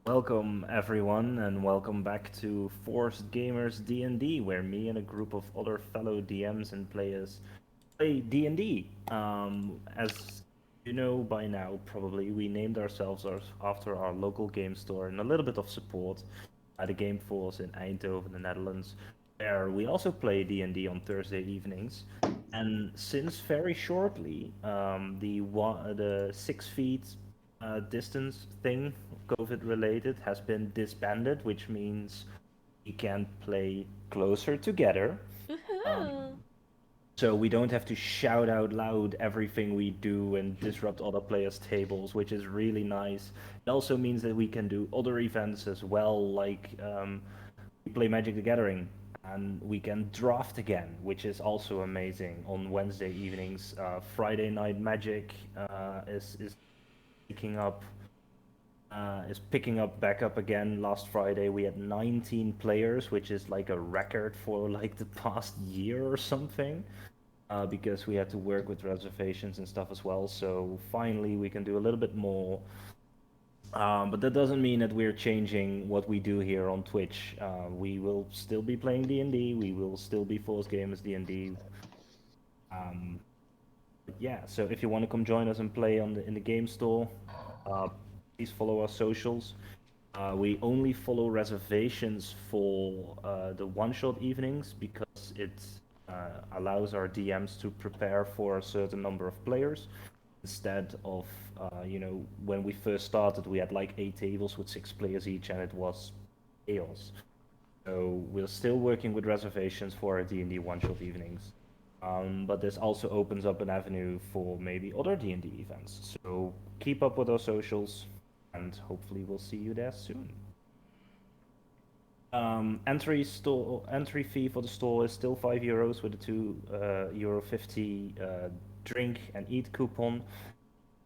Welcome everyone and welcome back to ForcedGamersDnD, where me and a group of other fellow DMs and players play D&D. As you know by now, probably, we named ourselves after our local game store and a little bit of support at the Game Force in Eindhoven, the Netherlands, where we also play D&D on Thursday evenings. And since very shortly, the 6 feet distance thing, COVID related, has been disbanded, which means we can play closer together. Um, Woohoo! so we don't have to shout out loud everything we do and disrupt other players' tables, which is really nice. It also means that we can do other events as well, like we play Magic the Gathering, and we can draft again, which is also amazing on Wednesday evenings. Friday Night Magic is picking up back up again. Last Friday we had 19 players, which is like a record for like the past year or something. Because we had to work with reservations and stuff as well. So finally, we can do a little bit more. But that doesn't mean that we're changing what we do here on Twitch. We will still be playing D&D. We will still be Force Gamers D&D. Um, but yeah, so if you want to come join us and play in the game store, uh, please follow our socials. We only follow reservations for the one-shot evenings because it allows our DMs to prepare for a certain number of players instead of, when we first started, we had like 8 tables with 6 players each, and it was chaos. So we're still working with reservations for our D&D one-shot evenings. But this also opens up an avenue for maybe other D&D events. So keep up with our socials, and hopefully we'll see you there soon. Entry fee for the store is still €5 with a €2.50 drink and eat coupon.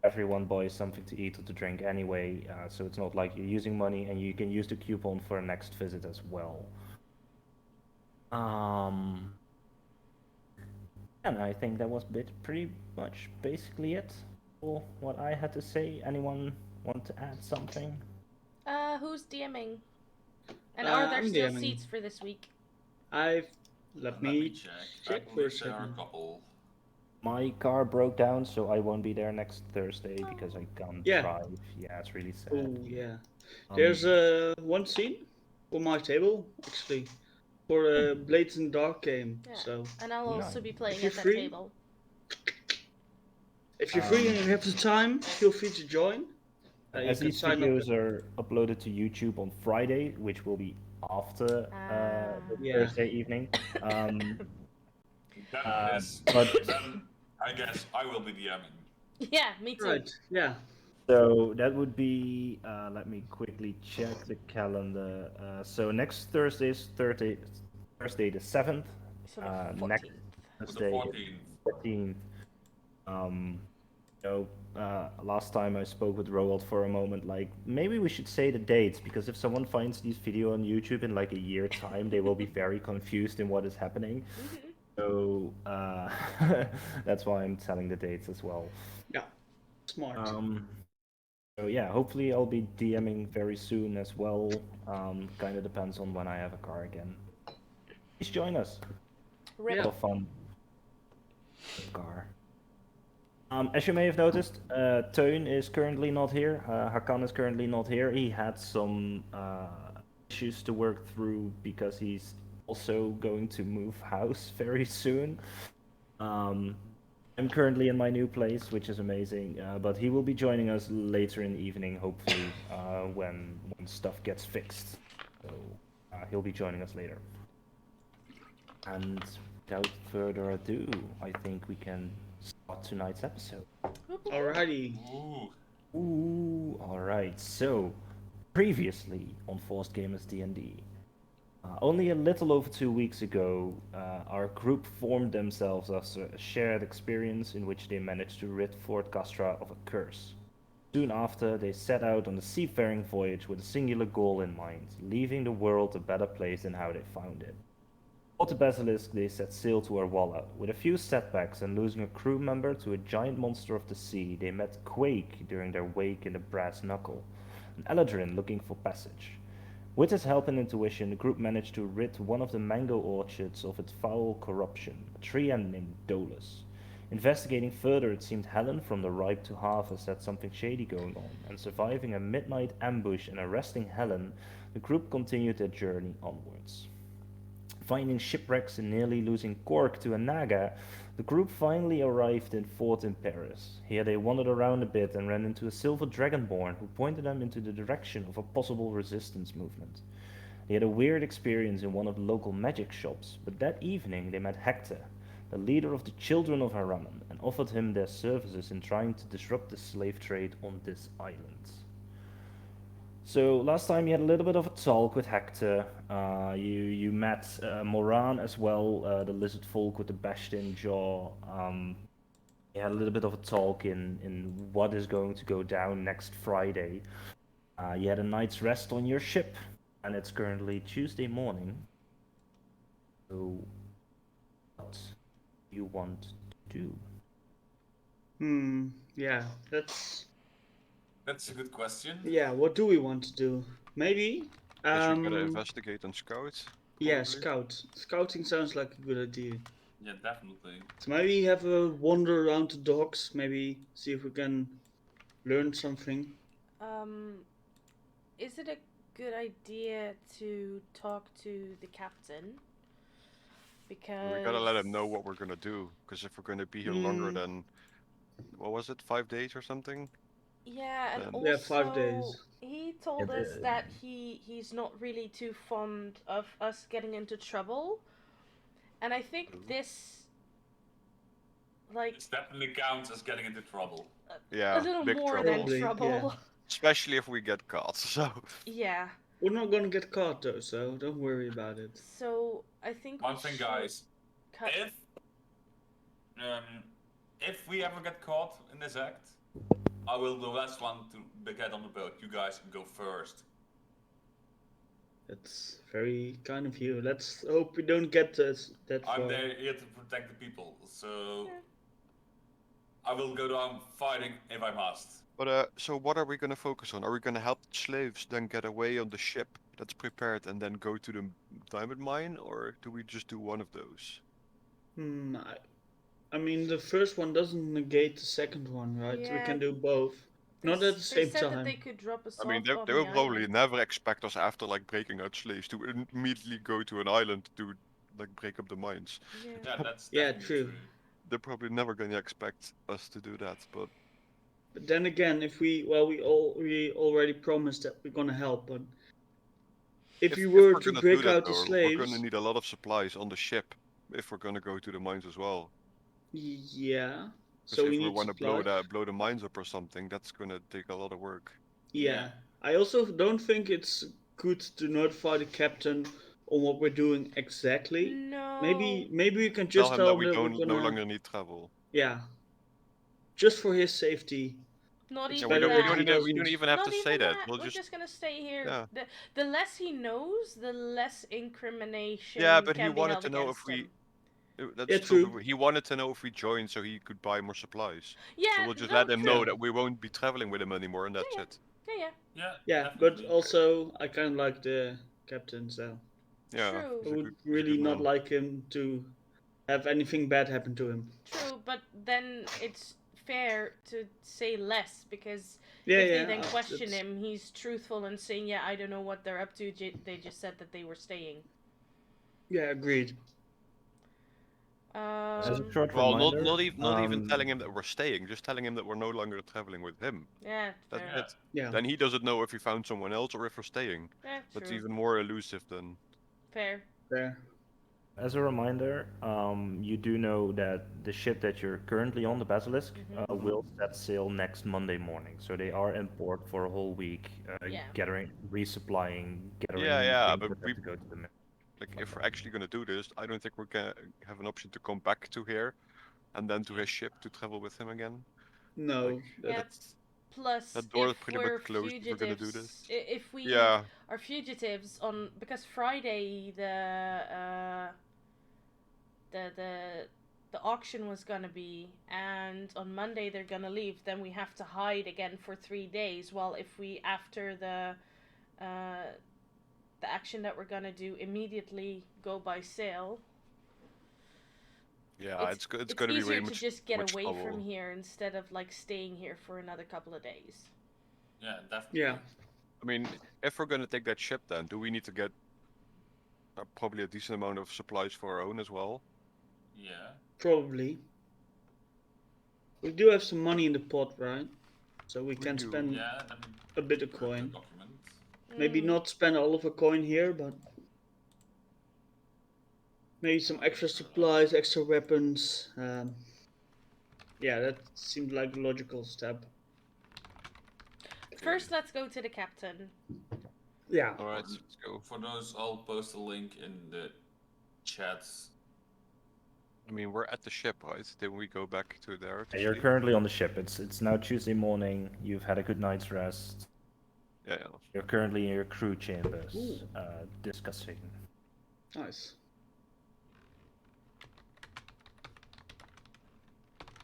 Everyone buys something to eat or to drink anyway, so it's not like you're using money, and you can use the coupon for a next visit as well. Um, and I think that was pretty much basically it for what I had to say. Anyone want to add something? Who's DMing? And are there I'm still DMing. seats for this week? I've let Let me me check. I check for a believe there are a second. couple. My car broke down, so I won't be there next Thursday because Oh. I can't Yeah. drive. Yeah, it's really sad. Oh yeah. Um, There's one scene for my table actually for a hmm, Blades in the Dark game. Yeah. So And I'll also be nice. if playing you're at that free, table. if you're free and Um, you have the time, feel free to join. You as can these sign up. videos are uploaded to YouTube on Friday, which will be after the Ah. Yeah. Thursday evening, um, Then is but then I guess I will be DMing. Yeah, me too. Right. Yeah. so that would be. Let me quickly check the calendar. So next Thursday is Thursday the 7th. So the Next 14th. So the Thursday is 14th. 14th. Um, Last time I spoke with Roald for a moment, like maybe we should say the dates because if someone finds this video on YouTube in like a year time, they will be very confused in what is happening. Mhm. So that's why I'm telling the dates as well. Yeah. Smart. Um, so yeah, hopefully I'll be DMing very soon as well. Kind of depends on when I have a car again. Please join us. A Rip. lot Yeah. of fun. Car. As you may have noticed, Teun is currently not here. Hakan is currently not here. He had some issues to work through because he's also going to move house very soon. Um, I'm currently in my new place, which is amazing. But he will be joining us later in the evening, hopefully, when stuff gets fixed. So he'll be joining us later. And without further ado, I think we can start tonight's episode. Alrighty. Ooh. Ooh, all right. So, previously on Forced Gamers D&D, only a little over 2 weeks ago, our group formed themselves after a shared experience in which they managed to rid Fort Castra of a curse. Soon after, they set out on a seafaring voyage with a singular goal in mind, leaving the world a better place than how they found it. Aboard the Basilisk, they set sail to Arwalla. With a few setbacks and losing a crew member to a giant monster of the sea, they met Quake during their wake in the Brass Knuckle. and Eladrin looking for passage. With his help and intuition, the group managed to rid one of the mango orchards of its foul corruption, a tree ant named Dolus. Investigating further, it seemed Helen from the Ripe to Harvest had something shady going on, and surviving a midnight ambush and arresting Helen, the group continued their journey onwards. Finding shipwrecks and nearly losing Cork to a Naga, the group finally arrived in Fort in Paris. Here they wandered around a bit and ran into a silver dragonborn who pointed them into the direction of a possible resistance movement. They had a weird experience in one of the local magic shops, but that evening they met Hector, the leader of the Children of Aeramen, and offered him their services in trying to disrupt the slave trade on this island. So last time you had a little bit of a talk with Hector. You met Moran as well, the lizard folk with the bashed-in jaw. You had a little bit of a talk in what is going to go down next Friday. You had a night's rest on your ship, and it's currently Tuesday morning. So, what do you want to do? Yeah, that's That's a good question. yeah. What do we want to do? Maybe. Guess we gotta investigate and scout. Yeah, probably. scout. Scouting sounds like a good idea. Yeah, definitely. So maybe have a wander around the docks. Maybe see if we can learn something. Is it a good idea to talk to the captain? Because We gotta let him know what we're gonna do. Because if we're gonna be here longer than, what was it, 5 days or something? yeah, and Then- also Yeah, 5 days. he told us that he's not really too fond of us getting into trouble, and I think this, like, It definitely counts as getting into trouble. Yeah, a little big more trouble. than Probably, trouble. Especially if we get caught. So Yeah. We're not gonna get caught though, so don't worry about it. So I think One we thing, should guys. cut. If we ever get caught in this act, I will be the last one to get on the boat. You guys can go first. That's very kind of you. Let's hope we don't get that far. I'm there here to protect the people, so I will go down fighting if I must. But so what are we gonna focus on? Are we gonna help the slaves then get away on the ship that's prepared and then go to the diamond mine, or do we just do one of those? I mean, the first one doesn't negate the second one, right? We Yeah. can do both. Not at the They same said that time. they could drop a I mean, soft they on will the probably island. never expect us after like breaking out slaves to immediately go to an island to like break up the mines. Yeah. Yeah, that's Yeah, definitely true. They're probably never gonna expect us to do that, but But then again, if we already promised that we're gonna help, but if you were we're to gonna break do that, out the though, slaves, we're gonna need a lot of supplies on the ship if we're gonna go to the mines as well. yeah. Because So if we we need want to supplies. blow the mines up or something, that's gonna take a lot of work. Yeah. I also don't think it's good to notify the captain on what we're doing exactly. No. Maybe we can Tell just him tell that him we that don't we're no gonna. longer need travel. Yeah. Just for his safety. Not It's even better that. if he we don't doesn't. even have Not to say even that. We'll We're just gonna stay here. Yeah. The less he knows, the less incrimination Yeah, but he can be wanted held to know against if we. him. That's Yeah, true. true. He wanted to know if we joined so he could buy more supplies. Yeah, So we'll just no, let him know true. that we won't be traveling with him anymore, and that's Yeah, it. Yeah. Yeah, definitely. but also I kind of like the captain, so Yeah. True. I he's a would good- he's a really good not man. like him to have anything bad happen to him. True, but then it's fair to say less because Yeah, if yeah. they then question that's- him, he's truthful and saying, "Yeah, I don't know what they're up to. They just said that they were staying." Yeah, agreed. As a short Well, reminder, not even telling him that we're staying, just telling him that we're no longer traveling with him. Yeah, That's fair. it. Yeah. Then he doesn't know if we found someone else or if we're staying. Yeah, That's true. even more elusive than. Fair. There. As a reminder, you do know that the ship that you're currently on, the Basilisk, will set sail next Monday morning. So they are in port for a whole week, Yeah. gathering, resupplying, gathering. Yeah, things but that have to go to the main. Like, if we're actually gonna do this, I don't think we're gonna have an option to come back to here, and then to his ship to travel with him again. No. Like, Yeah. That's Plus, that door is if pretty we're much closed if we're gonna do fugitives, this. if we Yeah, are fugitives because Friday the the auction was gonna be, and on Monday they're gonna leave, then we have to hide again for 3 days. While if we, after the action that we're gonna do, immediately go by sail, Yeah, it's it's gonna be easier way to just get much away trouble. from here instead of like staying here for another couple of days. Yeah, definitely. Yeah. I mean, if we're gonna take that ship, then do we need to get probably a decent amount of supplies for our own as well? Yeah. Probably. We do have some money in the pot, right? So we can do. spend Yeah, let me a bit of grab the coin. document. Maybe not spend all of a coin here, but maybe some extra supplies, extra weapons. Yeah, that seemed like a logical step. First, let's go to the captain. Yeah. All right, let's go. For those, I'll post a link in the chat. I mean, we're at the ship, right? Then we go back to there. To You're sleep? currently on the ship. It's now Tuesday morning. You've had a good night's rest. Yeah. You're currently in your crew chambers, Ooh. discussing. Nice.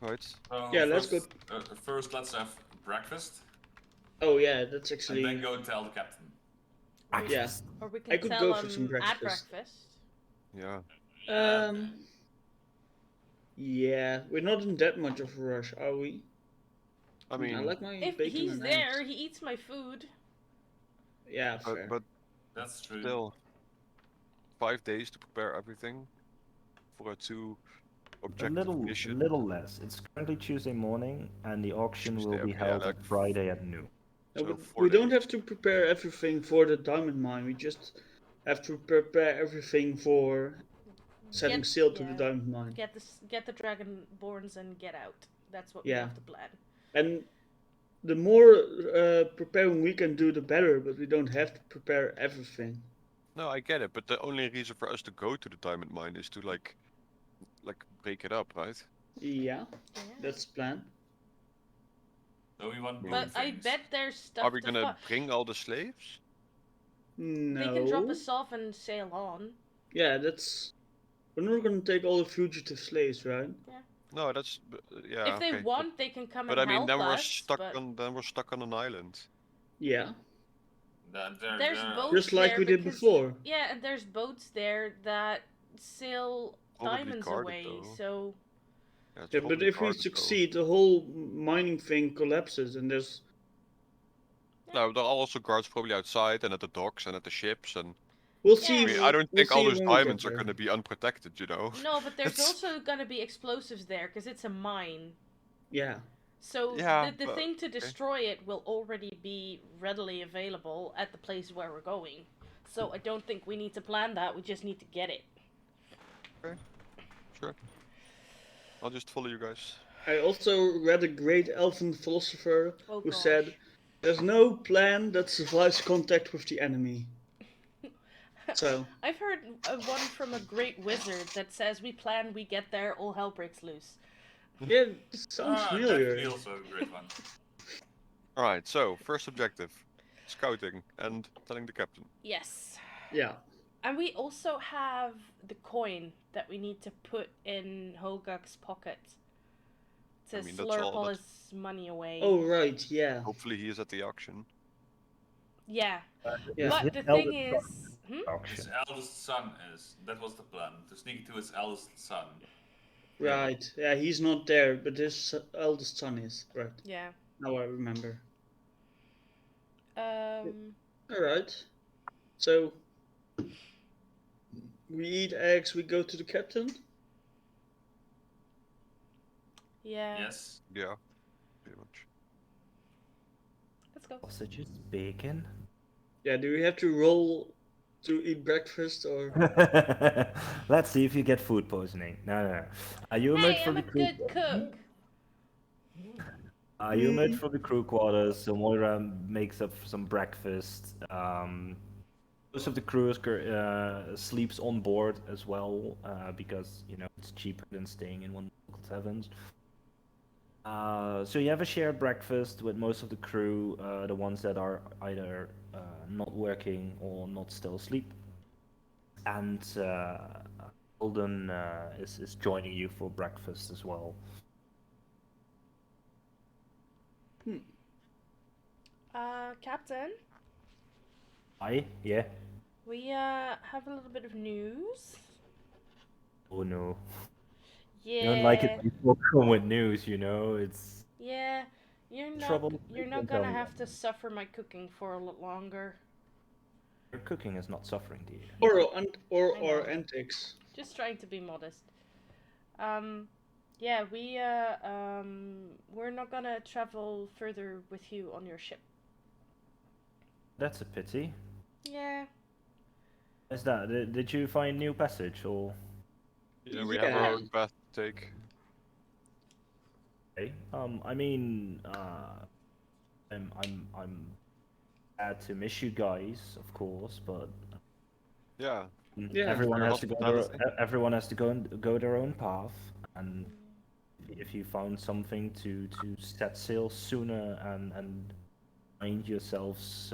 Right. So Yeah, let's go. First, let's have breakfast, Oh yeah, that's and actually. then go tell the captain. Yeah. Or we I can could tell go them for some at breakfast. breakfast. Yeah. Yeah, we're not in that much of a rush, are we? I mean, I like my If bacon he's and there, eggs. he eats my food. Yeah, fair. but That's true. still, 5 days to prepare everything for a 2 A objective mission. little less. It's currently Tuesday morning, and the auction will Tuesday, be okay, yeah, held like on Friday at noon. No, So but 4 we don't days. have to prepare everything for the diamond mine. We just have to prepare everything for setting sail to the diamond mine. Get the dragonborns and get out. That's what we Yeah. have to plan. And the more preparing we can do, the better. But we don't have to prepare everything. No, I get it, but the only reason for us to go to the diamond mine is to like break it up, right? Yeah, that's the plan. So we want But I things. bet there's stuff. Are we gonna bring all the slaves? No. They can drop us off and sail on. Yeah, that's. We're not gonna take all the fugitive slaves, right? No, that's yeah. If they okay, want, they can come but and I mean, help then we're us. stuck but on an island. Yeah. there's boats Just like there we did because- before. Yeah, and there's boats there that sail Probably diamonds guarded, away. though. So Yeah, it's Yeah, but probably if we guarded, though. succeed, the whole mining thing collapses, and there's. No, there are also guards probably outside and at the docks and at the ships and. We'll Yeah. see. I mean, I don't think all see those when we get diamonds are there. going to be unprotected, you know. no, but there's It's- also gonna be explosives there because it's a mine. Yeah. So Yeah, the but- thing to destroy it will already be readily available at the place where we're going. So I don't think we need to plan that. We just need to get it. Sure. I'll just follow you guys. I also read a great elven philosopher Oh, who gosh. said, "There's no plan that survives contact with the enemy." So. I've heard one from a great wizard that says we plan, we get there, all hell breaks loose. Yeah, it sounds That familiar. feels a great one. Alright, so first objective scouting and telling the captain. Yes. Yeah. And we also have the coin that we need to put in Hogak's pocket to I mean, that's slurp all all that- his money away. Oh right, yeah. Hopefully, he is at the auction. Yeah. Yeah. But the thing is... His eldest son is. That was the plan. To sneak to his eldest son. Right. Yeah, he's not there, but his eldest son is. Right. Yeah. Now I remember. Um... Alright. So we eat eggs, we go to the captain? Yeah. Yes. Yeah, pretty much. Let's go. Sausages, bacon. Yeah, do we have to roll to eat breakfast or Let's see if you get food poisoning. No. You Hey, made for I'm the a crew. good cook. You made for the crew quarters. So Moira makes up some breakfast. Most of the crew sleeps on board as well because it's cheaper than staying in one of the local taverns. So you have a shared breakfast with most of the crew, the ones that are either not working or not still asleep. And Golden is joining you for breakfast as well. Captain, Yeah. we have a little bit of news. Oh no. Yeah. You don't like it when people come with news, you know? It's Yeah. You're trouble. not gonna have to suffer my cooking for a lot longer. Your cooking is not suffering, dear. Or I know. our antics. Just trying to be modest. Yeah, we're not gonna travel further with you on your ship. That's a pity. Yeah. Is that? Did you find new passage or? Yeah, we have our Yeah. own path to take. Okay. I mean, I'm sad to miss you guys, of course, but Yeah. Yeah. everyone your has to go hospitality. everyone has to go their own path, and if you found something to set sail sooner and find yourselves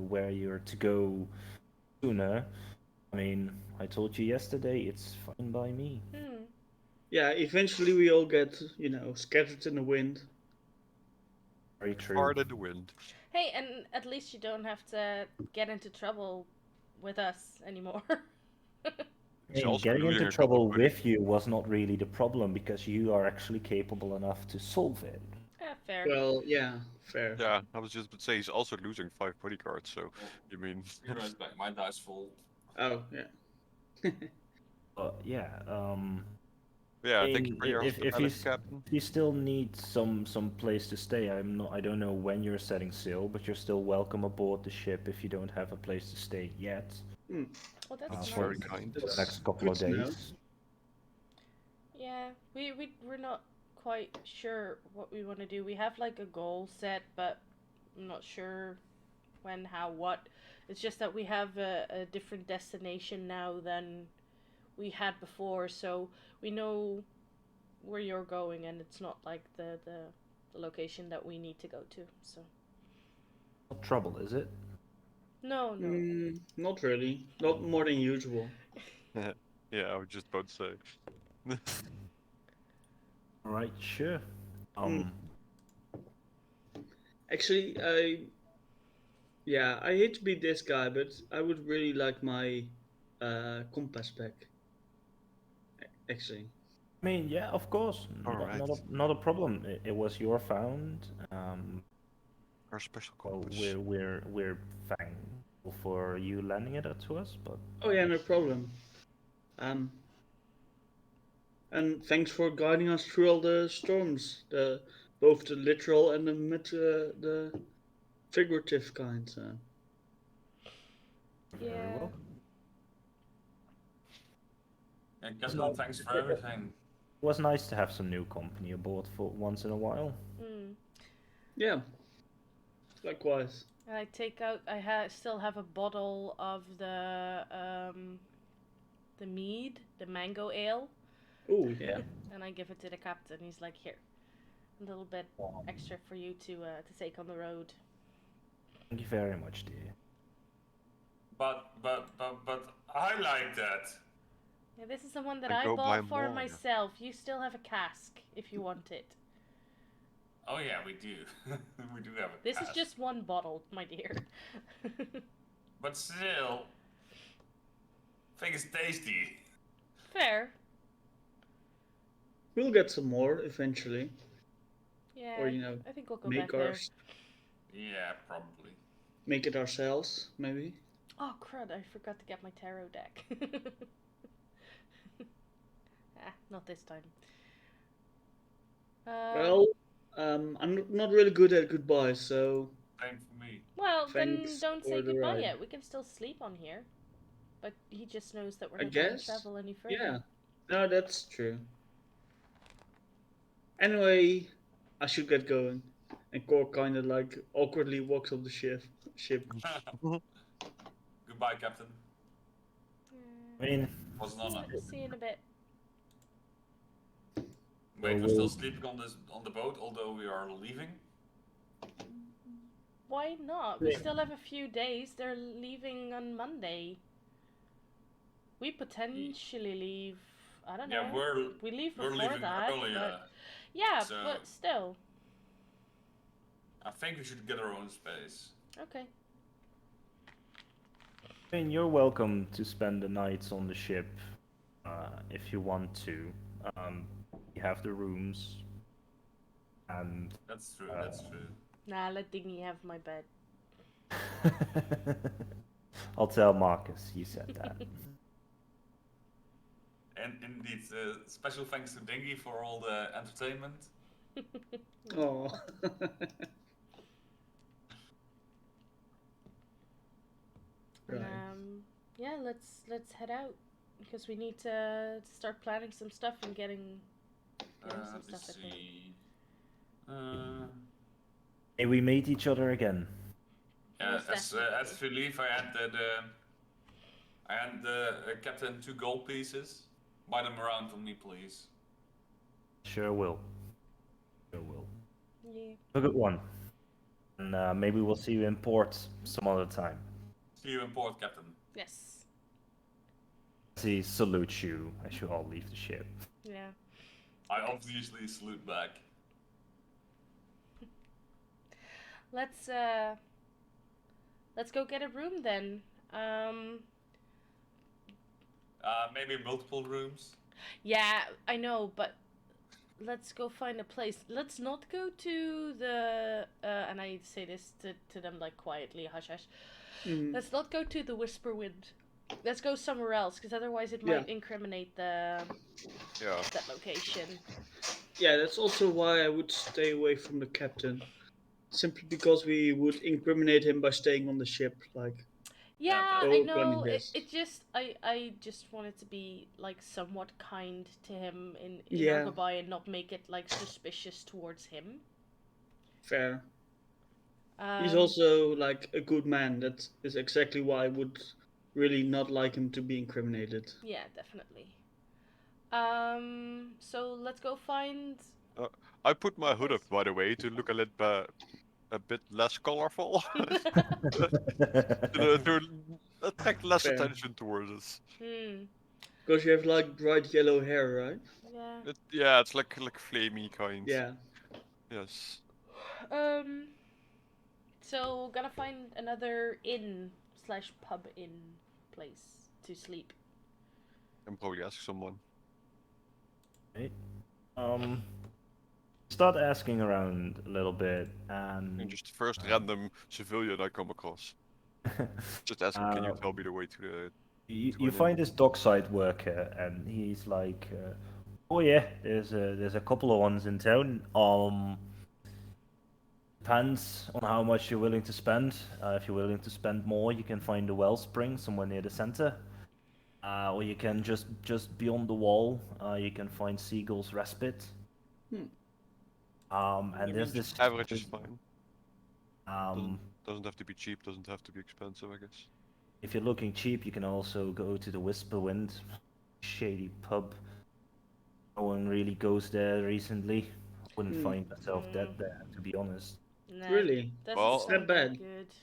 where you're to go sooner, I mean, I told you yesterday, it's fine by me. Yeah, eventually we all get, scattered in the wind. Very true. Fart in the wind. Hey, and at least you don't have to get into trouble with us anymore. He's I mean, also getting losing into a couple trouble of buddies. with you was not really the problem because you are actually capable enough to solve it. Fair. Well, yeah, fair. Yeah, I was just about to say he's also losing 5 bodyguards, so you mean Be right back. My dice full. Oh, yeah. But yeah, yeah, I thank you mean, for your if hospitality, Captain. if you still need some place to stay, I don't know when you're setting sail, but you're still welcome aboard the ship if you don't have a place to stay yet. Well, that's That's nice. very kind. For the That's next couple of good to know. days. Yeah, we're not quite sure what we want to do. We have like a goal set, but I'm not sure when, how, what. It's just that we have a different destination now than we had before, so we know where you're going, and it's not like the location that we need to go to. So Not trouble, is it? no. Not really. Not more than usual. Yeah, I was just about to say. All right, sure. Actually, I hate to be this guy, but I would really like my compass back. Actually. I mean, yeah, of course, Alright. not a problem. It was your found. Our special Well, compass. we're thankful for you lending it to us, but Oh yeah, no problem. And thanks for guiding us through all the storms, both the literal and the figurative kind. very Yeah. well. And Captain, thanks for everything. It was nice to have some new company aboard for once in a while. Yeah. Likewise. And I take out. Still have a bottle of the mead, the mango ale. Oh Yeah. And I give it to the captain. He's like, here, a little bit extra for you to take on the road. Thank you very much, dear. But I like that. Yeah, this is the one that Then I go buy bought for more. myself. You still have a cask if you want it. Oh yeah, we do. We do have a This cask. is just one bottle, my dear. But still, I think it's tasty. Fair. We'll get some more eventually. Yeah. Or I think we'll go make back there. Yeah, probably. make it ourselves, maybe. Oh crud! I forgot to get my tarot deck. Not this time. I'm not really good at goodbyes, so Same for me. Well, then thanks don't say for the goodbye ride. yet. We can still sleep on here. But he just knows that we're I not going to guess. travel any further. Yeah. No, that's true. Anyway, I should get going. And Cor kind of like awkwardly walks up the ship. Goodbye, Captain. I mean, Was an honor. See you in a bit. Wait, we're still sleeping on the boat, although we are leaving. Why not? We still have a few days. They're leaving on Monday. We potentially leave. I don't Yeah, know. We leave we're before leaving that, earlier. but yeah, So but still. I think we should get our own space. Okay. I mean, you're welcome to spend the nights on the ship if you want to. You have the rooms, and That's true. That's true. Nah, let Digny have my bed. I'll tell Marcus you said that. And indeed, special thanks to Dingy for all the entertainment. Oh. And, Right. yeah, let's head out because we need to start planning some stuff and getting some Let me stuff. I think. see. May we meet each other again. Yeah, Most as definitely. we leave, I hand the captain 2 gold pieces. Buy them around for me, please. Sure will. Sure will. Yeah. Have a good one. And maybe we'll see you in port some other time. See you in port, Captain. Yes. As he salutes you as you all leave the ship. Yeah. I obviously salute back. Let's go get a room then. Maybe multiple rooms. Yeah, I know, but let's go find a place. Let's not go to the and I say this to them like quietly, hush hush. Mhm. Let's not go to the Whisper Wind. Let's go somewhere else, because otherwise it might incriminate Yeah. that location. Yeah, that's also why I would stay away from the captain. Simply because we would incriminate him by staying on the ship, like. Yeah, Yeah, I Oh, know. running this. It just I just wanted to be like somewhat kind to him in Yeah. Argobai and not make it like suspicious towards him. Fair. He's also like a good man. That is exactly why I would really not like him to be incriminated. Yeah, definitely. So let's go find. I put my hood up, by the way, to look a bit less colorful. to attract less Fair. attention towards us. Because you have like bright yellow hair, right? Yeah. Yeah, it's like flamey kind. Yeah. Yes. So gotta find another inn/pub inn place to sleep. And probably ask someone. Right. Start asking around a little bit, and And just the first random civilian I come across. Just ask him, can you tell me the way to the... you find this dockside worker, and he's like, "Oh yeah, there's a couple of ones in town. Depends on how much you're willing to spend. If you're willing to spend more, you can find a wellspring somewhere near the center, or you can just beyond the wall. You can find Seagull's Respite. And there's this Average is fine. um. Doesn't have to be cheap, doesn't have to be expensive, I guess. If you're looking cheap, you can also go to the Whisperwind, shady pub. No one really goes there recently. I wouldn't find myself dead there, to be honest. Nah, Really? doesn't Well, sound not bad. that good.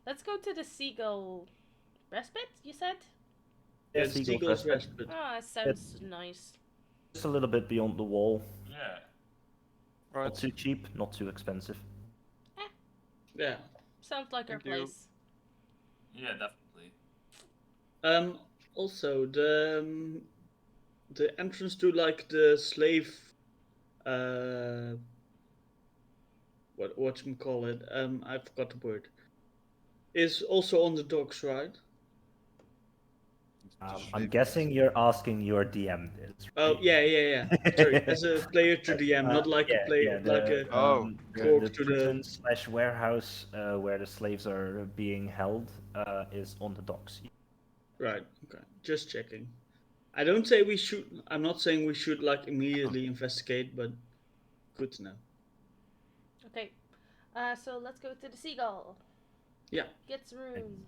Let's go to the Seagull Respite, you said? Yeah, Yeah, Seagull's Respite. Oh, that sounds nice. Just a little bit beyond the wall. Yeah. Right. Not too cheap, not too expensive. Yeah. Sounds like our Thank you. place. Yeah, definitely. Also the entrance to like the slave what you call it? I forgot the word. Is also on the docks, right? I'm guessing you're asking your DM this. Oh right? yeah. Sorry, as a player to DM, not like a player, like a the cork to prison the. slash warehouse where the slaves are being held is on the docks. Right. Okay. Just checking. I don't say we should. I'm not saying we should like immediately investigate, but good to know. Okay. So let's go to the Seagull. Yeah. Get some rooms.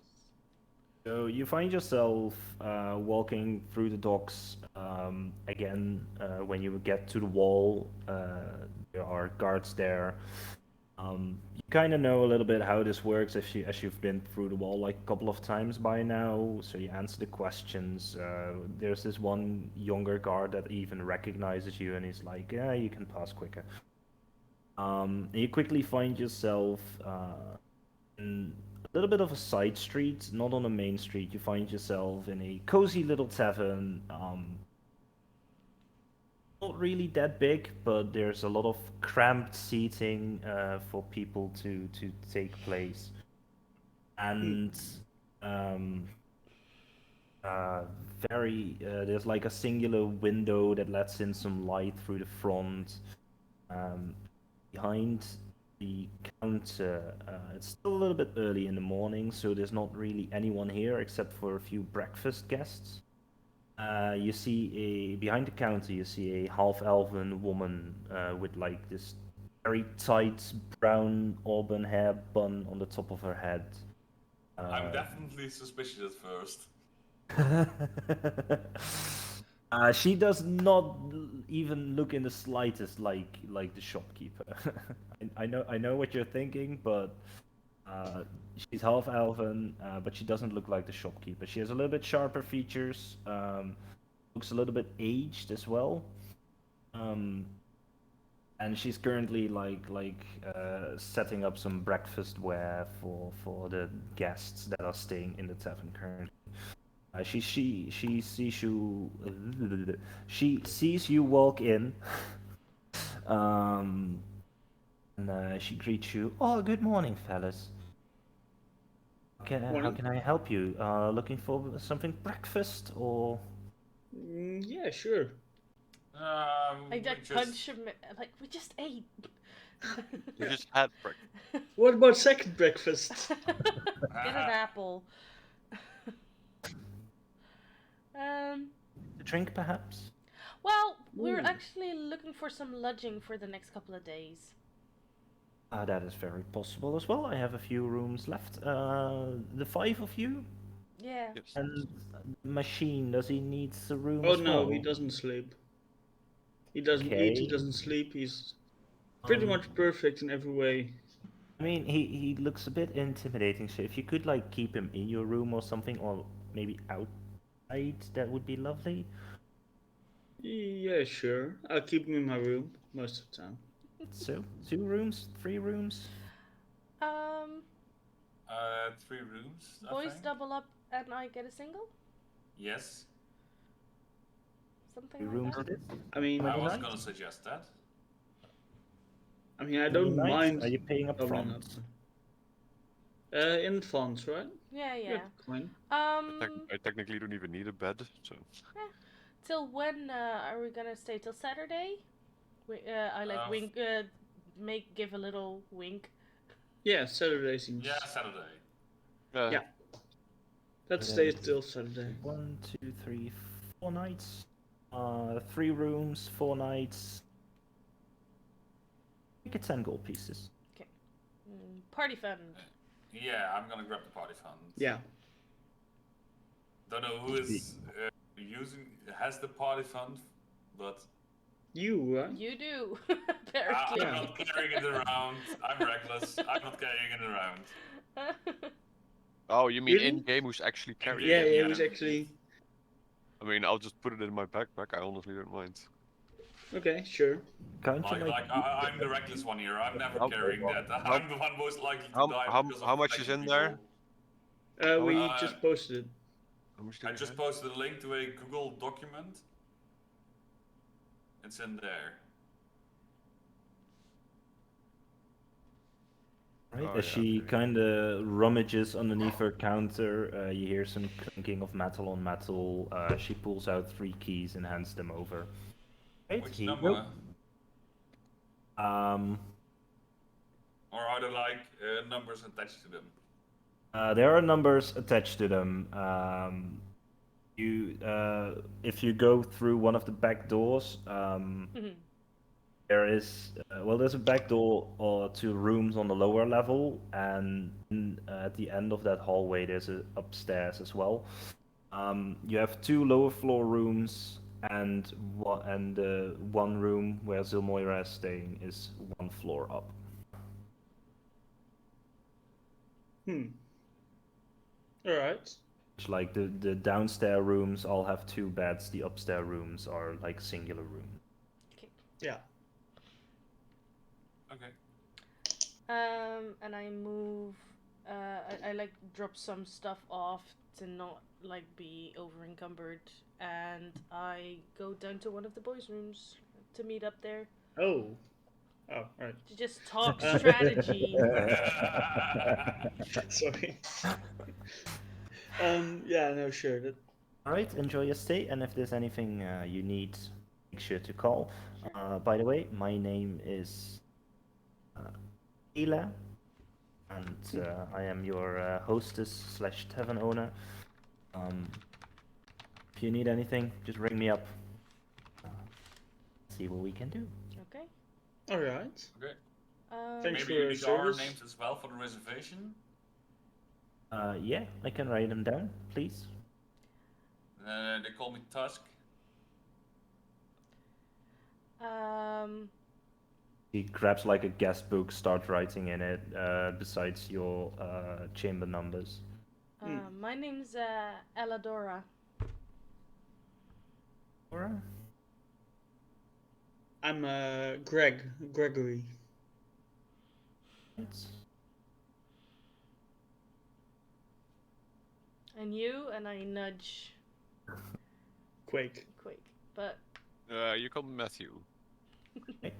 So you find yourself walking through the docks again. When you get to the wall, there are guards there. You kind of know a little bit how this works as you've been through the wall like a couple of times by now. So you answer the questions. There's this one younger guard that even recognizes you, and he's like, "Yeah, you can pass quicker." You quickly find yourself in a little bit of a side street, not on a main street. You find yourself in a cozy little tavern. Not really that big, but there's a lot of cramped seating for people to take place, and um, uh, there's like a singular window that lets in some light through the front. Um, Behind the counter, it's still a little bit early in the morning, so there's not really anyone here except for a few breakfast guests. You see behind the counter, you see a half-elven woman with like this very tight brown auburn hair bun on the top of her head. I'm definitely suspicious at first. She does not even look in the slightest like the shopkeeper. I know what you're thinking, but she's half elven, but she doesn't look like the shopkeeper. She has a little bit sharper features. Looks a little bit aged as well. And she's currently setting up some breakfast ware for the guests that are staying in the tavern currently. She sees you. She sees you walk in, um, and she greets you. Oh, good morning, fellas. How Morning. can I help you? Looking for something breakfast or? Yeah, sure. I We like just punch him. Like we just ate. We just had breakfast. What about second breakfast? Get an apple. um. A drink, perhaps? Well, we're Ooh. actually looking for some lodging for the next couple of days. That is very possible as well. I have a few rooms left. The five of you? Yeah. Yes. And Machine, does he need a room Oh as no, he well? doesn't sleep. He doesn't eat, he Okay. doesn't sleep, he's pretty much perfect in every way. I mean, he looks a bit intimidating, so if you could like keep him in your room or something, or maybe outside, that would be lovely. Yeah, sure. I'll keep him in my room most of the time. So, 2 rooms, 3 rooms? Um. 3 rooms, I Boys think. double up and I get a single. Yes, Something Two like rooms that. it is? I mean, How I many was nights? gonna suggest that. I mean, I How many don't nights mind are you paying up doubling front? up. In funds, right? Yeah, Yeah, yeah. fine. I technically don't even need a bed, so. Till when are we gonna stay? Till Saturday? I like Uh, wink. Give a little wink. Yeah, Saturday seems. Yeah, Saturday. Yeah, let's Then stay till Saturday. 1, 2, 3, 4 nights. 3 rooms, 4 nights. You get 10 gold pieces. Party fund. Yeah, I'm gonna grab the party fund. Yeah. Don't know who is has the party fund, but You, right? You do. Apparently. I'm not carrying it around. I'm reckless. I'm not carrying it around. Oh, you mean Really? in game who's actually carrying Yeah, it? yeah, Yeah. he's actually. I mean, I'll just put it in my backpack. I honestly don't mind. Okay, sure. Can't you I'm the reckless one here. I'm never How- carrying that. how- I'm the one most likely to how- die how- because of how much is protecting in there? people. We Uh, just posted it. How much do I we just have? posted a link to a Google document. It's in there. Right, Oh, as yeah, she okay. kind of rummages underneath her counter, you hear some clinking of metal on metal. She pulls out 3 keys and hands them over. Right, Which here you number? go. Um, Or are there like numbers attached to them? there are numbers attached to them. If you go through one of the back doors, there's a back door or 2 rooms on the lower level, and at the end of that hallway, there's a upstairs as well. You have 2 lower floor rooms, and one room where Zilmoira is staying is 1 floor up. Alright. It's like the downstairs rooms all have 2 beds, the upstairs rooms are like singular rooms. Yeah. Okay. And I move. I like drop some stuff off to not like be over encumbered, and I go down to one of the boys' rooms to meet up there Oh. Oh, right. to just talk strategy. Sorry. Yeah, no, sure. That, Alright, enjoy your stay, and if there's anything you need, make sure to call. Sure. By the way, my name is Ela, and I am your hostess slash tavern owner. If you need anything, just ring me up. See what we can do. Okay. alright. Okay. Thanks Maybe for you your need our service. names as well for the reservation. Yeah, I can write them down, please. They call me Tusk. He grabs like a guest book, starts writing in it, besides your chamber numbers. My name's Eladora. Alright. I'm Gregory. And you, and I nudge Quake. Quake. But You call me Matthew.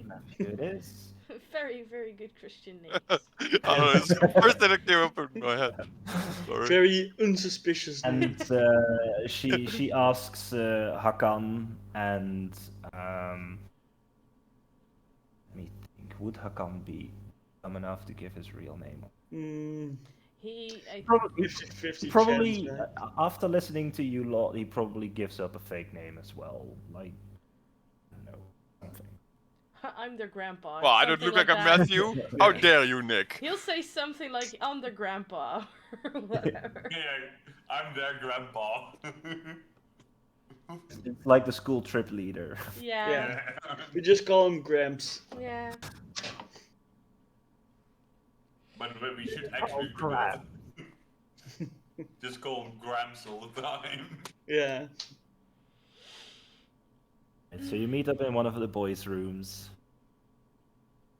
Matthew it is. very, very good Christian names. Oh, it's the first thing that came up in my head. Sorry. Very unsuspicious name. And she asks Hakan, and let me think. Would Hakan be dumb enough to give his real name? Probably, 50-50 probably chance, right? after listening to you lot, he probably gives up a fake name as well. Like, no, something. I'm their grandpa. Well, I don't something look like a that. Matthew. How dare you, Nick? He'll say something like, I'm their grandpa, or whatever. Yeah, I'm their grandpa. It's like the school trip leader. Yeah. We just call him Gramps. Yeah. But we should actually do crap. that. Just call him Gramps all the time. Yeah. And so you meet up in one of the boys' rooms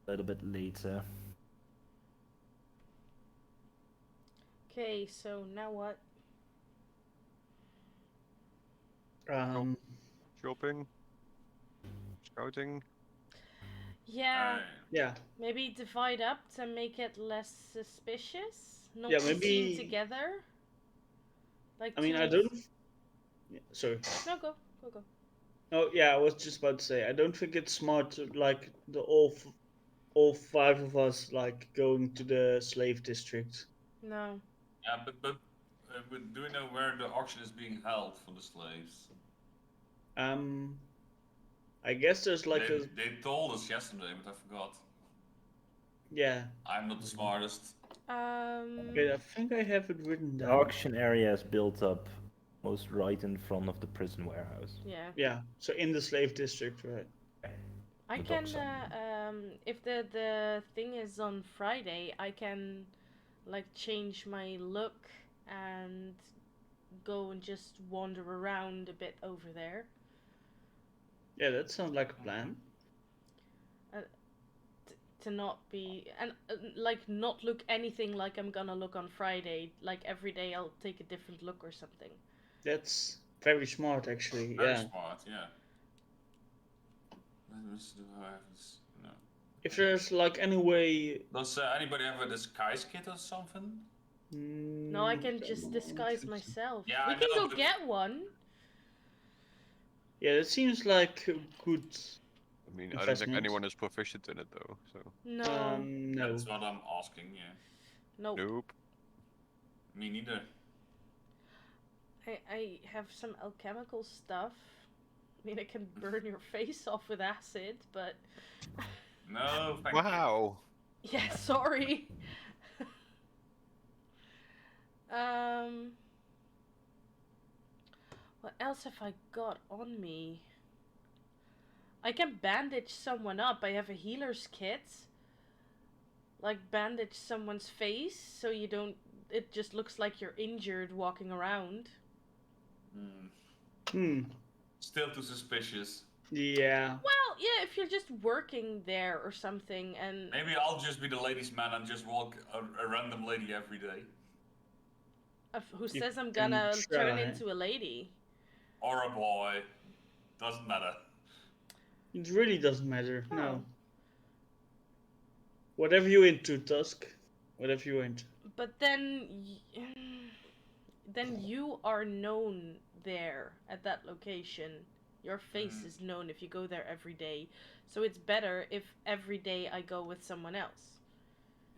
a little bit later. Okay, so now what? Shopping? Scouting? Yeah, Yeah. maybe divide up to make it less suspicious. Not Yeah, be maybe- seen together. Like I mean, I two- don't. Yeah, sorry. No, go. Oh, yeah, I was just about to say, I don't think it's smart to, like, all 5 of us, like, going to the slave district. No. Yeah, but do we know where the auction is being held for the slaves? I guess there's like they told us yesterday, but I forgot. Yeah. I'm not the smartest. Okay, I think I have it written The down. auction area is built up most right in front of the prison warehouse. Yeah. Yeah, so in the slave district, right? I The can, dockside. if the thing is on Friday, I can, like, change my look and go and just wander around a bit over there. Yeah, that sounds like a plan. To not be, and, like, not look anything like I'm gonna look on Friday. Like, every day I'll take a different look or something. That's very smart, actually. Very Yeah. smart, yeah. Do I have this? No. If there's like any way. Does anybody have a disguise kit or something? No, I can just disguise myself. Yeah, We I can know, go but- get one. Yeah, it seems like a good. I mean, I don't think Investment. anyone is proficient in it though, so. No. No. That's what I'm asking, yeah. Nope. Nope. Me neither. I have some alchemical stuff. I mean, I can burn your face off with acid, but... No, thank you. Wow. Yeah, sorry. What else have I got on me? I can bandage someone up. I have a healer's kit. like bandage someone's face so you don't. It just looks like you're injured walking around. Still too suspicious. Yeah. Well, yeah, if you're just working there or something, and Maybe I'll just be the ladies' man and just walk a random lady every day. who You says I'm can gonna turn try. into a lady? Or a boy. Doesn't matter. It really doesn't matter. Oh. No. Whatever you're into, Tusk. Whatever you're into. But then you are known there at that location. Your face is known if you go there every day. So it's better if every day I go with someone else.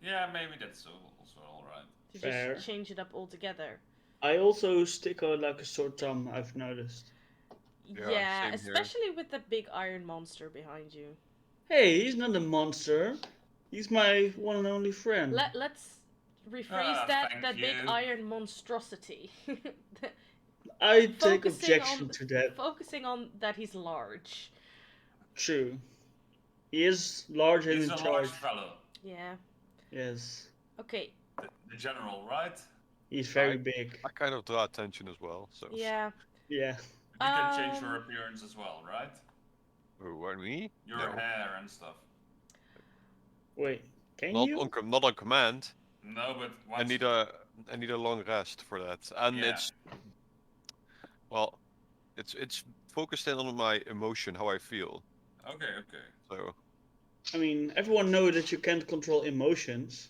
Yeah, maybe that's also alright. To Fair. just change it up altogether. I also stick out like a sore thumb, I've noticed. Yeah, same here. especially with the big iron monster behind you. Hey, he's not a monster. He's my one and only friend. Let's rephrase that thank big you. iron monstrosity. I take Focusing objection on to that. focusing on that he's large. True. He is large and He's in a charge. large fellow. Yeah. Yes. Okay. The general, right? He's very big. I kind of draw attention as well, so. Yeah. Yeah. You can change your appearance as well, right? Oh, what, me? Your No. hair and stuff. Wait, can Not you? not on command. No, but I once need a long rest for that, and Yeah. it's focused in on my emotion, how I feel. Okay. So I mean, everyone knows that you can't control emotions.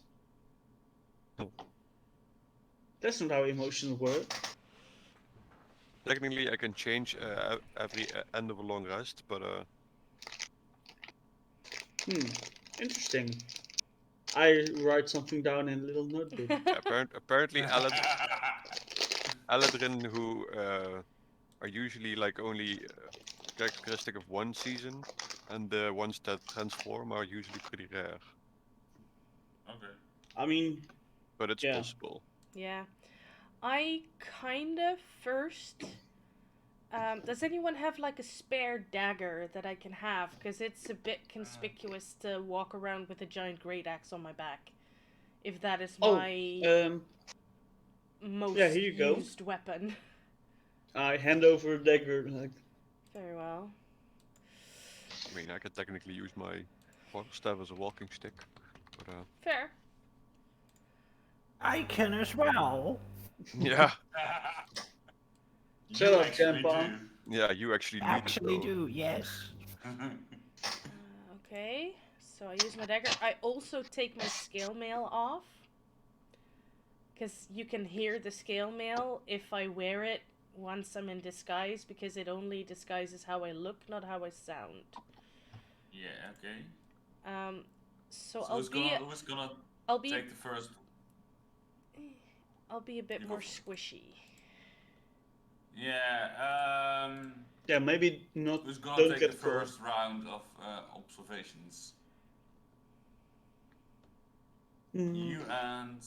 That's not how emotions work. technically, I can change every end of a long rest, but Interesting. I write something down in a little notebook. apparently Eladrin, who are usually like only characteristic of one season, and the ones that transform are usually pretty rare. Okay. I mean, But it's Yeah. possible. Yeah. I kind of first. Does anyone have like a spare dagger that I can have? Because it's a bit conspicuous to walk around with a giant great axe on my back. If that is my most yeah, here you go. used weapon. I hand over a dagger. Like, Very well. I mean, I could technically use my staff as a walking stick, but Fair. I can as well. yeah, Shut You up, actually Grandpa. do. yeah, you actually need Actually it, though. do, yes. Okay. So I use my dagger. I also take my scale mail off. Because you can hear the scale mail if I wear it once I'm in disguise, because it only disguises how I look, not how I sound. Yeah. Okay. So who's gonna I'll be take the first? I'll be a bit You more go- squishy. Yeah. yeah, maybe not. Who's gonna Don't take get the caught. first round of observations? You and.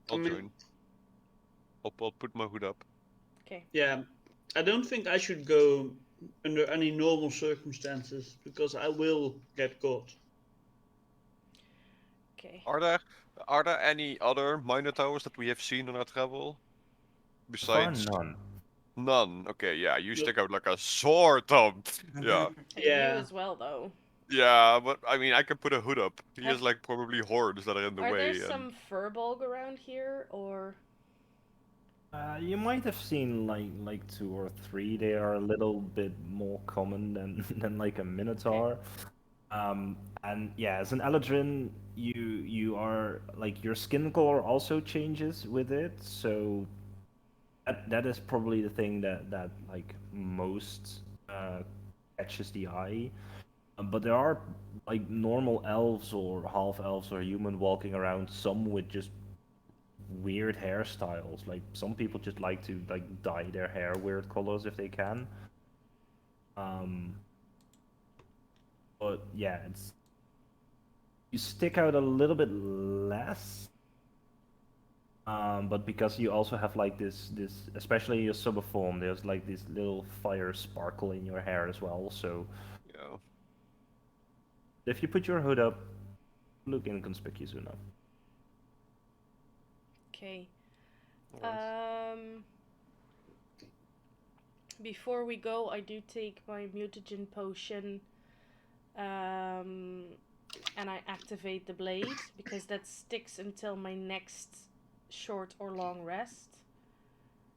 I'll I mean- join. I'll put my hood up. Okay. Yeah, I don't think I should go under any normal circumstances because I will get caught. Okay. Are there any other Minotowers that we have seen on our travel? Besides None. none. Okay, yeah, you stick out like a sore thumb. Yeah. And Yeah. you as well, though. Yeah, but I mean, I can put a hood up. He Have- has like probably hordes that are in the Are way. there some furbolg around here, or? You might have seen like 2 or 3. They are a little bit more common than than like a minotaur. And yeah, as an Eladrin, you are like your skin color also changes with it, so that is probably the thing that like most catches the eye. But there are like normal elves or half elves or human walking around, some with just weird hairstyles. Like some people just like to like dye their hair weird colors if they can. But yeah, it's you stick out a little bit less. But because you also have like this especially your subiform, there's like this little fire sparkle in your hair as well. So Yeah. If you put your hood up, look inconspicuous enough. Okay. Alright. Before we go, I do take my mutagen potion, and I activate the blade because that sticks until my next short or long rest.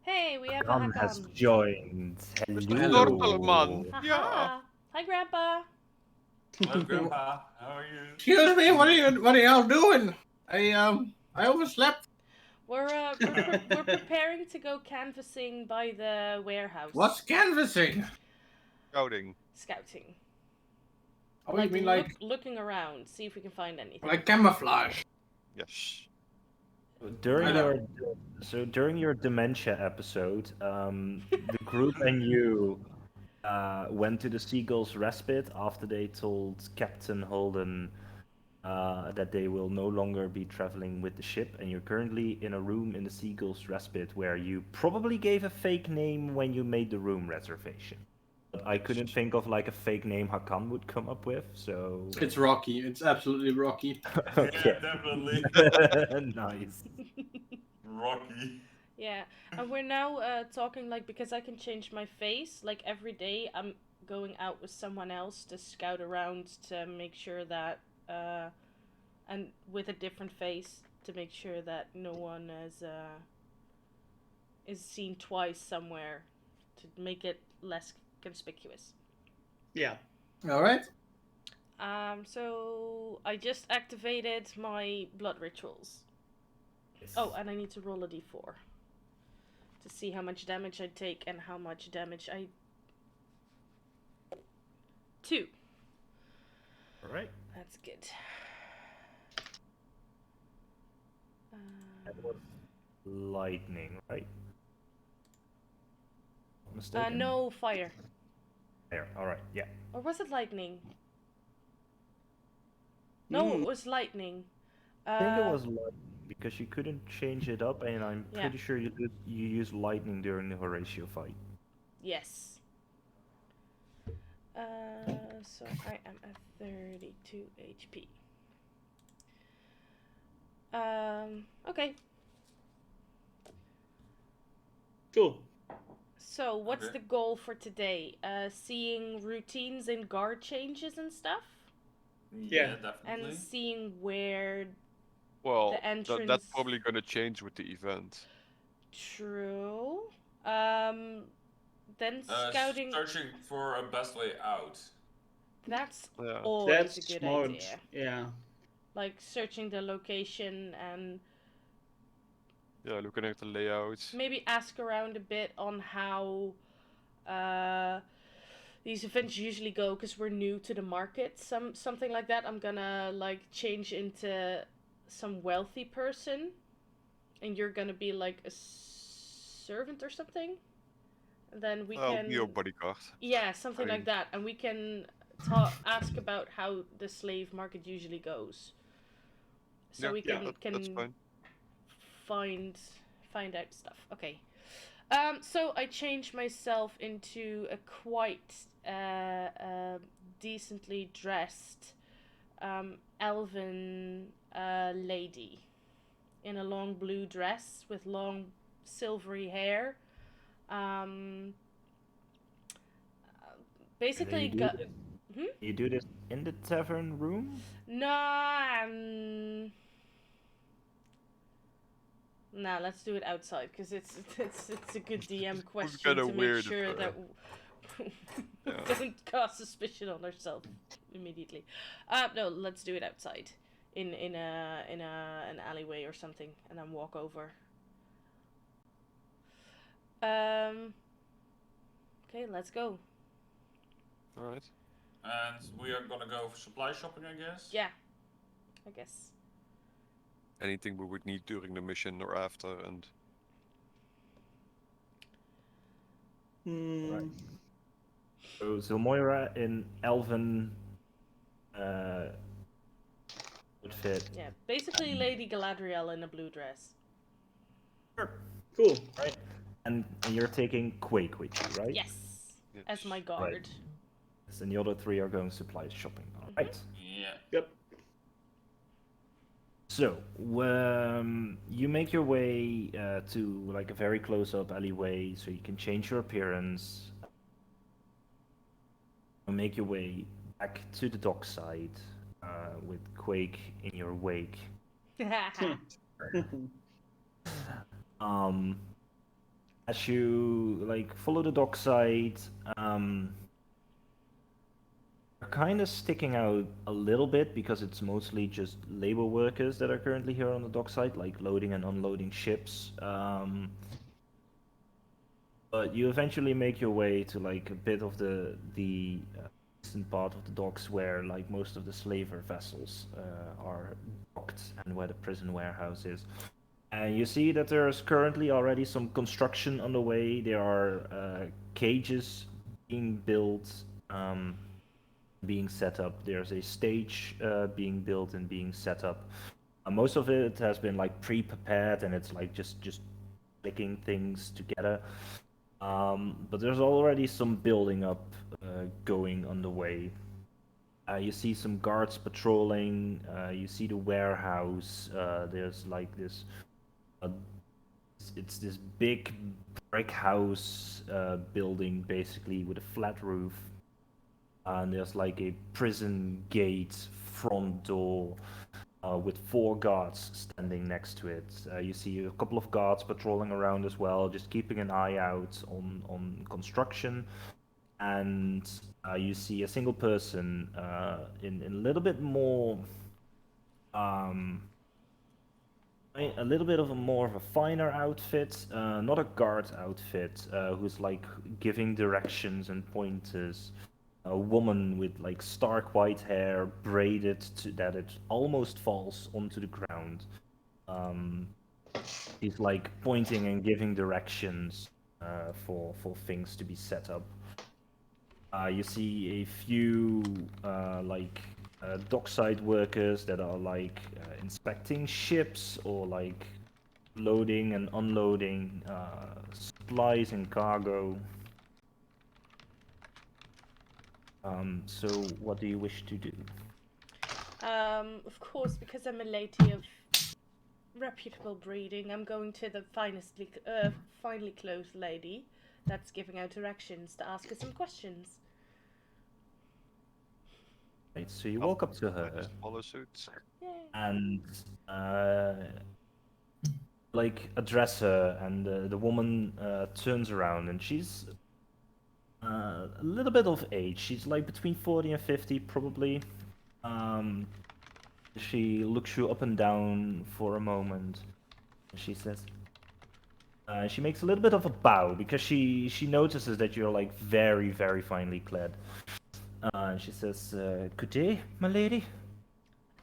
Hey, we have a Hakan has Hakan. joined. Mr. Hello. Tortelman! Yeah! Haha. Hi, Grandpa. Hello, Grandpa. How are you? Excuse me, what are y'all doing? I overslept. We're preparing to go canvassing by the warehouse. What's canvassing? Scouting. Scouting? Oh, Like, you mean looking around, see if we can find anything. like camouflage? Yes. During I your know. during your dementia episode, the group and you went to the Seagull's respite after they told Captain Holden that they will no longer be traveling with the ship, and you're currently in a room in the Seagull's respite where you probably gave a fake name when you made the room reservation. But I couldn't think of like a fake name Hakan would come up with, so It's Rocky. It's absolutely Rocky. okay. Yeah, definitely. Nice. Rocky. Yeah, and we're now talking like, because I can change my face. Like every day, I'm going out with someone else to scout around to make sure that, and with a different face to make sure that no one is seen twice somewhere, to make it less conspicuous. Yeah. All right. So I just activated my blood rituals. Oh, and I need to roll a d4 to see how much damage I take and how much damage I... 2. Alright. That's good. That was lightning, right? Mistaken? No, fire. There, alright, yeah. Or was it lightning? No, it was lightning. I think it was lightning because you couldn't change it up, and I'm Yeah. pretty sure you used lightning during the Horatio fight. Yes. So I am at 32 HP. Okay. Cool. So what's Okay. the goal for today? Seeing routines and guard changes and stuff? Yeah. Definitely. And seeing where... Well, The entrance- that's probably gonna change with the event. True. Then scouting... Searching for a best way out. That's Yeah. always That's a good smart. idea. Yeah. Like searching the location and Yeah, looking at the layout. maybe ask around a bit on how these events usually go, because we're new to the market. Something like that. I'm gonna like change into some wealthy person, and you're gonna be like a servant or something. And then we I'll can be your bodyguard. yeah, something I mean- like that, and we can ask about how the slave market usually goes. So Yeah, we yeah, can That's fine. find out stuff. Okay. So I changed myself into a quite decently dressed elven lady in a long blue dress with long silvery hair. Basically, And then you do this in the tavern room? no. Nah, let's do it outside, because it's a good DM question kinda to make weird sure if, that we don't cast suspicion on ourselves immediately. No, let's do it outside, in an alleyway or something, and then walk over. Okay, let's go. Alright. And we are gonna go for supply shopping, I guess. Yeah, I guess. Anything we would need during the mission or after, and Mm, So Moira in elven outfit. Yeah, basically Lady Galadriel in a blue dress. Sure. cool. Right. And you're taking Quake with you, right? Yes, as my Yes. guard. And the other 3 are going supplies shopping. All right. Yeah. Yep. So, you make your way to like a very close-up alleyway, so you can change your appearance. And make your way back to the dockside with Quake in your wake. As you like follow the dockside, you're kind of sticking out a little bit because it's mostly just labor workers that are currently here on the dockside, like loading and unloading ships. But you eventually make your way to like a bit of the eastern part of the docks where like most of the slaver vessels are docked and where the prison warehouse is. And you see that there's currently already some construction underway. There are cages being built, being set up. There's a stage being built and being set up. Most of it has been like pre-prepared and it's like just clicking things together. But there's already some building up going underway. You see some guards patrolling. You see the warehouse. There's like this. It's this big brick house building basically with a flat roof. And there's like a prison gate front door with 4 guards standing next to it. You see a couple of guards patrolling around as well, just keeping an eye out on construction. And you see a single person in a little bit more, a little bit of a more of a finer outfit, not a guard outfit, who's like giving directions and pointers. A woman with like stark white hair, braided to that it almost falls onto the ground. He's like pointing and giving directions for things to be set up. You see a few dockside workers that are like inspecting ships or like loading and unloading supplies and cargo. So what do you wish to do? Of course, because I'm a lady of reputable breeding, I'm going to the finely clothed lady that's giving out directions to ask her some questions. Right, so you walk up to I her just follow suit. Yay. and like address her, and the woman turns around and she's a little bit of age. She's like between 40 and 50 probably. She looks you up and down for a moment. She says, she makes a little bit of a bow because she notices that you're like very, very finely clad. And she says, "Good day, my lady."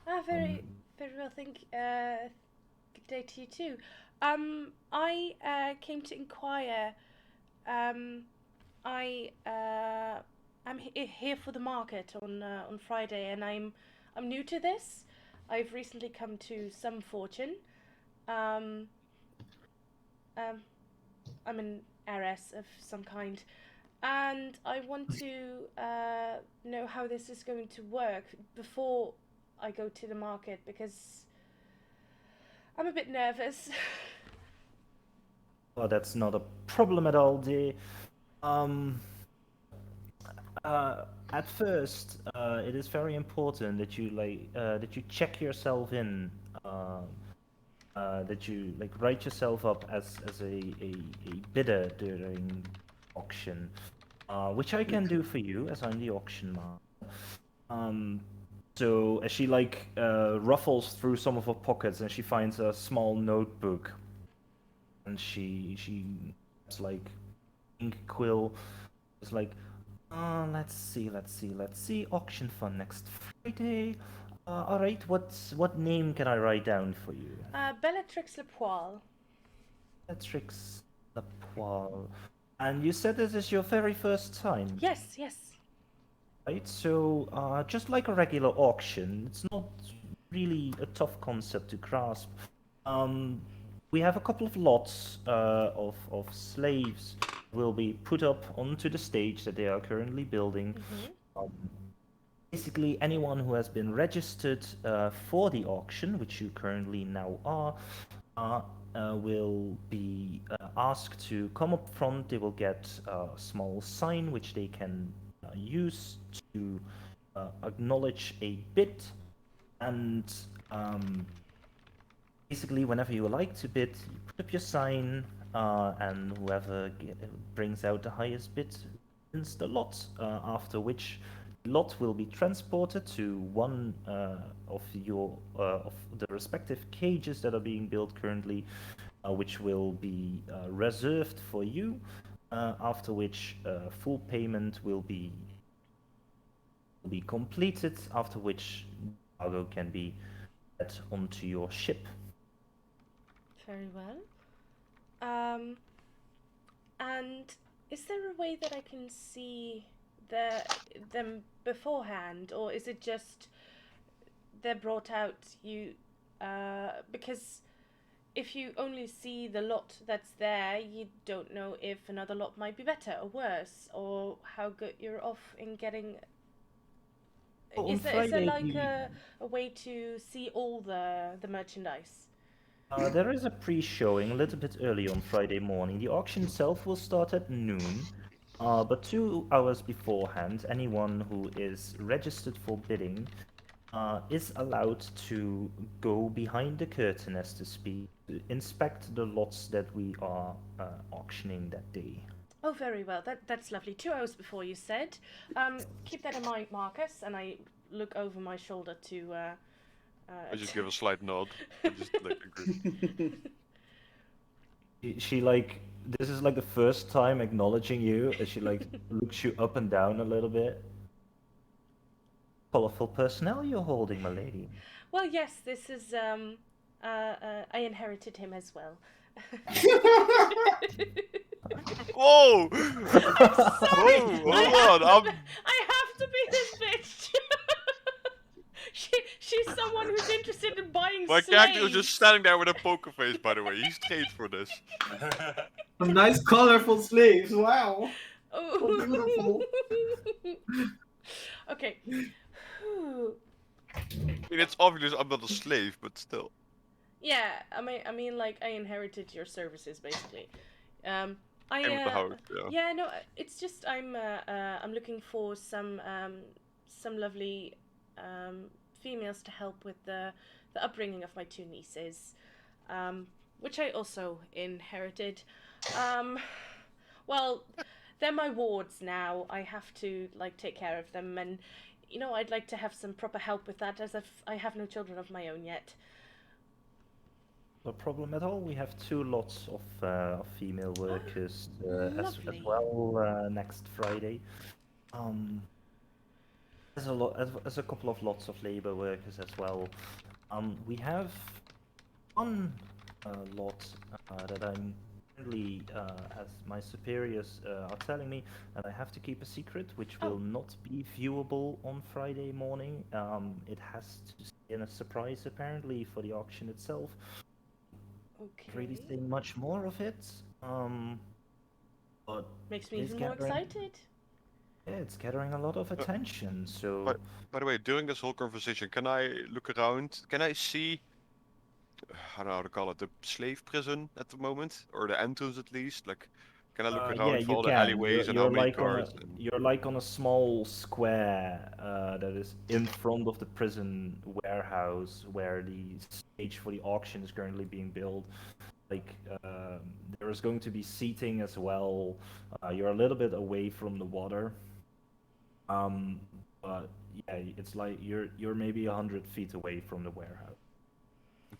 Very well, good day to you too. I came to inquire. I'm here for the market on Friday, and I'm new to this. I've recently come to some fortune. I'm an heiress of some kind, and I want to know how this is going to work before I go to the market because I'm a bit nervous. Well, that's not a problem at all, dear. At first, it is very important that you that you check yourself in, that you like write yourself up as a bidder during auction, which I can do for you as I'm the auction master. So as she like ruffles through some of her pockets and she finds a small notebook, and she it's like ink quill. It's like, let's see. Auction fund next Friday. All right. What name can I write down for you? Bellatrix Lepoil. Bellatrix Lapoil. And you said this is your very first time. Yes. Right. So, just like a regular auction, it's not really a tough concept to grasp. We have a couple of lots of slaves will be put up onto the stage that they are currently building. Um, Basically, anyone who has been registered for the auction, which you currently now are, will be asked to come up front. They will get a small sign which they can use to acknowledge a bid. And basically, whenever you like to bid, you put up your sign, and whoever brings out the highest bid wins the lot. After which, the lot will be transported to one of the respective cages that are being built currently, which will be reserved for you. After which, full payment will be completed. After which, cargo can be added onto your ship. Very well. And is there a way that I can see them beforehand, or is it just they're brought out? Because if you only see the lot that's there, you don't know if another lot might be better or worse, or how good you're off in getting. On Is there Friday, like a way to see all the merchandise? there is a pre-showing a little bit early on Friday morning. The auction itself will start at noon, but 2 hours beforehand, anyone who is registered for bidding is allowed to go behind the curtain, as to speak, to inspect the lots that we are auctioning that day. Oh, very well. That's lovely. 2 hours before you said. Keep that in mind, Marcus. And I look over my shoulder to. I just give a slight nod. I just like agree. She like this is like the first time acknowledging you, as she like looks you up and down a little bit. Colorful personnel you're holding, my lady. Well, yes. This is. I inherited him as well. Whoa! Sorry. Whoa! Hold on. I have to be this bitch. She's someone who's interested in buying My slaves. character was just standing there with a poker face. By the way, he's trained for this. Some nice colorful slaves. Wow. Oh. So beautiful. Okay. I mean, it's obvious I'm not a slave, but still. Yeah, I mean, like I inherited your services basically. I Came with the house, yeah. Yeah, no, it's just I'm looking for some lovely females to help with the upbringing of my two nieces, which I also inherited. Well, they're my wards now. I have to like take care of them, and you know I'd like to have some proper help with that, as I have no children of my own yet. No problem at all. We have 2 lots of female workers as Lovely. well next Friday. Um, there's a couple of lots of labor workers as well. We have one lot that I'm currently, as my superiors are telling me, that I have to keep a secret, which will not be viewable on Friday morning. It has to stay in a surprise apparently for the auction itself. Okay. Really saying much more of it. But Makes me it's even more gathering- excited. Yeah, it's gathering a lot of attention. So By the way, during this whole conversation, can I look around? Can I see, I don't know how to call it, the slave prison at the moment, or the entrance at least? Like, can I look yeah, around for you all the can. alleyways and how many guards? You're like on a small square that is in front of the prison warehouse where the stage for the auction is currently being built. Like there is going to be seating as well. You're a little bit away from the water. But yeah, it's like you're maybe 100 feet away from the warehouse.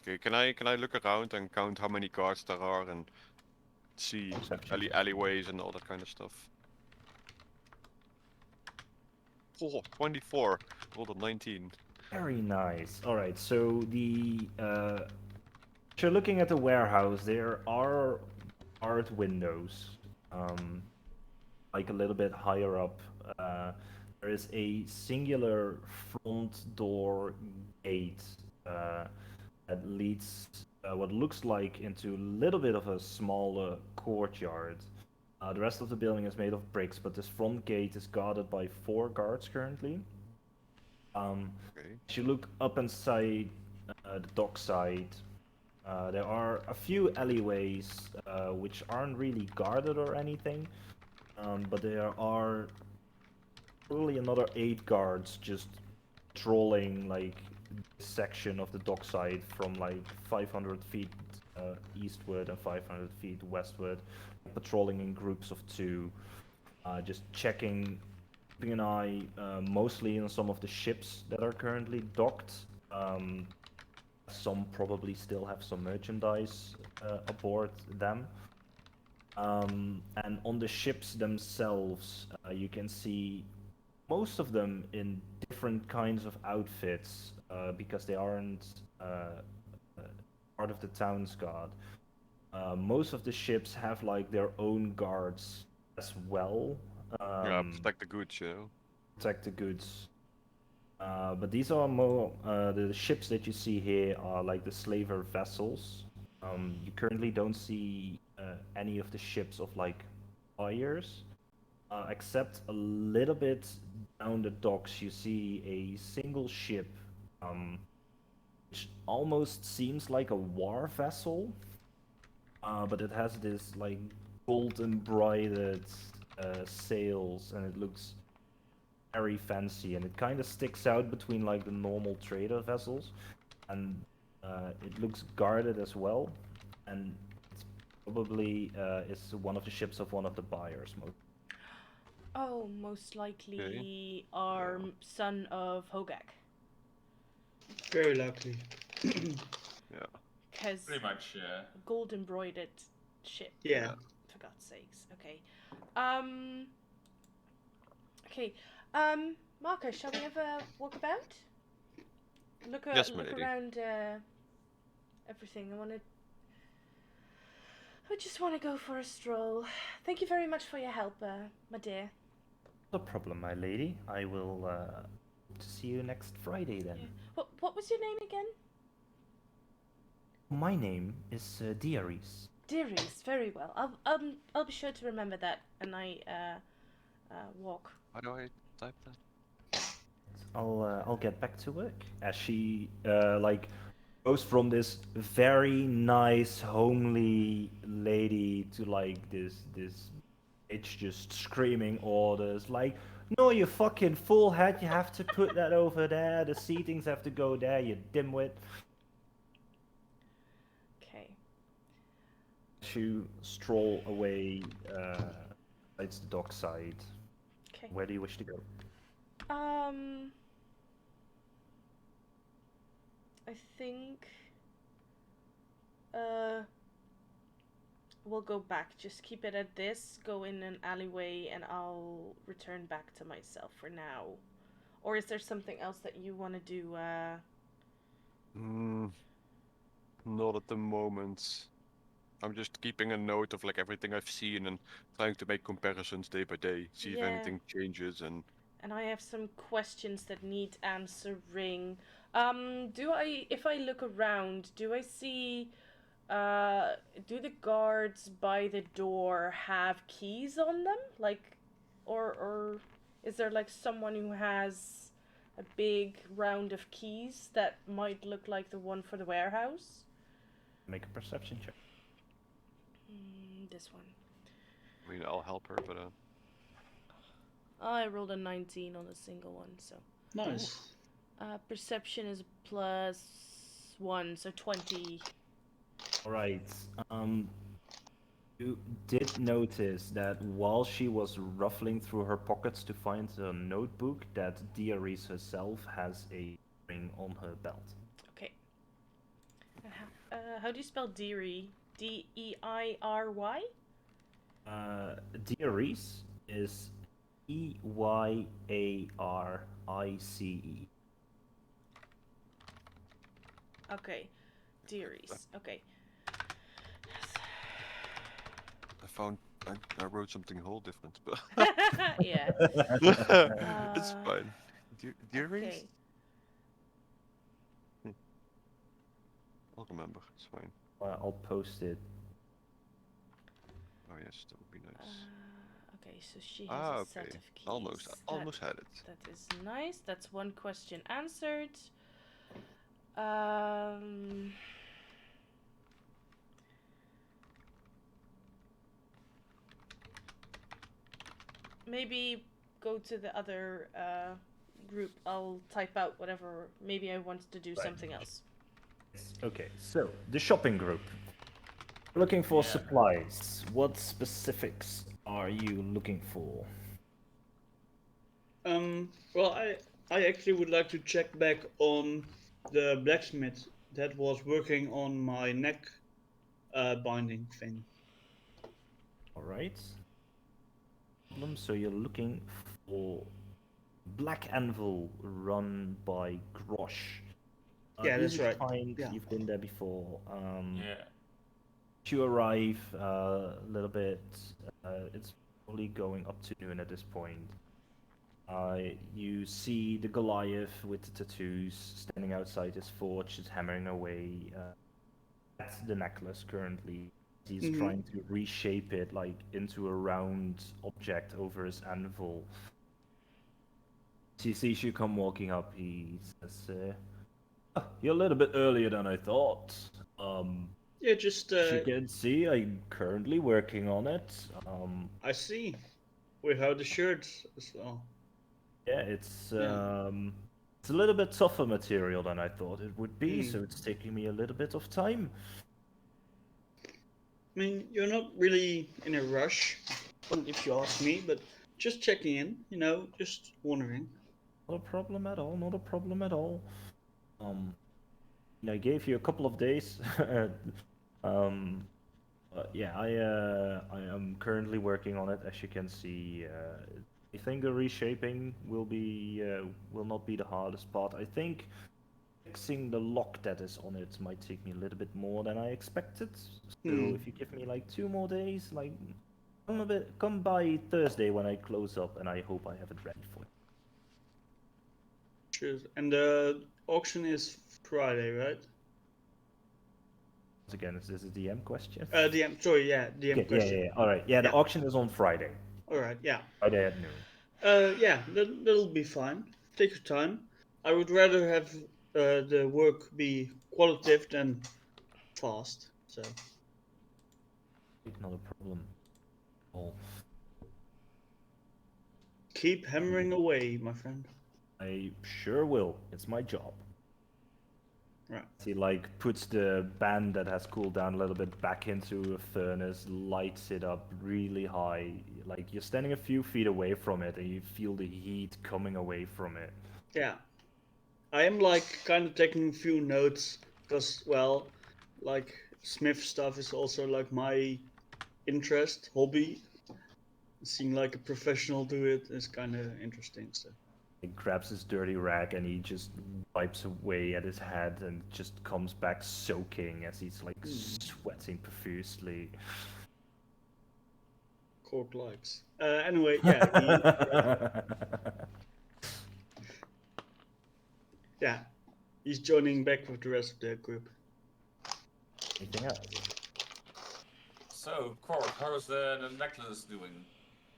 Okay, can I look around and count how many guards there are and see Perception. alleyways and all that kind of stuff? Oh, 24. Rolled a 19. Very nice. All right, so if you're looking at the warehouse, there are art windows, like a little bit higher up. There is a singular front door gate that leads what looks like into a little bit of a smaller courtyard. The rest of the building is made of bricks, but this front gate is guarded by 4 guards currently. Okay. As you look up inside the dock side, there are a few alleyways which aren't really guarded or anything, but there are probably another 8 guards just patrolling like this section of the dockside from like 500 feet eastward and 500 feet westward, patrolling in groups of 2, just checking, keeping an eye mostly on some of the ships that are currently docked. Some probably still have some merchandise aboard them. And on the ships themselves, you can see most of them in different kinds of outfits because they aren't part of the town's guard. Most of the ships have like their own guards as well. Yeah, protect the goods, you know. Protect the goods. But these are more the ships that you see here are like the slaver vessels. You currently don't see any of the ships of like buyers, except a little bit down the docks. You see a single ship, which almost seems like a war vessel, but it has this like gold embroidered sails, and it looks very fancy, and it kind of sticks out between like the normal trader vessels, and it looks guarded as well, and it's probably is one of the ships of one of the buyers. Oh, most likely our son of Hogak. Very likely. Yeah. Because Pretty much, yeah. gold embroidered ship. Yeah. For God's sakes. Okay. Okay. Marcus, shall we have a walk about? Look Yes, my look lady. around everything. I just want to go for a stroll. Thank you very much for your help, my dear. No problem, my lady. I will see you next Friday then. Yeah. What was your name again? My name is Diaries. Diaries. Very well. I'll be sure to remember that, and I walk. How do I type that? I'll get back to work. As she like goes from this very nice, homely lady to like this bitch just screaming orders like, "No, you fucking fool head! You have to put that over there. The seatings have to go there. You dimwit." Okay. To stroll away towards the dockside. Okay. Where do you wish to go? I think we'll go back. Just keep it at this. Go in an alleyway, and I'll return back to myself for now. Or is there something else that you want to do? Not at the moment. I'm just keeping a note of like everything I've seen and trying to make comparisons day by day, see if anything changes and I have some questions that need answering. If I look around, do I see, do the guards by the door have keys on them? Like, or is there like someone who has a big round of keys that might look like the one for the warehouse? Make a perception check. This one. I mean I'll help her, but I rolled a 19 on a single one, so. Nice. Perception is +1, so 20. Alright. You did notice that while she was ruffling through her pockets to find a notebook, that Diaries herself has a ring on her belt. Okay. How do you spell Deary? D-E-I-R-Y? Diaries is E-Y-A-R-I-C-E. Okay. Dearies. Okay. I wrote something whole different, but Yeah. it's fine. Dearies? Okay. I'll remember. It's fine. I'll post it. Oh yes, that would be nice. Okay, so she has Ah, a set okay. of keys. Almost had it. That is nice. That's one question answered. Maybe go to the other group. I'll type out whatever. Maybe I want to do something else. Okay, so the shopping group. Looking for Yeah. supplies. What specifics are you looking for? Well, I actually would like to check back on the blacksmith that was working on my neck binding thing. All right. So you're looking for Black Anvil run by Grosh. Yeah, that's Easy to right. find. Yeah. You've been there before. Yeah. You arrive a little bit. It's probably going up to noon at this point. You see the Goliath with the tattoos standing outside his forge, just hammering away at the necklace currently. He's Mhm. trying to reshape it like into a round object over his anvil. As he sees you come walking up, he says, "Ah, you're a little bit earlier than I thought. Yeah, just As you can see, I'm currently working on it. I see. Without the shirts as well. Yeah, it's a little bit tougher material than I thought it would be, Hmm. so it's taking me a little bit of time. I mean, you're not really in a rush, if you ask me, but just checking in, just wondering. Not a problem at all, not a problem at all. Um, I gave you a couple of days. um, yeah, I am currently working on it, as you can see. I think the reshaping will not be the hardest part. I think fixing the lock that is on it might take me a little bit more than I expected. So Hmm. if you give me like 2 more days, like come by Thursday when I close up, and I hope I have it ready for you. Sure. And the auction is Friday, right? Once again, is this a DM question? DM. Sorry, yeah, DM Okay, question. yeah. All right, yeah. The Yeah. auction is on Friday. All right. Yeah. Friday at noon. Yeah. That'll be fine. Take your time. I would rather have the work be qualitative than fast. So. Not a problem. Oh, Keep hammering away, my friend. I sure will. It's my job. Right. He like puts the band that has cooled down a little bit back into a furnace, lights it up really high. Like you're standing a few feet away from it, and you feel the heat coming away from it. Yeah. I am like kind of taking a few notes because, well, like Smith stuff is also like my interest, hobby. Seeing like a professional do it is kind of interesting. So. He grabs his dirty rag and he just wipes away at his head and just comes back soaking as he's like sweating profusely. Cork likes. Anyway, yeah, yeah, he's joining back with the rest of the group. Anything else? So, Cork, how's the necklace doing?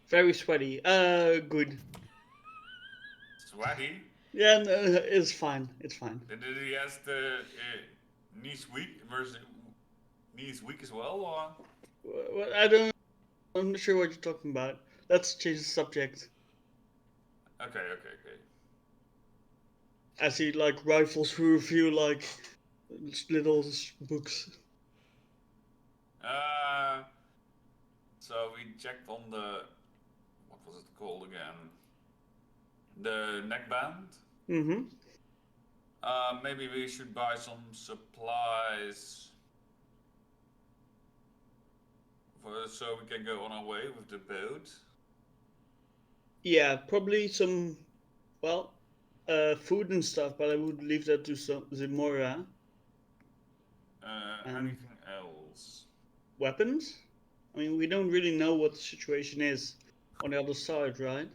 Very sweaty. Good. Sweaty? Yeah, no, it's fine. It's fine. Did he has the knees weak versus knees weak as well, or? Well, I'm not sure what you're talking about. Let's change the subject. Okay. As he like rifles through a few like little books. So we checked on the, what was it called again? The neckband. Mm-hmm. Maybe we should buy some supplies so we can go on our way with the boat. Yeah, probably some, well, food and stuff, but I would leave that to Zimora. Anything else? Weapons? I mean, we don't really know what the situation is on the other side, right?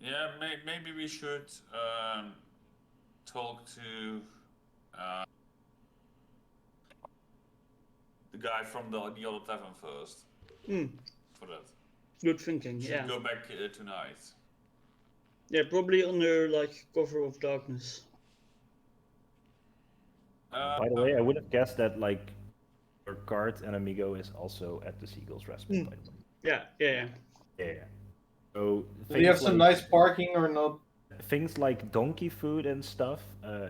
Yeah, maybe we should talk to the guy from the other tavern first. for that. Good thinking. Should Yeah. go back tonight. Yeah, probably under like cover of darkness. By the way, I would have guessed that like your card and Amigo is also at the Seagull's rest spot. Hmm. By the way. Yeah. Yeah. Yeah. So Do we have some like, nice parking or not? things like donkey food and stuff,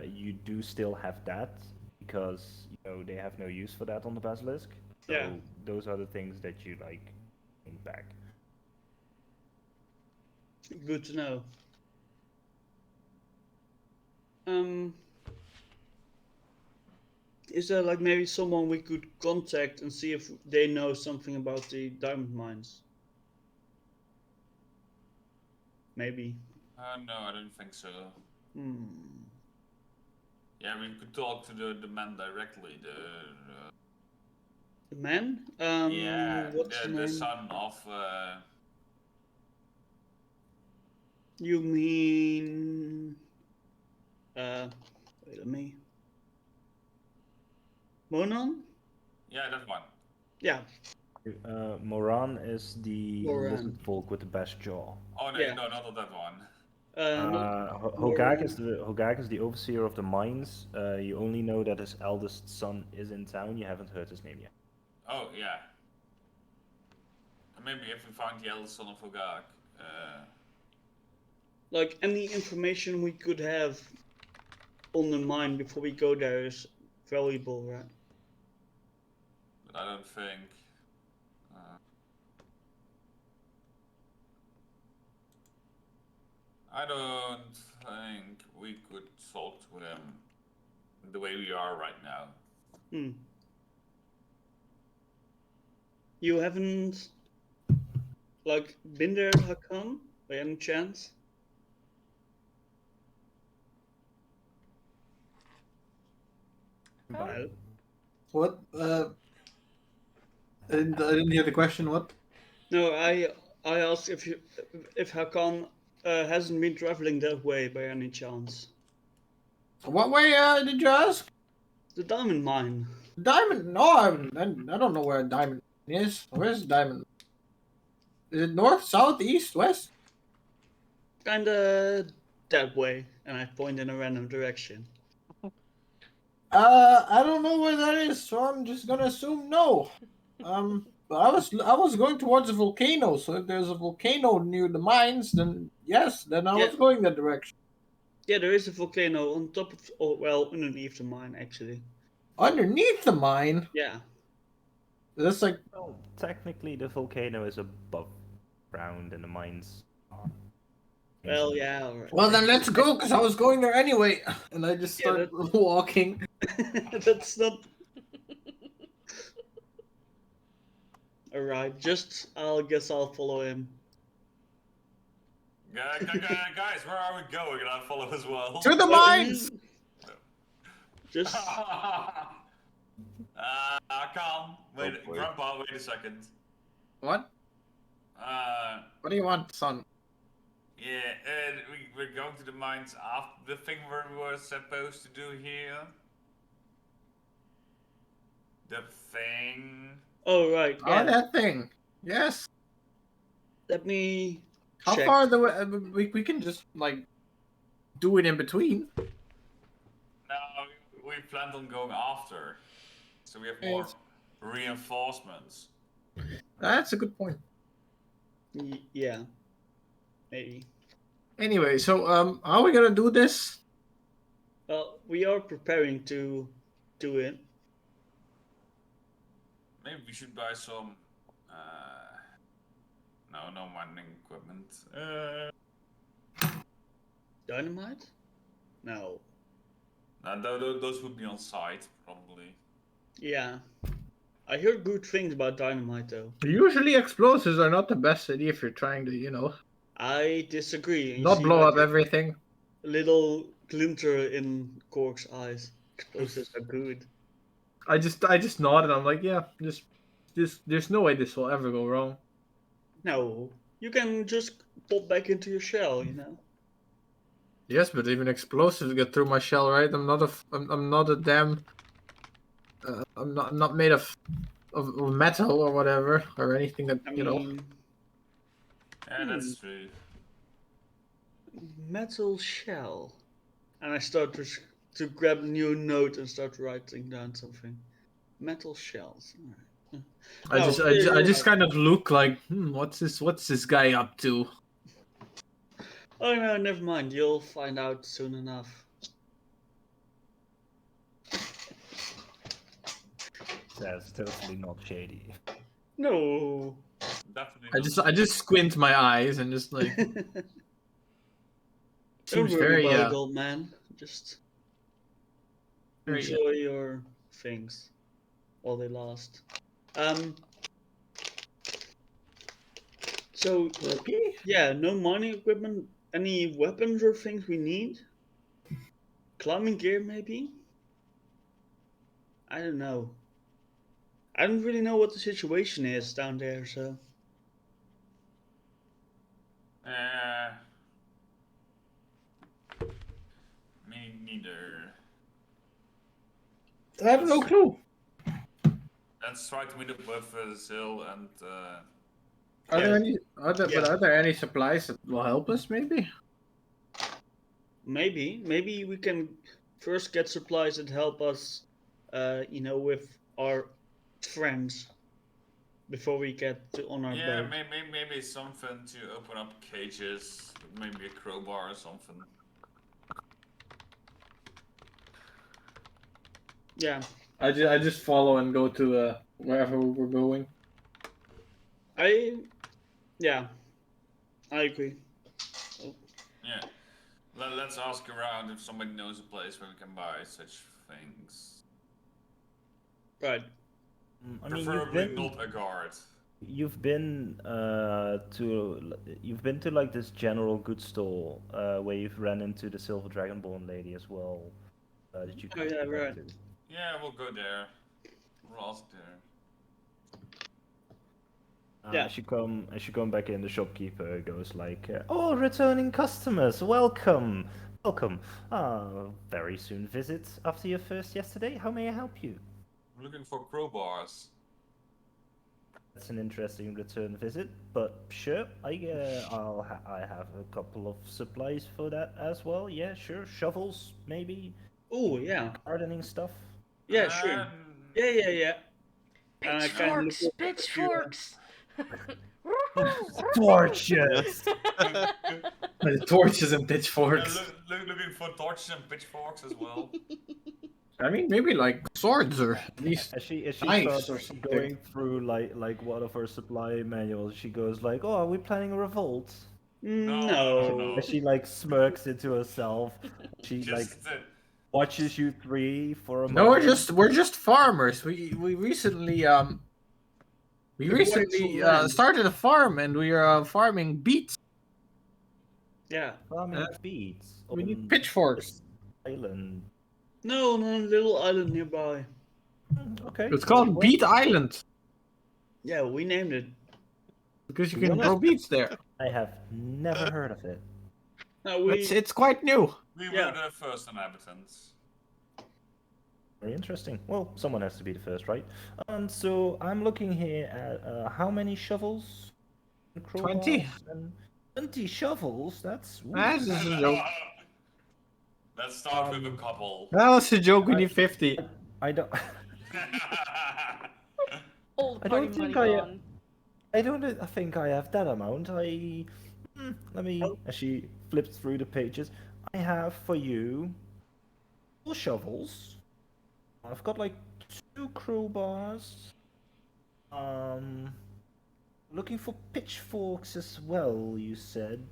you do still have that because you know they have no use for that on the basilisk. So Yeah. those are the things that you like bring back. Good to know. Is there like maybe someone we could contact and see if they know something about the diamond mines? Maybe. No, I don't think so. Hmm. Yeah, we could talk to the man directly. The man? Yeah, What's the the name? son of. You mean? Wait, let me. Monon? Yeah, that one. Yeah. Moran is the Moran. lizard folk with the best jaw. Oh no, Yeah. no, not that one. Hogak is the overseer of the mines. You only know that his eldest son is in town. You haven't heard his name yet. Oh yeah. Maybe if we find the eldest son of Hogak. Like any information we could have on the mine before we go there is valuable, right? But I don't think. I don't think we could talk to him the way we are right now. Hmm. You haven't like been there, Hakan, by any chance? Oh. What? I didn't hear the question. What? No, I asked if Hakan hasn't been traveling that way by any chance. What way did you ask? The diamond mine. Diamond? No, I don't know where a diamond is. Where's diamond? Is it north, south, east, west? Kinda that way, and I point in a random direction. I don't know where that is, so I'm just gonna assume no. But I was going towards a volcano, so if there's a volcano near the mines, then yes, then I was Yeah. going that direction. Yeah, there is a volcano on top of, oh, well, underneath the mine, actually. Underneath the mine, Yeah. that's like Well, technically the volcano is above ground and the mines are. Well, yeah. Alright. well, then let's go, because I was going there anyway, and I just Yeah, start walking. That's not. Alright, I guess I'll follow him. Guys, where are we going? And I follow as well. To the mines. Just. Come. Wait, Oh, boy. Grandpa, wait a second. What? What do you want, son? Yeah, we're going to the mines after the thing we were supposed to do here. The thing. Oh, right. Yeah. Oh, that thing. Yes. Let me. How check. far the way? We can just like do it in between. No, we planned on going after. So we have more Yes. reinforcements. That's a good point. Yeah. Maybe. Anyway, so how are we gonna do this? Well, we are preparing to do it. Maybe we should buy some. No mining equipment. Dynamite? No. Those would be on site, probably. Yeah. I heard good things about dynamite, though. Usually, explosives are not the best idea if you're trying to, you know, I disagree. You not see, blow like, up everything. a little glinter in Cork's eyes. Explosives are good. I just nodded. I'm like, yeah, there's no way this will ever go wrong. No. You can just pop back into your shell, you know? Yes, but even explosives get through my shell, right? I'm not a damn. I'm not made of of metal or whatever, or anything that I you know. mean, Yeah, that's true. metal shell. And I start to grab a new note and start writing down something. Metal shells. Alright. I No, just I yeah, just, I you're just right. kind of look like, what's this guy up to? Oh no, never mind. You'll find out soon enough. That's totally not shady. No. Definitely I not. just squint my eyes and just like Don't seems worry very about it, old man. Just very enjoy your things while they last. Um. So okay. yeah, no mining equipment. Any weapons or things we need? Climbing gear, maybe. I don't know. I don't really know what the situation is down there, so. Uh, me neither. I have no clue. Let's try to meet up with Zil and Are there Yeah. any Yeah. are there any supplies that will help us maybe? Maybe we can first get supplies that help us, with our friends before we get on our yeah, boat. maybe something to open up cages, maybe a crowbar or something. Yeah, I just follow and go to wherever we're going. I yeah, I agree. Yeah, let's ask around if somebody knows a place where we can buy such things. Right. I mean, Preferably not a guard. you've been to like this general goods store where you've ran into the Silver Dragonborn lady as well. That you Oh could yeah, go back right. to. Yeah, we'll go there. We'll ask there. Yeah. As you come back in, the shopkeeper goes like, "Oh, returning customers, welcome, welcome. Very soon visit after your first yesterday. How may I help you?" I'm looking for crowbars. That's an interesting return visit, but sure, I have a couple of supplies for that as well. Yeah, sure, shovels maybe, Oh yeah. gardening stuff. Yeah, sure. Yeah. And I kind of look Pitchforks! over at you. Pitchforks! Torches. The torches and Yeah, pitchforks. looking for torches and pitchforks as well. I mean, maybe like swords or at least As she knives starts or something. going through like one of her supply manuals, she goes like, "Oh, are we planning a revolt?" No. As she like smirks into herself, she like Just watches you three for a No, moment. we're just farmers. We recently We acquired some land. started a farm and we are farming beets. Yeah. Farming beets We need on pitchforks. this island. No, on a little island nearby. Okay. It's called well, Beet Island Yeah, we named it. because you To be can grow honest- beets there. I have never heard of it. No, we. It's quite new. we Yeah. were the first inhabitants. Very interesting. Well, someone has to be the first, right? So I'm looking here at how many shovels? And 20. crowbars and 20 shovels. That's ooh. That's just a joke. Let's start with a couple. That was a joke. We need 50. I don't. Old I party don't money think I. gone. I don't think I have that amount. Let me. As she flips through the pages, I have for you 4 shovels. I've got like 2 crowbars. Looking for pitchforks as well. You said.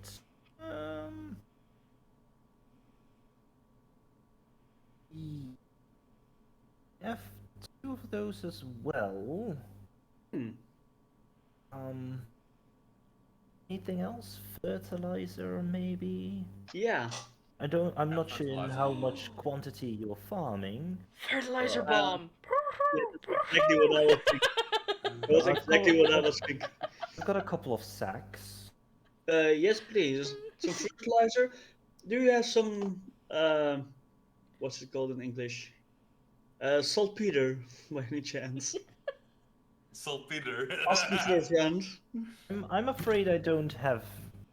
I have 2 of those as well. Hmm. Anything else? Fertilizer, maybe? Yeah. I'm not sure in fertilizer. how much quantity you're farming. Fertilizer Um, bomb! Yeah, that's exactly what I was thinking. That was exactly what I was thinking. I've got a couple of sacks. Yes, please. Some fertilizer. Do you have some? What's it called in English? Saltpeter, by any chance? Saltpeter. Ask me for a friend. I'm afraid I don't have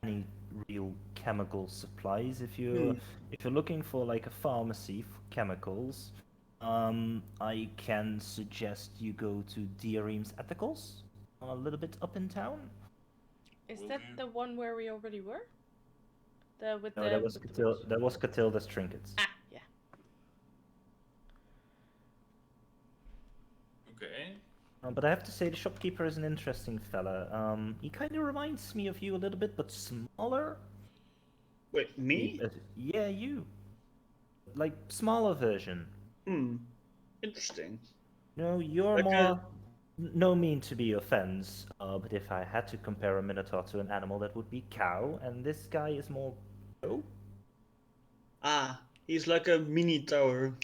any real chemical supplies. If you're looking for like a pharmacy for chemicals, I can suggest you go to Aeramen's Ethicals, a little bit up in town. Is Will that do. the one where we already were? The with No, the that was with the witch? That was Catilda's trinkets. Ah, yeah. Okay. But I have to say, the shopkeeper is an interesting fella. He kind of reminds me of you a little bit, but smaller. Wait, me? Yeah, you. Like, smaller version. Interesting. No, you're Like more. No mean to be offense, but if I had to compare a minotaur to an animal, that would be cow, and this guy is more goat. He's like a mini tower.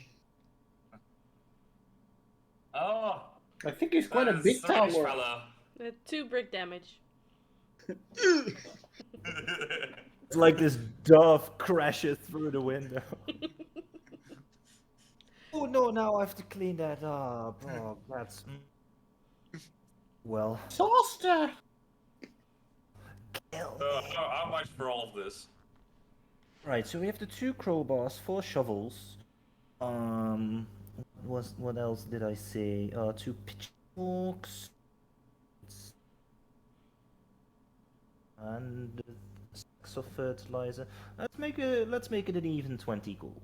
Oh, I think he's quite a big Swedish tower. fella. 2 brick damage. It's like this dove crashes through the window. Oh no, now I have to clean that up. Oh, that's. Well. Saucer! Kill How much for all of this? Right, so we have the 2 crowbars, 4 shovels. What else did I say? 2 pitchforks. And sacks of fertilizer. Let's make it an even 20 gold.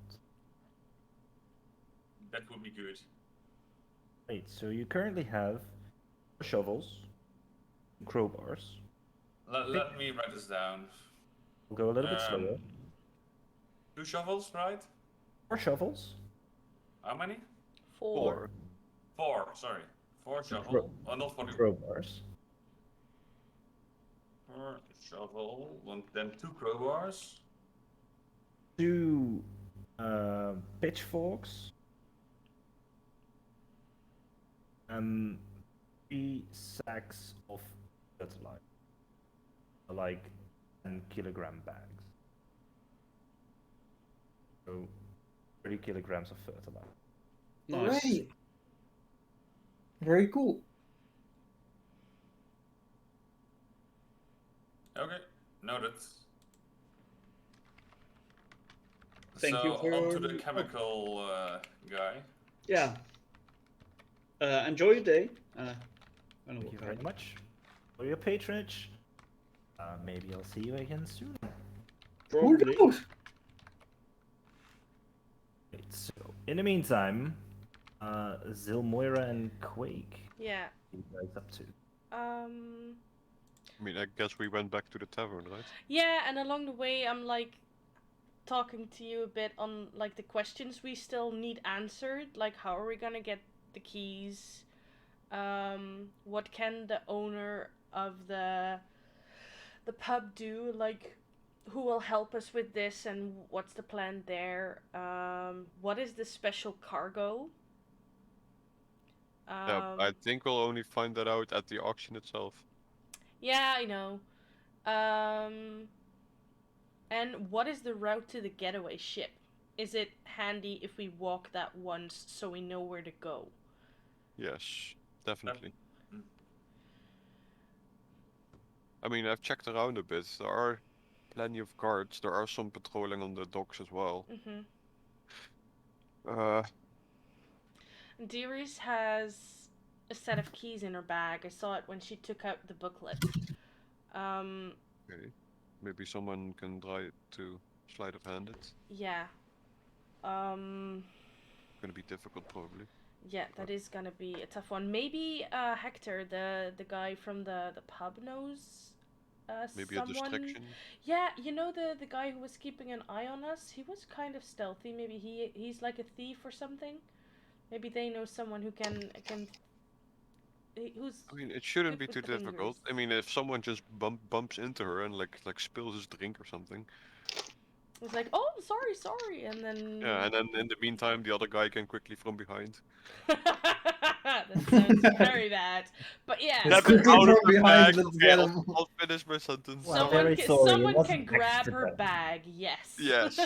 That would be good. Right, so you currently have 4 shovels, crowbars. Let me write this down. We'll go a little bit slower. 2 shovels, right? 4 shovels. How many? 4. 4, sorry. 4 shovel. Oh, not 4. Crowbars. 4 shovel. Then 2 crowbars. 2 pitchforks. 3 sacks of fertilizer. Like 10-kilogram bags. So 30 kilograms of fertilizer. Nice. Alrighty. Very cool. Okay, noted. Thank you for on to your the chemical guy. Yeah. Enjoy your day. Thank you very much for your patronage. Maybe I'll see you again soon. Who Probably. knows? Right, so in the meantime, Zilmoira and Quake, Yeah. what are you guys up to? I mean, I guess we went back to the tavern, right? Yeah, and along the way I'm like talking to you a bit on like the questions we still need answered, like how are we gonna get the keys? What can the owner of the pub do? Like who will help us with this and what's the plan there? What is the special cargo? Yeah, I think we'll only find that out at the auction itself. Yeah, I know. And what is the route to the getaway ship? Is it handy if we walk that once so we know where to go? Yes, definitely. Mm. I mean, I've checked around a bit. There are plenty of guards. There are some patrolling on the docks as well. Dearis has a set of keys in her bag. I saw it when she took out the booklet. Okay. Maybe someone can try to sleight of hand it. Yeah. Gonna be difficult, probably. Yeah, that is gonna be a tough one. Maybe Hector, the guy from the pub, knows Maybe someone. a distraction. Yeah, you know the guy who was keeping an eye on us. He was kind of stealthy. Maybe he's like a thief or something. Maybe they know someone who can who's. I mean, it shouldn't good be too with the difficult. fingers. I mean, if someone just bumps into her and like spills his drink or something. It's like, oh, sorry, and then. Yeah, and then in the meantime, the other guy can quickly from behind. That sounds very bad. But yeah. Let's quickly Out of from the behind, bag. let's Okay, get him. I'll finish my sentence. Well, very sorry, it Someone wasn't can grab her accident. bag, yes. Yes.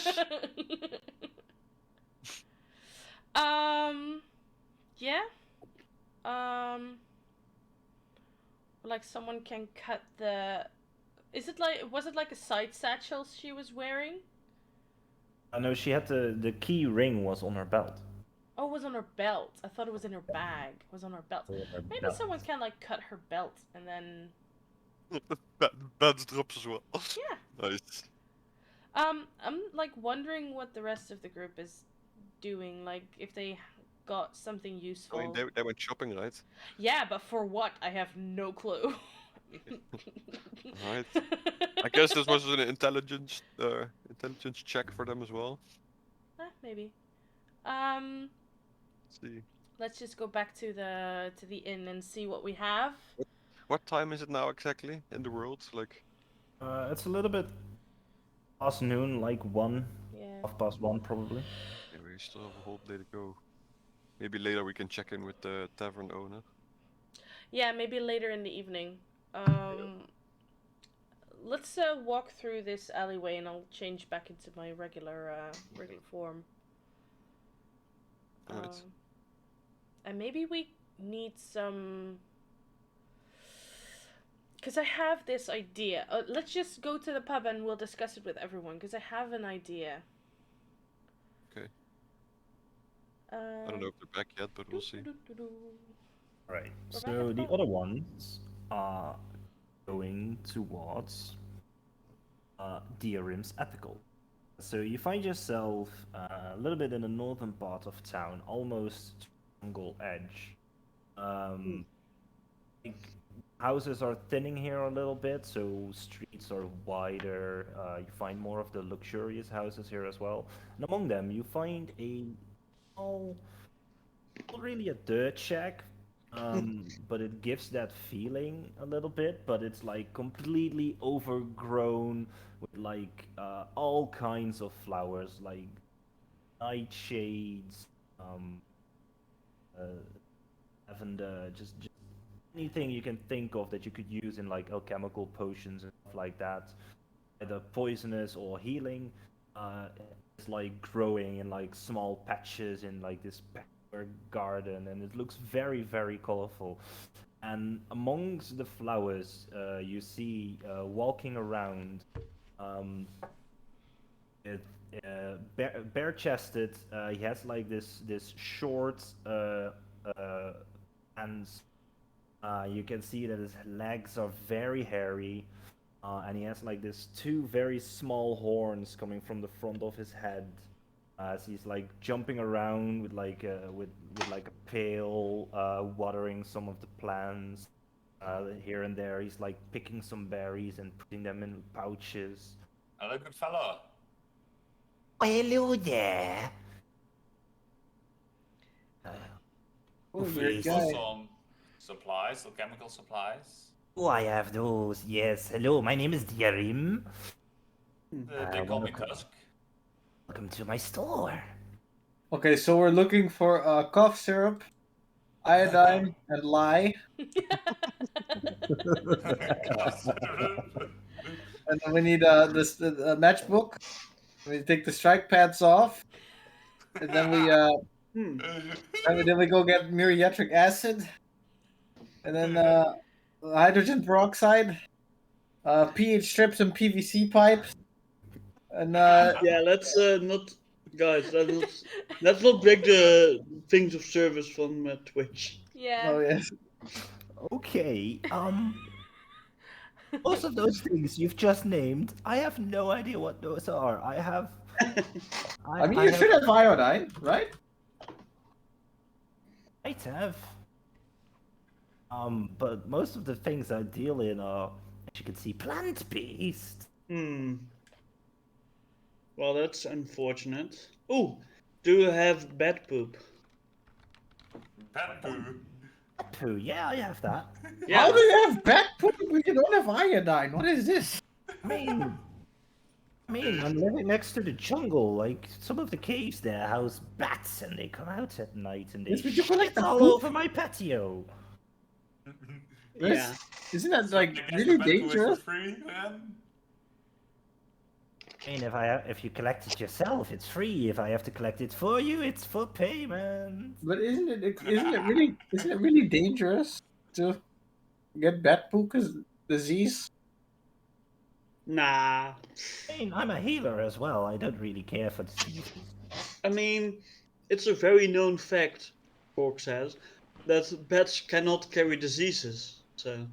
Yeah. like someone can cut the. Was it like a side satchel she was wearing? I know she had the key ring was on her belt. Oh, it was on her belt. I thought it was in her bag. It was on her belt. On her Maybe belt. someone can like cut her belt and then. Bad drops as well. Yeah. Nice. I'm like wondering what the rest of the group is doing. Like if they got something useful. I mean, they went shopping, right? Yeah, but for what? I have no clue. Right. I guess this was an intelligence check for them as well. Maybe. Let's see. Let's just go back to the inn and see what we have. What time is it now exactly in the world? Like, It's a little bit past noon, like 1, Yeah. 1:30 probably. yeah, we still have a whole day to go. Maybe later we can check in with the tavern owner. Yeah, maybe later in the evening. Let's walk through this alleyway and I'll change back into my regular form. Alright. And maybe we need some. Because I have this idea. Let's just go to the pub and we'll discuss it with everyone. Because I have an idea. Okay. I don't know if they're back yet, but we'll see. Right. We're back at So the the pub. other ones are going towards Aeramen's ethical. So you find yourself a little bit in the northern part of town, almost jungle edge. Like, houses are thinning here a little bit, so streets are wider. You find more of the luxurious houses here as well. And among them, you find a small, not really a dirt shack, but it gives that feeling a little bit. But it's like completely overgrown with like all kinds of flowers, like nightshades, lavender, just anything you can think of that you could use in like alchemical potions and stuff like that, either poisonous or healing. It's like growing in like small patches in like this backyard garden, and it looks very, very colorful. And amongst the flowers, you see walking around, um, it, bare-chested. He has like this short hands. You can see that his legs are very hairy, and he has like this 2 very small horns coming from the front of his head. As he's like jumping around with like with like a pail, watering some of the plants. Here and there, he's like picking some berries and putting them in pouches. Hello, good fella. Oh, hello there. Oh, Please. great Want guy. some supplies, some chemical supplies? Oh, I have those. Yes. Hello, my name is Aeramen. They call me Tusk. Welcome to my store. Okay, so we're looking for cough syrup, iodine, and lye. And then we need the matchbook. We take the strike pads off, and then we go get muriatic acid, and then hydrogen peroxide, pH strips and PVC pipes, and Yeah, let's not, guys. Let's not break the things of service from Twitch. Yeah. oh yes, Okay, most of those things you've just named, I have no idea what those are. I mean you should have iodine, right? might have. But most of the things I deal in are, as you can see, plant-based. Well, that's unfortunate. Oh, do you have bat poop? Pet poo. Poo, yeah, I have that. How do you have bat poop? We don't have iodine. What is this? I mean, I'm living next to the jungle. Like, some of the caves there house bats, and they come out at night and they Yes, but you collect shit the all poop. over my patio. Yeah. Isn't that like I guess really the pet poo is dangerous? for free, man. I mean, if you collect it yourself, it's free. If I have to collect it for you, it's for payment. But isn't it really dangerous to get bat poo disease? Nah. I mean, I'm a healer as well. I don't really care for diseases. I mean, it's a very known fact, Fork says, that bats cannot carry diseases. So,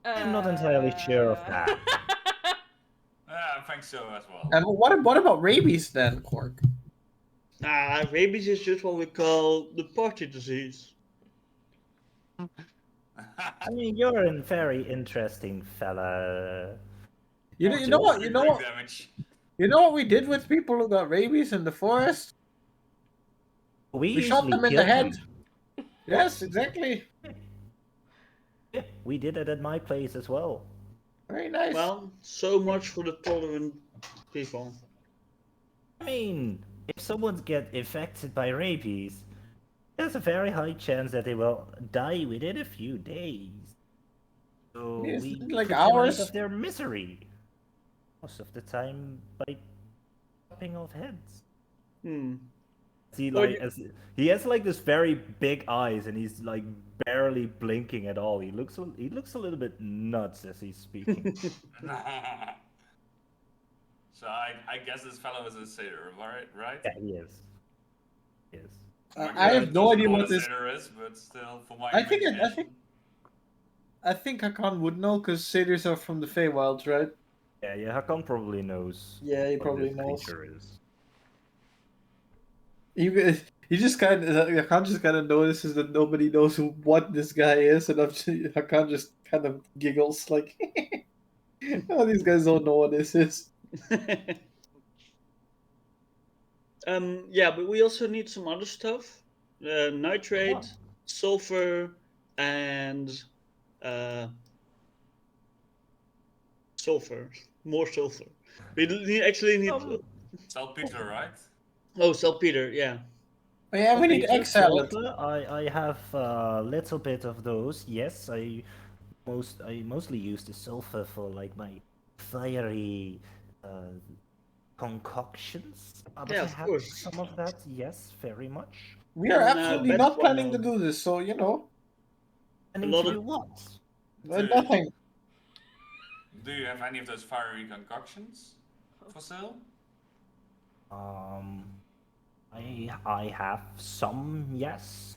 I'm not entirely sure of that. I think so as well. And what about rabies then, Cork? rabies is just what we call the party disease. I mean, you're a very interesting fella. You know what? You know what? Damage. You know what we did with people who got rabies in the forest? We shot usually them in the kill head. Yes, exactly. Yeah, we did it at my place as well. Very nice. Well, so much for the tolerant people. I mean, if someone gets infected by rabies, there's a very high chance that they will die within a few days. So Yes, we like put them out hours. of their misery. Most of the time by chopping off heads. Hmm. He has like this very big eyes and he's like barely blinking at all. He looks a little bit nuts as he's speaking. So I guess this fellow is a satyr, right? Yeah, he is. He is. I have no idea what this. satyr is, but still, for my I think imagination. I think Hakan would know because satyrs are from the Feywilds, right? Yeah, Hakan probably knows. Yeah, he what probably this knows. creature is. You just kind of Hakan just kind of notices that nobody knows what this guy is, and Hakan just kind of giggles like, "Oh, these guys don't know what this is." Yeah, but we also need some other stuff. Nitrate, What? sulfur, and sulfur. More sulfur. We actually need. Saltpeter, right? Oh, saltpeter. Yeah. Oh, yeah, we need Peter, egg salad. sulfur, I have a little bit of those. Yes, I mostly use the sulfur for like my fiery concoctions. But Yeah, I of have course. some of that. Yes, very much. We are And, absolutely bad not planning to guano. do this, so you know, Planning lot to of- do what? nothing. Do you have any of those fiery concoctions for sale? I have some. Yes.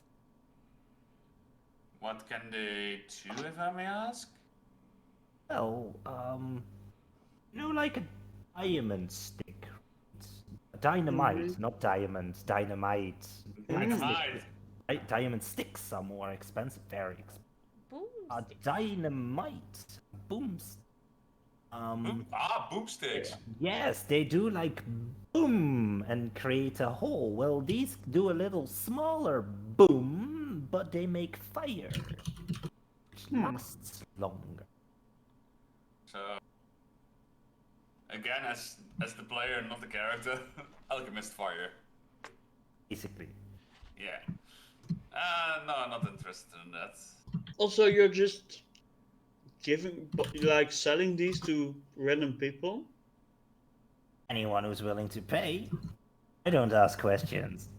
What can they do, if I may ask? Well, like a diamond stick. Dynamite, not diamond, dynamite. Dynamite. Diamond sticks are more expensive, very expensive. Boom. Dynamite, booms. Boomsticks. Yes, they do like boom and create a hole. Well, these do a little smaller boom, but they make fire, which lasts longer. So, again, as the player, not the character, alchemist fire. Basically. Yeah. No, not interested in that. Also, you're just selling these to random people. Anyone who's willing to pay. I don't ask questions.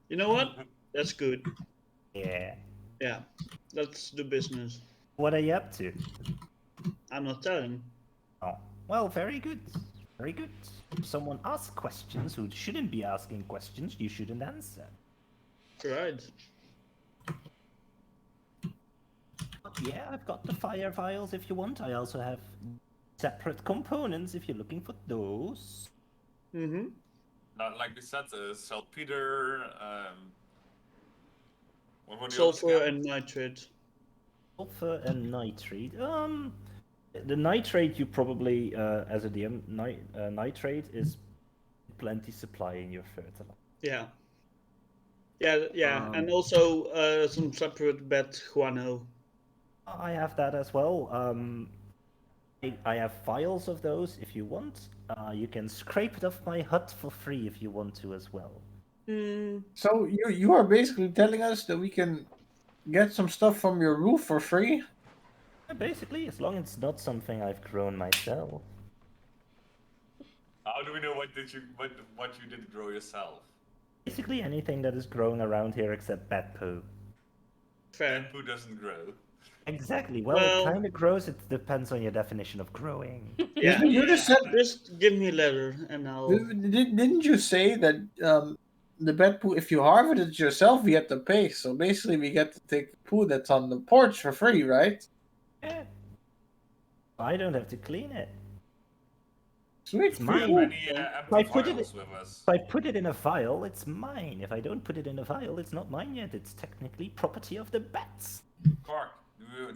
You know what? That's good. Yeah. Yeah, that's the business. What are you up to? I'm not telling. Oh, well, very good. Very good. If someone asks questions who shouldn't be asking questions, you shouldn't answer. Right. But yeah, I've got the fire vials if you want. I also have separate components if you're looking for those. Mm-hmm. Like we said, saltpeter, what were the Sulfur others again? and nitrate. Sulfur and nitrate. The nitrate you probably, as a DM, nitrate is plenty supply in your fertilizer. Yeah. Yeah, and also some separate bat guano. I have that as well. I have vials of those if you want. You can scrape it off my hut for free if you want to as well. So you are basically telling us that we can get some stuff from your roof for free? Basically, as long as it's not something I've grown myself. How do we know what you did grow yourself? Basically anything that is growing around here except bat poo. Fair. Bad poo doesn't grow. Exactly. Well, Well- it kind of grows. It depends on your definition of growing. Yeah. You just said Just give me a letter and I'll. Didn't you say that the bed poo, if you harvest it yourself, we have to pay? So basically, we get to take the poo that's on the porch for free, right? Yeah. I don't have to clean it. Sweet, It's free mine. poo. Many empty I put it- vials with us. If I put it in a vial, it's mine. If I don't put it in a vial, it's not mine yet. It's technically property of the bats. Clark,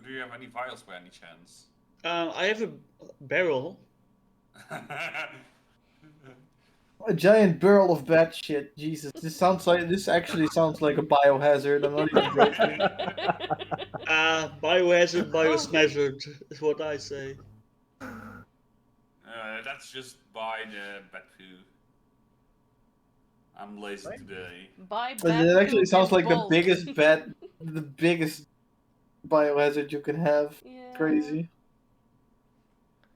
do you have any vials by any chance? I have a barrel. A giant barrel of bat shit. Jesus, this actually sounds like a biohazard. I'm not even joking. Biohazard, biosmeasured is what I say. That's just buy the bat poo. I'm lazy today. Buy It bad actually poop sounds in like bulk. the biggest biohazard you can have. Yeah. Crazy.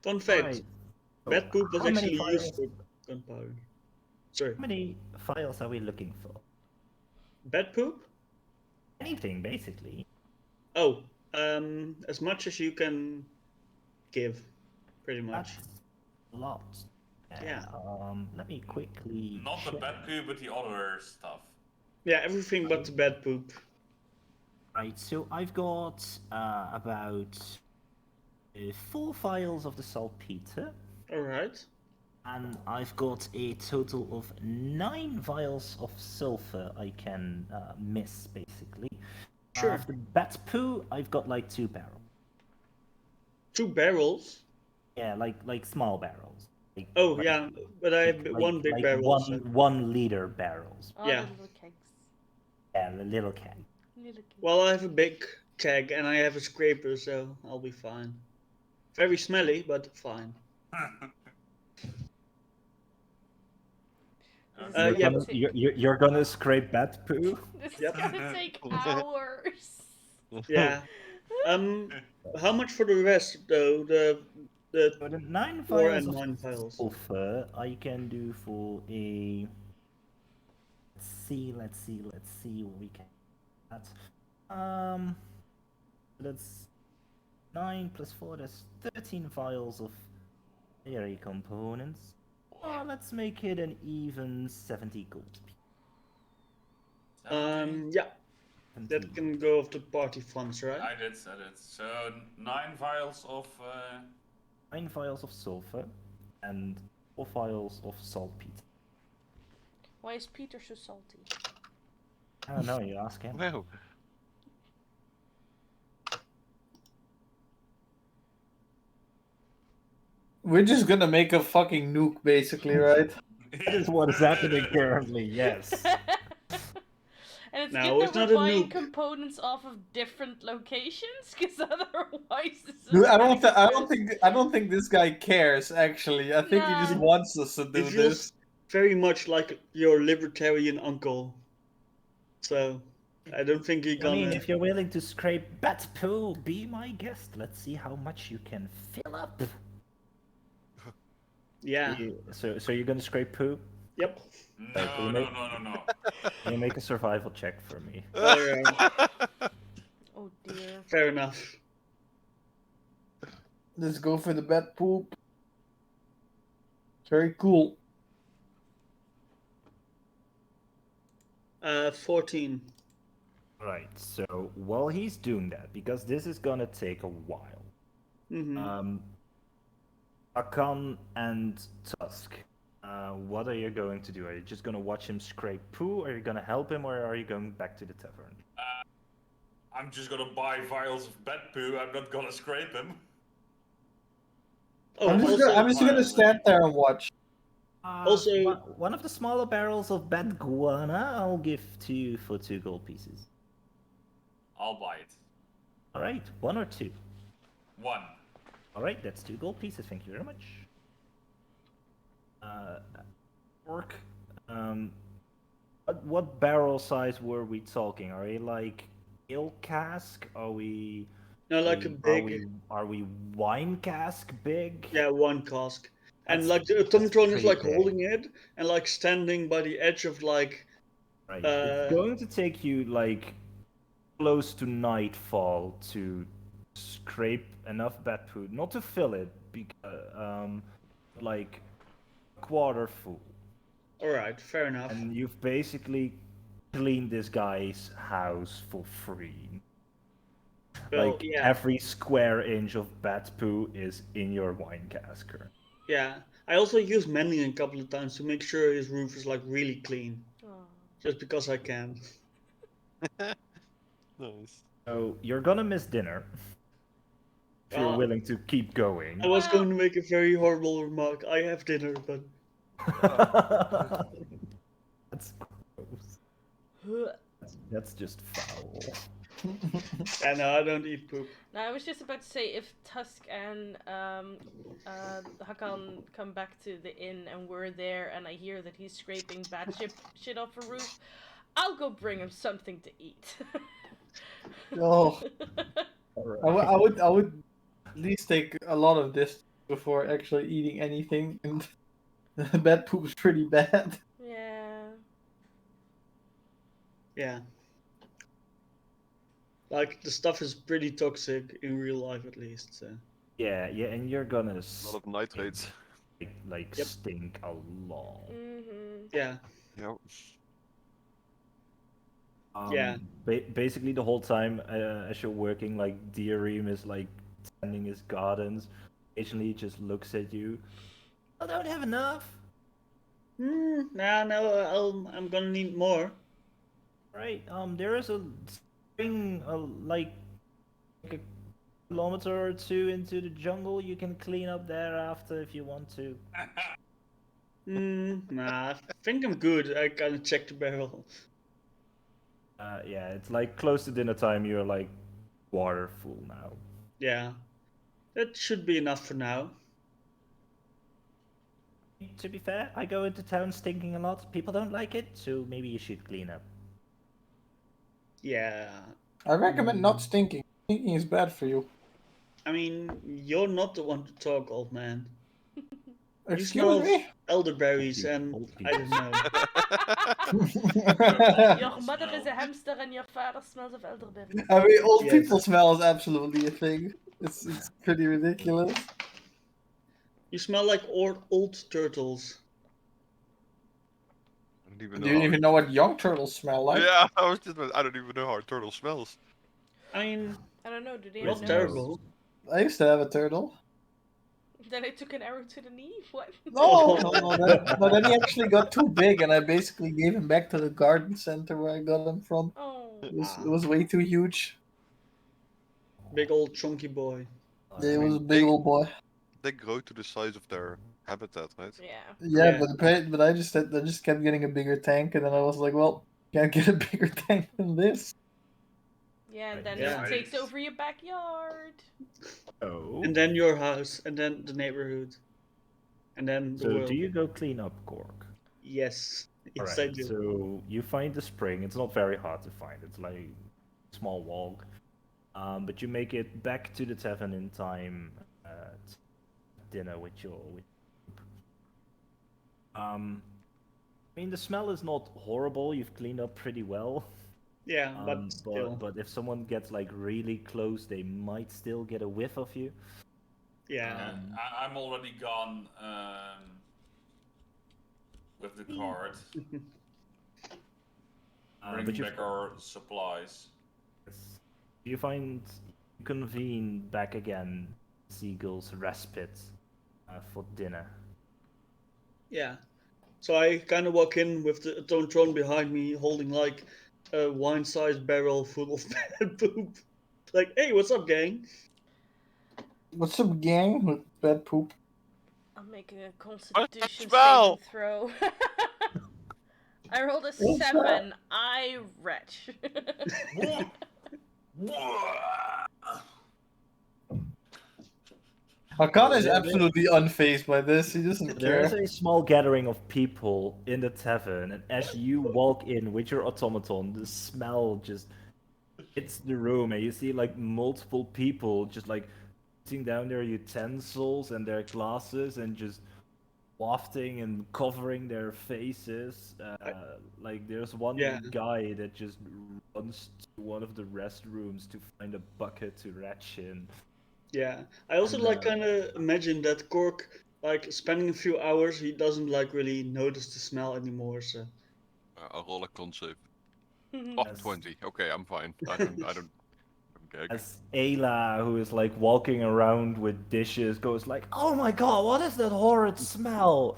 Fun fact: Right. So bat poop was how many actually used vials- for gunpowder. Sorry, How many files are we looking for? bat poop? Anything, basically. Oh, as much as you can give, pretty much. That's a lot. Yeah. Let me quickly. Not the check. bat poo, but the other stuff. Yeah, everything but the bat poop. Right, so I've got about 4 files of the saltpeter, All right. and I've got a total of 9 vials of sulfur I can miss, basically. Sure. Of the bat poo, I've got like 2 barrels. 2 barrels. Yeah, like small barrels. Like, Oh like- yeah, but I have one big like barrel. so- 1 liter barrels. Oh, Yeah. the little kegs. Yeah, the little keg. Little kegs. Well, I have a big keg and I have a scraper, so I'll be fine. Very smelly, but fine. You're, yeah, gonna, you're gonna scrape bat poo? This is Yep. gonna take hours. Yeah. How much for the rest though? The So the 9 4 vials and of 9 files. sulfur I can do for a. Let's see what we can. That's 9 plus 4. That's 13 vials of dairy components. Let's make it an even 70 gold. Yeah, that can go off the party funds, right? I did. So 9 vials of. 9 vials of sulfur and 4 vials of saltpeter. Why is Peter so salty? I don't know, you ask him. Wow. We're just gonna make a fucking nuke, basically, right? That is what is happening currently, yes. And it's No, good it's that not we're a buying nuke. components off of different locations, because otherwise it's Dude, I expensive. don't think this guy cares. Actually, I think he just No. wants us to do It feels this. very much like your libertarian uncle. So, I don't think you're I gonna. mean, if you're willing to scrape bat poo, be my guest. Let's see how much you can fill up. Yeah. So you're gonna scrape poo? Yep. No. You make a survival check for me. Alright. Oh dear. Fair enough. Let's go for the bat poop. Very cool. 14. Right. So while he's doing that, because this is gonna take a while, Mm-hmm. Akan and Tusk, what are you going to do? Are you just gonna watch him scrape poo? Are you gonna help him, or are you going back to the tavern? I'm just gonna buy vials of bat poo. I'm not gonna scrape them. Oh, I'm also, just gonna stand there and watch. Also- one of the smaller barrels of bat guana, I'll give to you for 2 gold pieces. I'll buy it. All right, 1 or 2. 1. All right, that's 2 gold pieces. Thank you very much. Orc, what barrel size were we talking? Are we like ale cask? Are we? no, like a big. Are we wine cask big? Yeah, one cask. And That's- like the Automatron is pretty like big. holding it and like standing by the edge of like. Right. It's going to take you like close to nightfall to scrape enough bat poo, not to fill it, like a quarter full. Alright, fair enough. And you've basically cleaned this guy's house for free. Well, Like yeah. every square inch of bat poo is in your wine casker. Yeah. I also use Manning a couple of times to make sure his roof is like really clean. Aw. Just because I can. Nice. So you're gonna miss dinner. If you're Well, willing to keep going. I was Well- going to make a very horrible remark. I have dinner, but That's gross. That's just foul. yeah, no, I don't eat poop. No, I was just about to say if Tusk and Hakan come back to the inn and we're there and I hear that he's scraping bad shit off a roof, I'll go bring him something to eat. Oh, Alright. I would at least take a lot of this before actually eating anything, and bat poop's pretty bad. Yeah. Yeah. Like, the stuff is pretty toxic in real life, at least. So. Yeah, and you're gonna A lot of nitrates. like Yep. stink a lot. Mm-hmm. Yeah. Yep. Yeah. Basically, the whole time as you're working, like Aeramen is like tending his gardens. Occasionally, he just looks at you. I don't have enough. No, I'm gonna need more. Right. There is a spring, like a kilometer or two into the jungle. You can clean up there after if you want to. Nah, I think I'm good. I gotta check the barrel. Yeah, it's like close to dinner time. You're like water full now. Yeah. That should be enough for now. To be fair, I go into town stinking a lot. People don't like it, so maybe you should clean up. Yeah. I recommend not stinking. Stinking is bad for you. I mean, you're not the one to talk, old man. You Excuse smell me? elderberries Old and people. I don't know. Your mother is a hamster and your father smells of elderberry. I mean, old Yes. people smell is absolutely a thing. It's pretty ridiculous. You smell like old turtles. I don't even Do know. you how- even know what young turtles smell like? Yeah, I was just. I don't even know how a turtle smells. I mean, I don't know, do they not have terrible. I used to have a turtle. Then I took an arrow to the knee? What? No, no, then he actually got too big, and I basically gave him back to the garden center where I got him from. Oh. It was way too huge. Big old chunky boy. It was a mean, big they- old boy. They grow to the size of their habitat, right? Yeah. Yeah, Yeah. but I just kept getting a bigger tank, and then I was like, well, can't get a bigger tank than this. Yeah, and then Yeah. it takes over your backyard. Oh. And then your house, and then the neighborhood. And then the So world. do you go clean up, Cork? Yes. Yes, Alright, I do. so you find the spring. It's not very hard to find. It's like a small walk. But you make it back to the tavern in time to dinner with your I mean, the smell is not horrible. You've cleaned up pretty well. Yeah, but still. But if someone gets like really close, they might still get a whiff of you. Yeah. I'm already gone with the cart, But bringing you back our supplies. you find you convene back again, Seagull's respite for dinner. Yeah. So I kind of walk in with the throne behind me, holding like a wine-sized barrel full of bad poop. Like, hey, what's up, gang? What's up, gang? With bad poop. I'm making a constitution smell? saving throw. I rolled a What's 7. I retch. Hakan is absolutely unfazed by this. He doesn't There is care. a small gathering of people in the tavern, and as you walk in with your automaton, the smell just hits the room, and you see like multiple people just like putting down their utensils and their glasses and just wafting and covering their faces. Like there's one Yeah. guy that just runs to one of the restrooms to find a bucket to retch in. Yeah, I also And, like kind of imagine that Cork, like spending a few hours, he doesn't like really notice the smell anymore. So I'll roll a con save. Oh, As- 20. Okay, I'm fine. I don't gag. As Ayla, who is like walking around with dishes, goes like, "Oh my god, what is that horrid smell?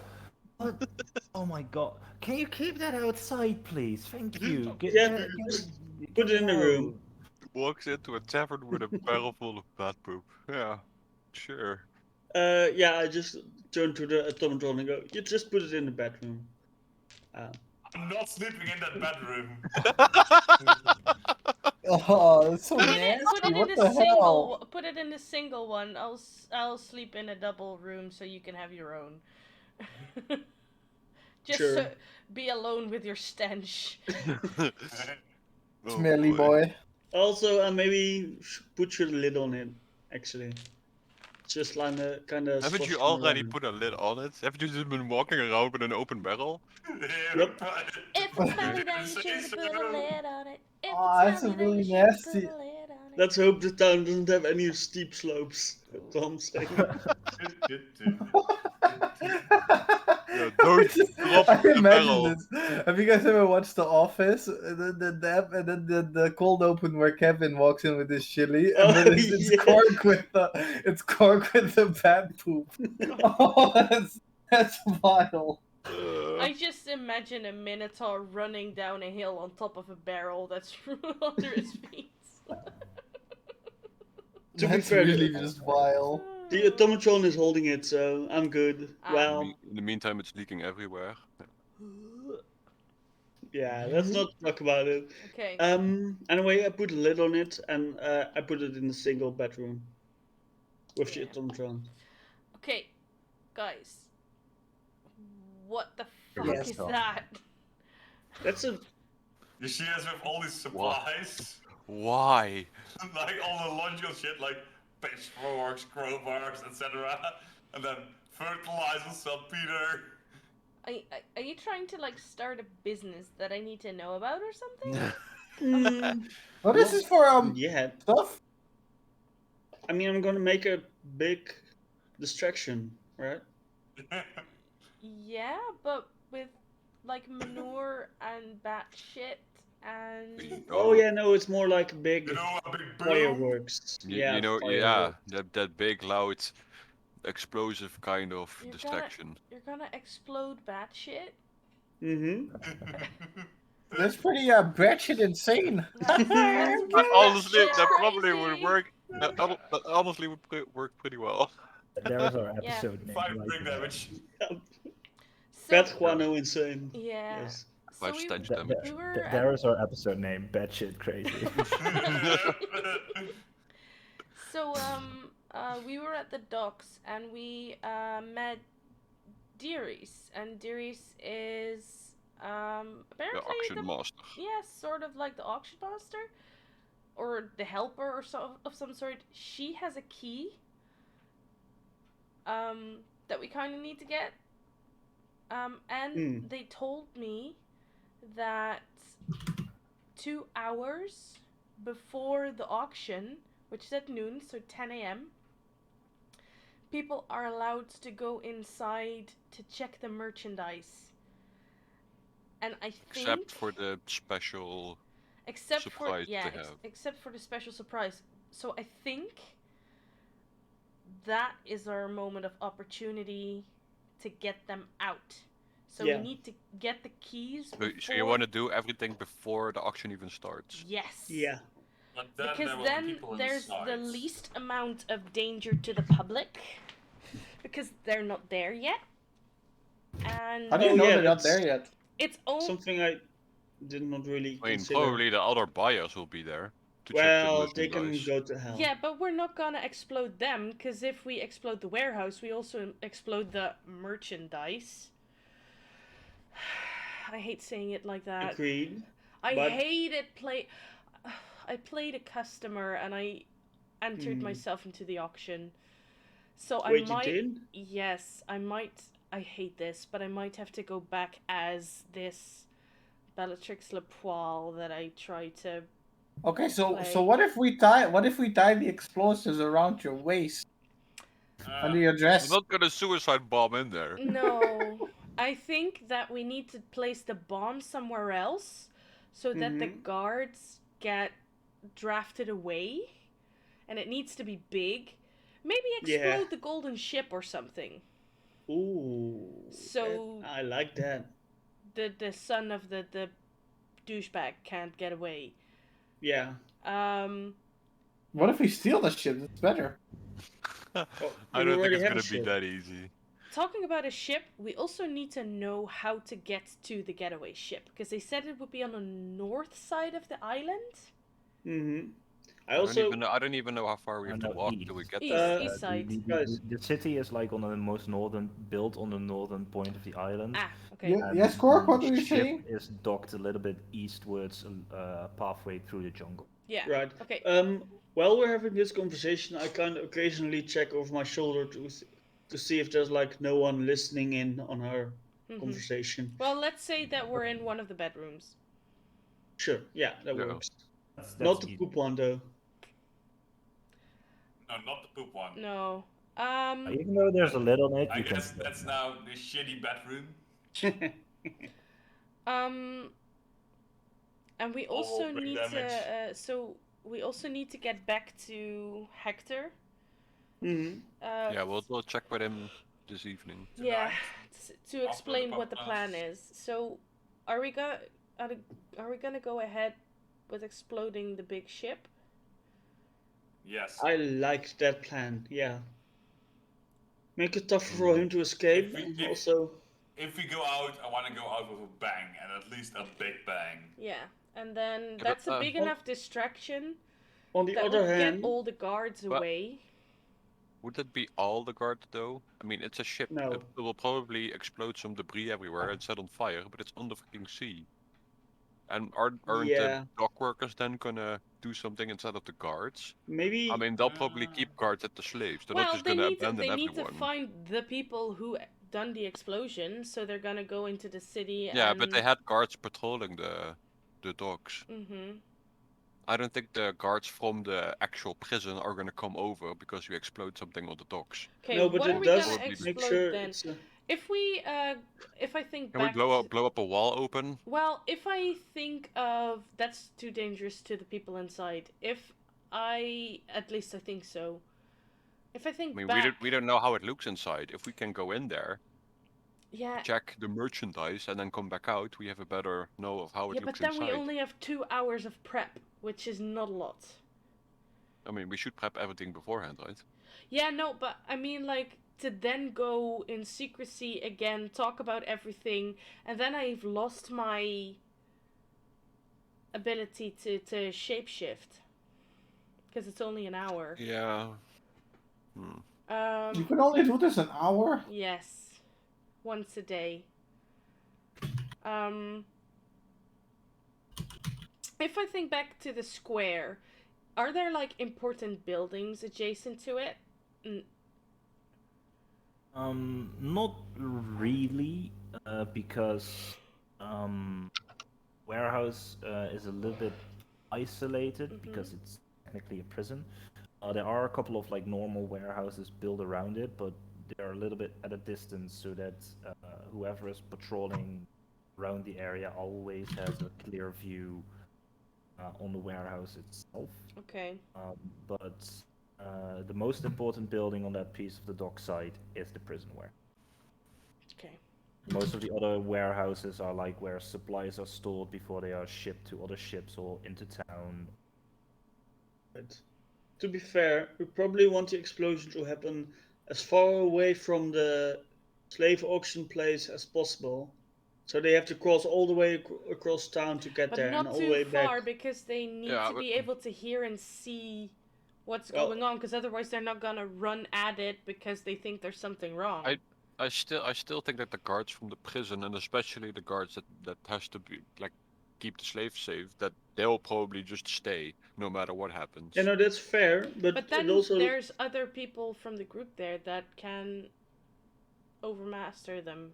What? Oh my god, can you keep that outside, please? Thank you. yeah, just put it in the room. Walks into a tavern with a barrel full of bat poop. Yeah, sure. Yeah, I just turn to the automaton and go, "You just put it in the bedroom." I'm not sleeping in that bedroom. Oh, that's so Put nasty. it in What a the single. hell? Put it in a single one. I'll sleep in a double room so you can have your own. Just Sure. so, be alone with your stench. Oh, Smelly boy. boy. Also, maybe put your lid on it. Actually, just like kind of. Haven't you already put a lid on it? Haven't you just been walking around with an open barrel? Yep. If it's smelly, then you should put a lid on it. If Oh, it's that's smelly, then really you should nasty. put a lid on it. Let's hope the town doesn't have any steep slopes. That's all I'm saying. Yeah, don't drop I the imagine barrel. this. Have you guys ever watched The Office? And then the cold open where Kevin walks in with his chili, and then it's yeah. Cork with the bat poop. Oh, that's vile. I just imagine a minotaur running down a hill on top of a barrel that's under his feet. To be That's fair, really just vile. the automaton is holding it, so I'm good. Ah. Well, In the meantime, it's leaking everywhere. yeah, let's not talk about it. Okay. Anyway, I put a lid on it, and I put it in a single bedroom with the Yeah. automaton. Okay, guys. What the fuck Yes. is that? That's a You see us with all these supplies, Why? like all the logical shit, like pitchforks, crowbars, etc. And then fertilizer, saltpeter. Are you trying to like start a business that I need to know about or something? Oh, this is for yeah. stuff. I mean, I'm gonna make a big distraction, right? Yeah, but with like manure and bat shit and Oh yeah, no, it's more like big You know, a big boom. fireworks. You know, yeah, that big, loud, explosive kind of You're distraction. you're gonna explode bat shit? Mm-hmm. That's pretty batshit insane. That's Honestly, batshit that probably crazy. would work. That honestly would work pretty well. There is our episode name. 5 right bring there. damage. So, Bad guano insane. yeah. Yes. So 5 we, stench Th- damage. we were th- at- there is our episode name, Batshit Crazy. So we were at the docks and we met Deiris, and Deiris is The apparently auction master. yeah, sort of like the auction master or the helper or of some sort. She has a key that we kind of need to get. And they told me that 2 hours before the auction, which is at noon, so 10 a.m., people are allowed to go inside to check the merchandise. And I think Except for the special surprise they have. except for the special surprise. So I think that is our moment of opportunity to get them out. So Yeah. we need to get the keys So you want to do everything before the auction even starts? Yes. Yeah. But then Because there will then be people there's inside. the least amount of danger to the public. Because they're not there yet. And How do you Oh, know yeah, they're not that's- there yet? it's only Something I did not really I mean, consider. probably the other buyers will be there to Well, check the they can merchandise. go to hell. yeah, but we're not gonna explode them, because if we explode the warehouse, we also explode the merchandise. I hate saying it like that. Agreed. I but- hate it. I played a customer and I entered myself into the auction. So Wait, I might. you did? Yes, I might. I hate this, but I might have to go back as this Bellatrix Le Poil that I try to. Okay, so Play. what if we tie the explosives around your waist under your I'm dress? not gonna suicide bomb in there. No, I think that we need to place the bomb somewhere else so that the Mhm. guards get drafted away, and it needs to be big. Maybe explode Yeah. the golden ship or something. Ooh. So I like that. the son of the douchebag can't get away. Yeah. What if we steal the ship? It's better. Oh, I you don't think already it's have a gonna be ship. that easy. Talking about a ship, we also need to know how to get to the getaway ship, because they said it would be on the north side of the island. Mm-hmm. I don't even know how far we have to No, walk till we east. get East, there. east side. Guys. The city is like on the most northern, built on the northern point of the island. Ah, okay. Yeah, yes, Cork. What were you ship saying? is docked a little bit eastwards, pathway through the jungle. Yeah. Right. Okay. While we're having this conversation, I kind of occasionally check over my shoulder to see if there's like no one listening in on our conversation. Well, let's say that we're in one of the bedrooms. Sure. Yeah, that Yeah. works. That's Not the easy. poop one though. No, not the poop one. No. Even though there's a lid on it, I you can. guess that's now the shitty bedroom. And we All also brick need damage. to. So we also need to get back to Hector. Mm-hmm. Yeah, we'll check with him this evening. Yeah, Tonight, to explain the what the plan podcast. is. So, are we gonna go ahead with exploding the big ship? Yes. I liked that plan. Yeah. Make it tougher for him to escape, and also. If we go out, I want to go out with a bang, and at least a big bang. Yeah, and then Yeah, that's but, a big enough distraction On the that other would get hand, all the guards But- away. Would that be all the guards though? I mean, it's a ship. No. It will probably explode some debris everywhere and set on fire, but it's on the freaking sea. And aren't Yeah. the dock workers then gonna do something instead of the guards? maybe. I mean, they'll probably keep guards at the slaves. They're not Well, just they gonna need to abandon they need to everyone. find the people who done the explosion, so they're gonna go into the city. Yeah, and... but they had guards patrolling the docks. Mm-hmm. I don't think the guards from the actual prison are gonna come over because you explode something on the docks. Okay, No, but what are it we does gonna Probably explode make sure then? it's. If we if I think Can we back blow up a wall open? Well, if I think of that's too dangerous to the people inside. If I at least I think so. If I think I mean, back, we don't know how it looks inside. If we can go in there, yeah, check the merchandise, and then come back out, we have a better know of how it yeah, but looks then inside. we only have 2 hours of prep, which is not a lot. I mean, we should prep everything beforehand, right? Yeah, no, but I mean like to then go in secrecy again, talk about everything, and then I've lost my ability to shapeshift because it's only an hour. Yeah. You can only do this an hour. Yes, once a day. If I think back to the square, are there like important buildings adjacent to it? Not really, because warehouse is a little bit isolated because it's technically a prison. There are a couple of like normal warehouses built around it, but they're a little bit at a distance so that whoever is patrolling around the area always has a clear view on the warehouse itself. Okay. But the most important building on that piece of the dock site is the prison warehouse. Okay. Most of the other warehouses are like where supplies are stored before they are shipped to other ships or into town. But to be fair, we probably want the explosion to happen as far away from the slave auction place as possible. So they have to cross all the way across town to get But there and not all the too way far back. because they need Yeah, to but- be able to hear and see what's Well- going on, because otherwise they're not gonna run at it because they think there's something wrong. I still think that the guards from the prison, and especially the guards that has to be like keep the slaves safe, that they'll probably just stay no matter what happens. Yeah, no, that's fair, but But then it also there's other people from the group there that can overmaster them.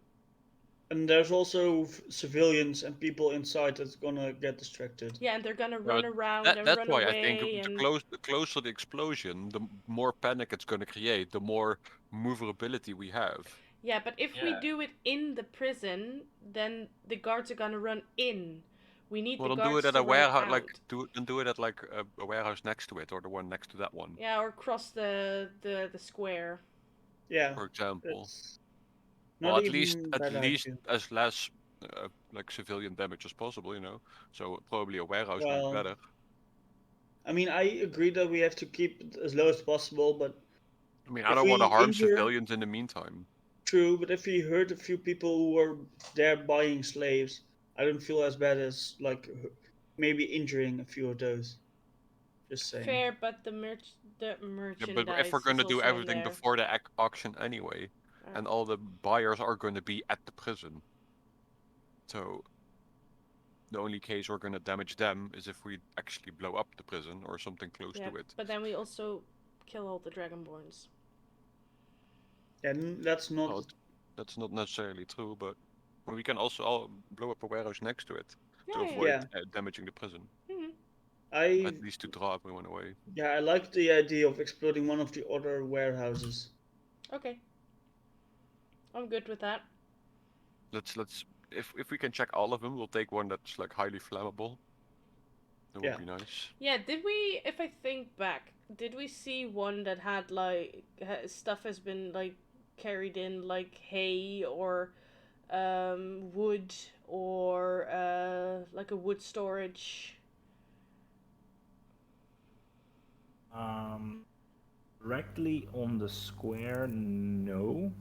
And there's also civilians and people inside that's gonna get distracted. Yeah, and they're gonna Yeah, run but around and that's run why I think away and the closer the explosion, the more panic it's going to create, the more maneuverability we have. yeah, but if we Yeah. do it in the prison, then the guards are gonna run in. We need Well, the then do it guards at to a run warehouse, out. do it at like a warehouse next to it, or the one next to that one, Yeah, or cross the square. Yeah, for example. that's Well, not even at bad least idea. as less like civilian damage as possible, you know. So probably a warehouse would be Well, better. I mean, I agree that we have to keep it as low as possible, but I mean, I if don't want to we harm injure, civilians in the meantime. true, but if we hurt a few people who were there buying slaves, I don't feel as bad as like maybe injuring a few of those. Just saying. Fair, but the Yeah, but if merchandise we're going is to do also in everything there. before the auction anyway, and all the buyers are going to be at the prison, so the only case we're going to damage them is if we actually blow up the prison or something close Yeah, to it. but then we also kill all the dragonborns. And that's not. Well, that's not necessarily true, but we can also all blow up a warehouse next to it to Yeah, avoid Yeah, damaging the prison, Mm-hmm. I at least to draw everyone away. yeah, I like the idea of exploding one of the other warehouses. Okay. I'm good with that. Let's if we can check all of them, we'll take one that's like highly flammable. That would Yeah. be nice. Yeah, did we, if I think back, did we see one that had like stuff has been like carried in like hay or wood or like a wood storage? Directly on the square, no.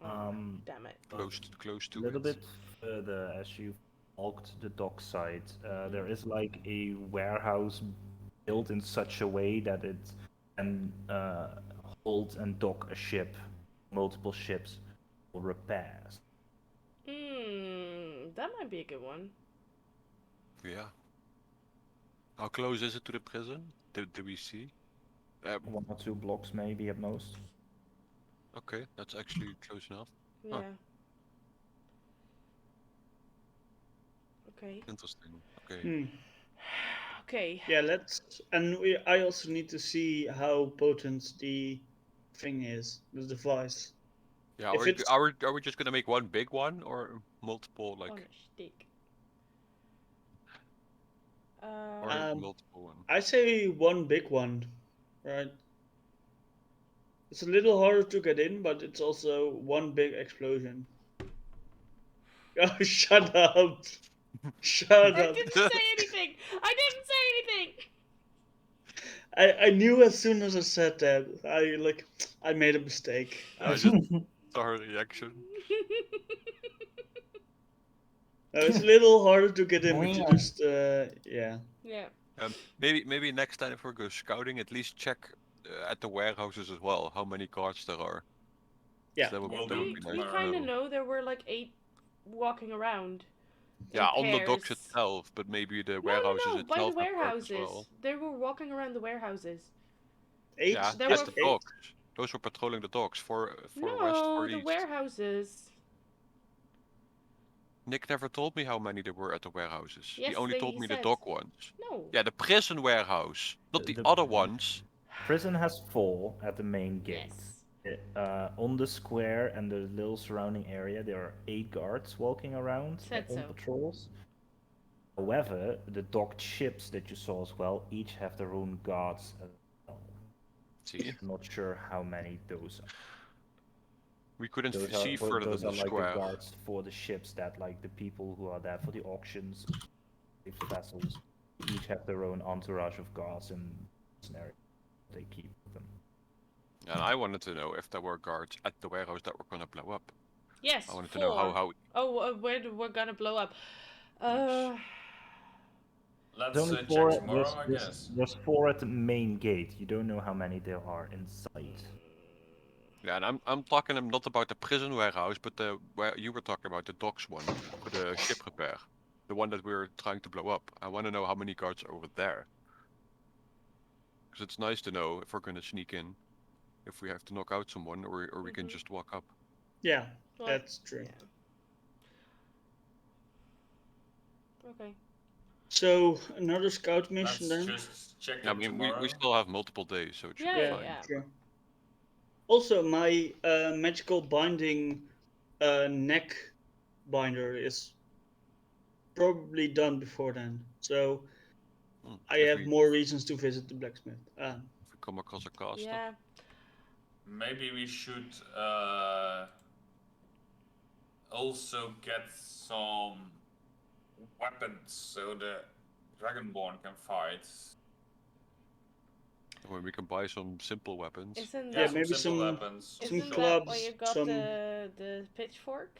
Oh, damn it. But Close a to little it. bit further as you walked the dock side, there is like a warehouse built in such a way that it can hold and dock a ship, multiple ships for repairs. That might be a good one. Yeah. How close is it to the prison? Did we see? 1 or 2 blocks maybe at most. Okay, that's actually close enough. Yeah. Huh. Okay. Interesting. Okay. Hmm. Okay. Yeah, let's. And I also need to see how potent the thing is, the device. Yeah, If it's are we just gonna make one big one or multiple On like a stick. or Um, multiple one? I say one big one, right? It's a little harder to get in, but it's also one big explosion. Oh, shut up! Shut I up! didn't say anything. I didn't say anything. I knew as soon as I said that. I made a mistake. I just saw her reaction. It's a little harder to get in, but you just yeah. Yeah. Maybe next time if we go scouting, at least check at the warehouses as well how many guards there are. Yeah. So Will that would do be nice We to kind of know. know there were like 8 walking around. Yeah, in on the docks pairs. itself, but maybe the No, warehouses no, by the itself have guards as warehouses. well. They were walking around the warehouses. 8? Yeah, There at Just were the 8? docks. Those were patrolling the docks for west, No, for the east. warehouses. Nick never told me how many there were at the warehouses. Yes, He only told he me the said. dock ones. No. Yeah, the prison warehouse, not the The other ones. prison has 4 at the main gate. Yes. On the square and the little surrounding area, there are 8 guards walking around Said on so. patrols. However, the docked ships that you saw as well each have their own guards as well. See, I'm not sure how many those are. we couldn't Those see further those than are the like the square. guards for the ships that like the people who are there for the auctions, the vessels, each have their own entourage of guards and scenario they keep with them. And I wanted to know if there were guards at the warehouse that were gonna blow up. Yes, I wanted 4. to know how. Oh, we're gonna blow up. Let's There's only check 4. tomorrow, I guess. There's 4 at the main gate. You don't know how many there are inside. Yeah, and I'm talking not about the prison warehouse, but the where you were talking about the docks one for the ship repair, the one that we're trying to blow up. I want to know how many guards are over there, because it's nice to know if we're gonna sneak in, if we have to knock out someone, or we can just walk up. Yeah, Well, that's true. yeah. Okay. So another scout mission Let's then. just check Yeah, I it mean, tomorrow. we still have multiple days, so it should Yeah, be yeah, fine. yeah. Sure. Also, my magical binding neck binder is probably done before then, so I If have we more reasons to visit the blacksmith. come across a caster. Yeah. Maybe we should also get some weapons so the Dragonborn can fight. When we can buy some simple weapons. Isn't Yeah, that maybe simple some weapons. some isn't that why you clubs, got some the pitchfork?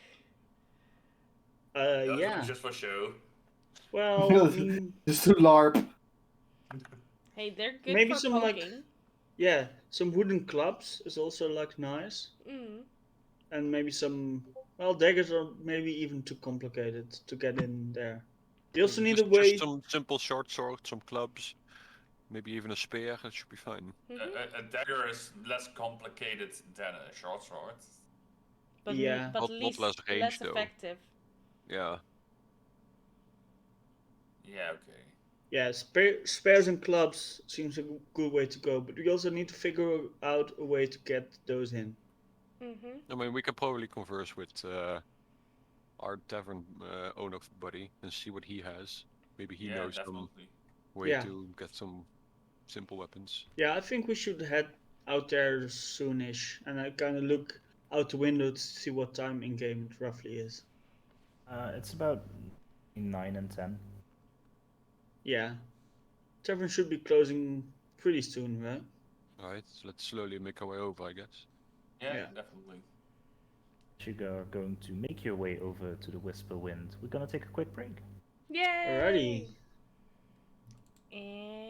That was yeah. just for show. Well, I mean, Just to LARP. Hey, they're good maybe for some like poking. yeah, some wooden clubs is also like nice, Mm. and maybe some well daggers are maybe even too complicated to get in there. You also need a Just way. some simple short sword, some clubs, maybe even a spear. That should be fine. A dagger is less complicated than a short sword. But Yeah, but Not least less range less though. effective. Yeah. Yeah, okay. yeah, spares and clubs seems a good way to go, but we also need to figure out a way to get those in. Mhm. I mean, we can probably converse with our tavern owner buddy and see what he has. Maybe he Yeah, knows some definitely. way Yeah. to get some simple weapons. Yeah, I think we should head out there soonish, and I kind of look out the window to see what time in game it roughly is. It's about 9 and 10. Yeah, tavern should be closing pretty soon, right? Alright, so let's slowly make our way over, I guess. Yeah, Yeah. definitely. As you are going to make your way over to the Whisper Wind, we're gonna take a quick break. Yay! Alrighty. And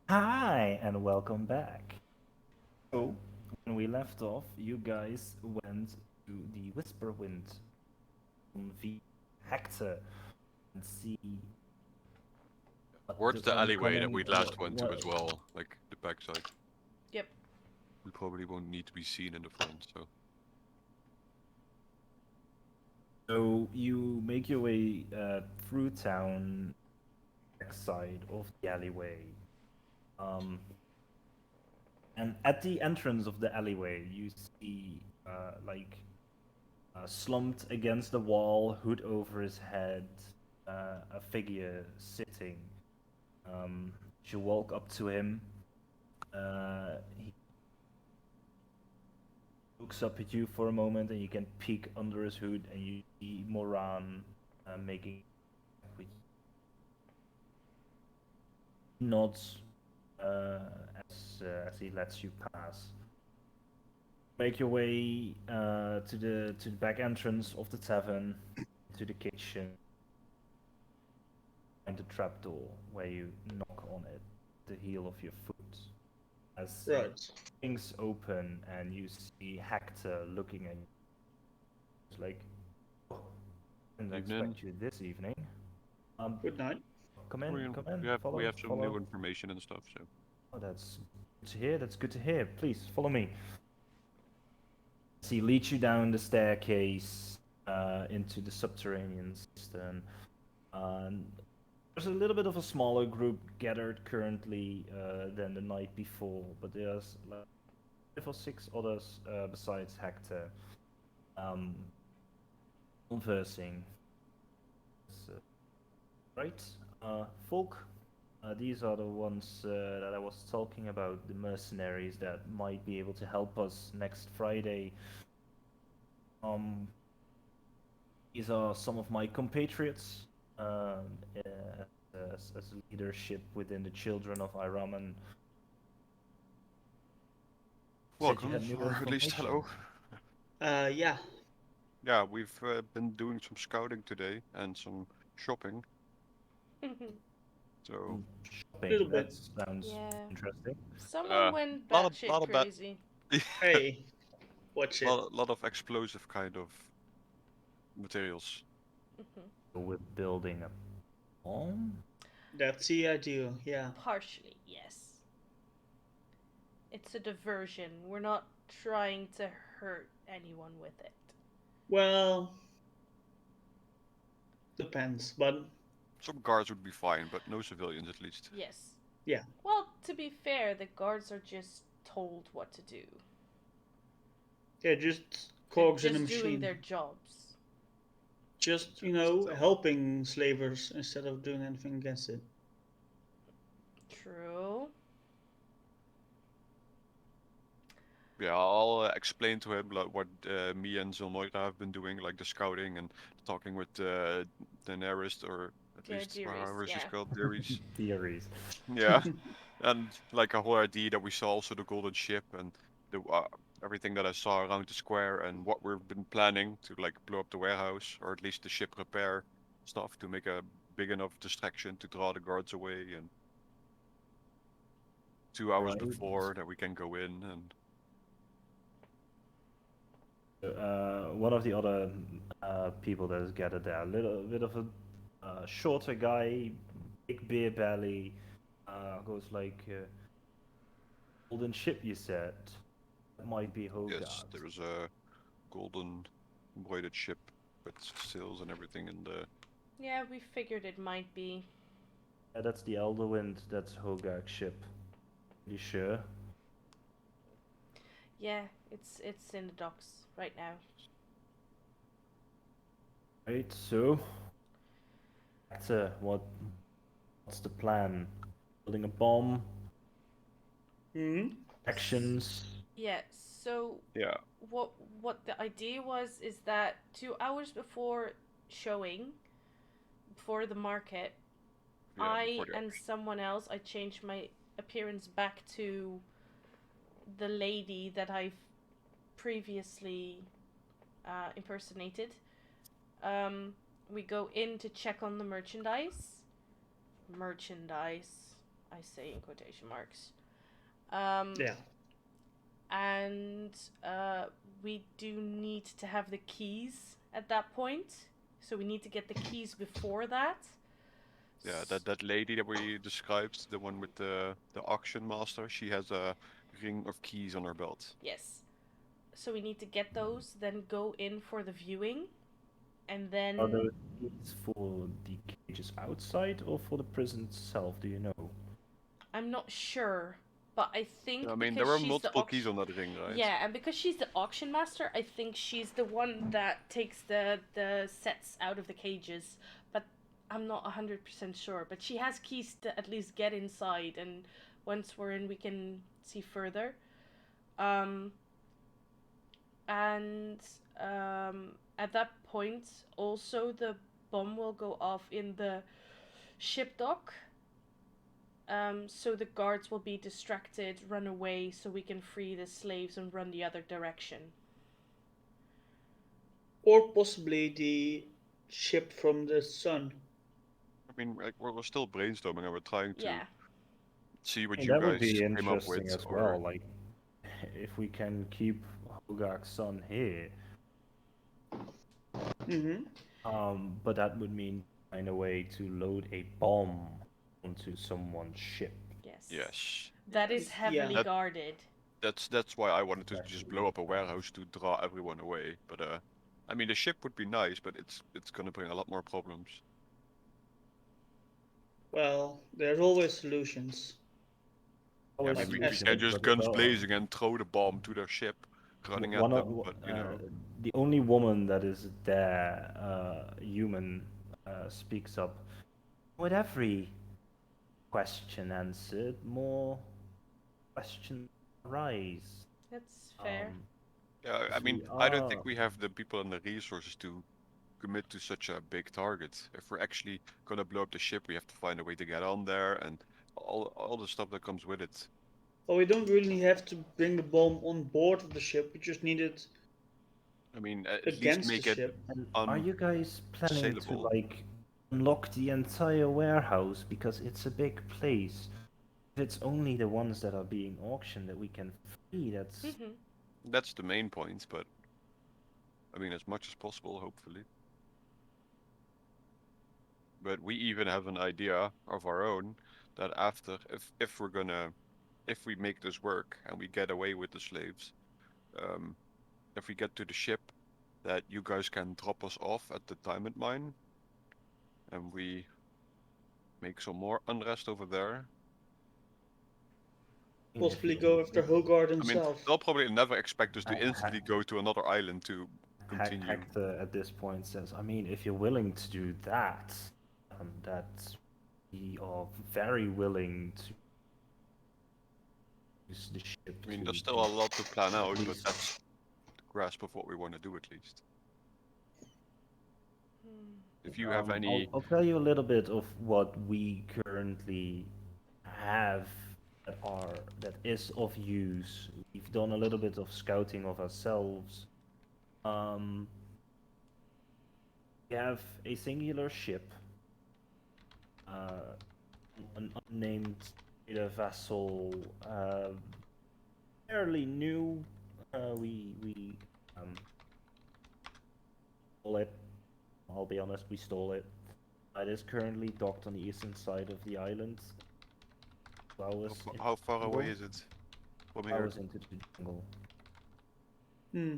Hi, and welcome back. So, when we left off, you guys went to the Whisperwind on V Hector and see what Towards the alleyway that we last went to what- as well, like the backside. Yep. We probably won't need to be seen in the front, so. So you make your way through town, backside of the alleyway. And at the entrance of the alleyway, you see slumped against the wall, hood over his head, a figure sitting. You walk up to him. He looks up at you for a moment, and you can peek under his hood, and you see Moran making with nods as he lets you pass. Make your way to the back entrance of the tavern, to the kitchen, find the trapdoor where you knock on it, the heel of your foot. As Right. things open and you see Hector looking at you. It's like, oh, I didn't Evening. expect you this evening. Good night. Come in, come in. We have some follow. new information and stuff, so. Oh, that's good to hear. That's good to hear. Please follow me. So he leads you down the staircase into the subterranean cistern. There's a little bit of a smaller group gathered currently than the night before, but there's like 5 or 6 others besides Hector conversing. So, right, Folk. These are the ones that I was talking about, the mercenaries that might be able to help us next Friday. These are some of my compatriots as leadership within the children of Aeramen. Welcome, or at least hello. Yeah. Yeah, we've been doing some scouting today and some shopping. So. Shopping, Little bit. that sounds Yeah. interesting. Someone went lot of batshit bad- crazy. Hey, watch it. lot of explosive kind of materials. So we're building a bomb? That's the idea. Yeah. Partially, yes. It's a diversion. We're not trying to hurt anyone with it. Well, depends, but Some guards would be fine, but no civilians at least. Yes. yeah. Well, to be fair, the guards are just told what to do. Yeah, just They're cogs in a just doing machine. their jobs. Just, Still. helping slavers instead of doing anything against it. True. Yeah, I'll explain to him like, what me and Zilmoira have been doing, like the scouting and talking with Daenerys, or at Yeah, least Daenerys, however she's yeah. called, Daenerys. Theories. Yeah, and like a whole idea that we saw also the golden ship and the everything that I saw around the square and what we've been planning to like blow up the warehouse or at least the ship repair stuff to make a big enough distraction to draw the guards away, and 2 hours Right. before that we can go in and. One of the other people that is gathered there, a little bit of a shorter guy, big beer belly, goes like, golden ship, you said? That might be Hogard. Yes, there was a golden embroidered ship with sails and everything in the. Yeah, we figured it might be. Yeah, that's the Elderwind, that's Hogard's ship. You sure? Yeah, it's in the docks right now. Right, so what's the plan? Building a bomb? Actions? Yeah, so Yeah. what the idea was is that 2 hours before showing, before the market, Yeah, I before the and someone else, I changed my appearance back to the lady that I've previously impersonated. We go in to check on the merchandise. I say in quotation marks. Yeah. And we do need to have the keys at that point. So we need to get the keys before that. Yeah, that lady that we described, the one with the auction master, she has a ring of keys on her belt. Yes. So we need to get those, then go in for the viewing, and then Are those keys for the cages outside or for the prison itself? Do you know? I'm not sure, but I think I mean, because there are she's the multiple keys on that ring, right? yeah, and because she's the auction master, I think she's the one that takes the sets out of the cages. But I'm not 100% sure. But she has keys to at least get inside, and once we're in, we can see further. And at that point, also the bomb will go off in the ship dock. So the guards will be distracted, run away, so we can free the slaves and run the other direction. Or possibly the ship from the sun. I mean, like, we're still brainstorming and we're trying to Yeah. see what And you that would guys be came up interesting with, as or well. Like, if we can keep Hogak's son here, but that would mean find a way to load a bomb onto someone's ship. Yes. yes. That is heavily That- guarded. That's why I wanted to just Exactly. blow up a warehouse to draw everyone away. But I mean, the ship would be nice, but it's gonna bring a lot more problems. Well, there's always solutions. Yeah, I Always mean, Like we as- can solutions, just but guns blazing and throw the bomb to their ship, running at one of them. But you know, the only woman that is there, human, speaks up. With every question answered, more questions arise. That's fair. yeah, I Because mean, we I don't are think we have the people and the resources to commit to such a big target. If we're actually gonna blow up the ship, we have to find a way to get on there and all the stuff that comes with it. Well, we don't really have to bring the bomb on board of the ship. We just need it I mean, at least against the make it ship. And are you guys planning to unsaleable. like unlock the entire warehouse because it's a big place? If it's only the ones that are being auctioned that we can free, that's Mm-hmm. That's the main point, but I mean, as much as possible, hopefully. But we even have an idea of our own that after, if we make this work and we get away with the slaves, um, if we get to the ship, that you guys can drop us off at the diamond mine, and we make some more unrest over there. Possibly go after Hogard I mean, himself. they'll probably never expect us to I- instantly go to another island to continue. Hector at this point says, I mean, if you're willing to do that, that we are very willing to use the ship I mean, to there's still a lot to plan out, but least- that's the grasp of what we want to do at least. If you have any, I'll tell you a little bit of what we currently have that is of use. We've done a little bit of scouting of ourselves. We have a singular ship, an unnamed trader vessel, fairly new. We stole it. I'll be honest, we stole it. It is currently docked on the eastern side of the island. how far away is it from here? Hours into the jungle. Hmm.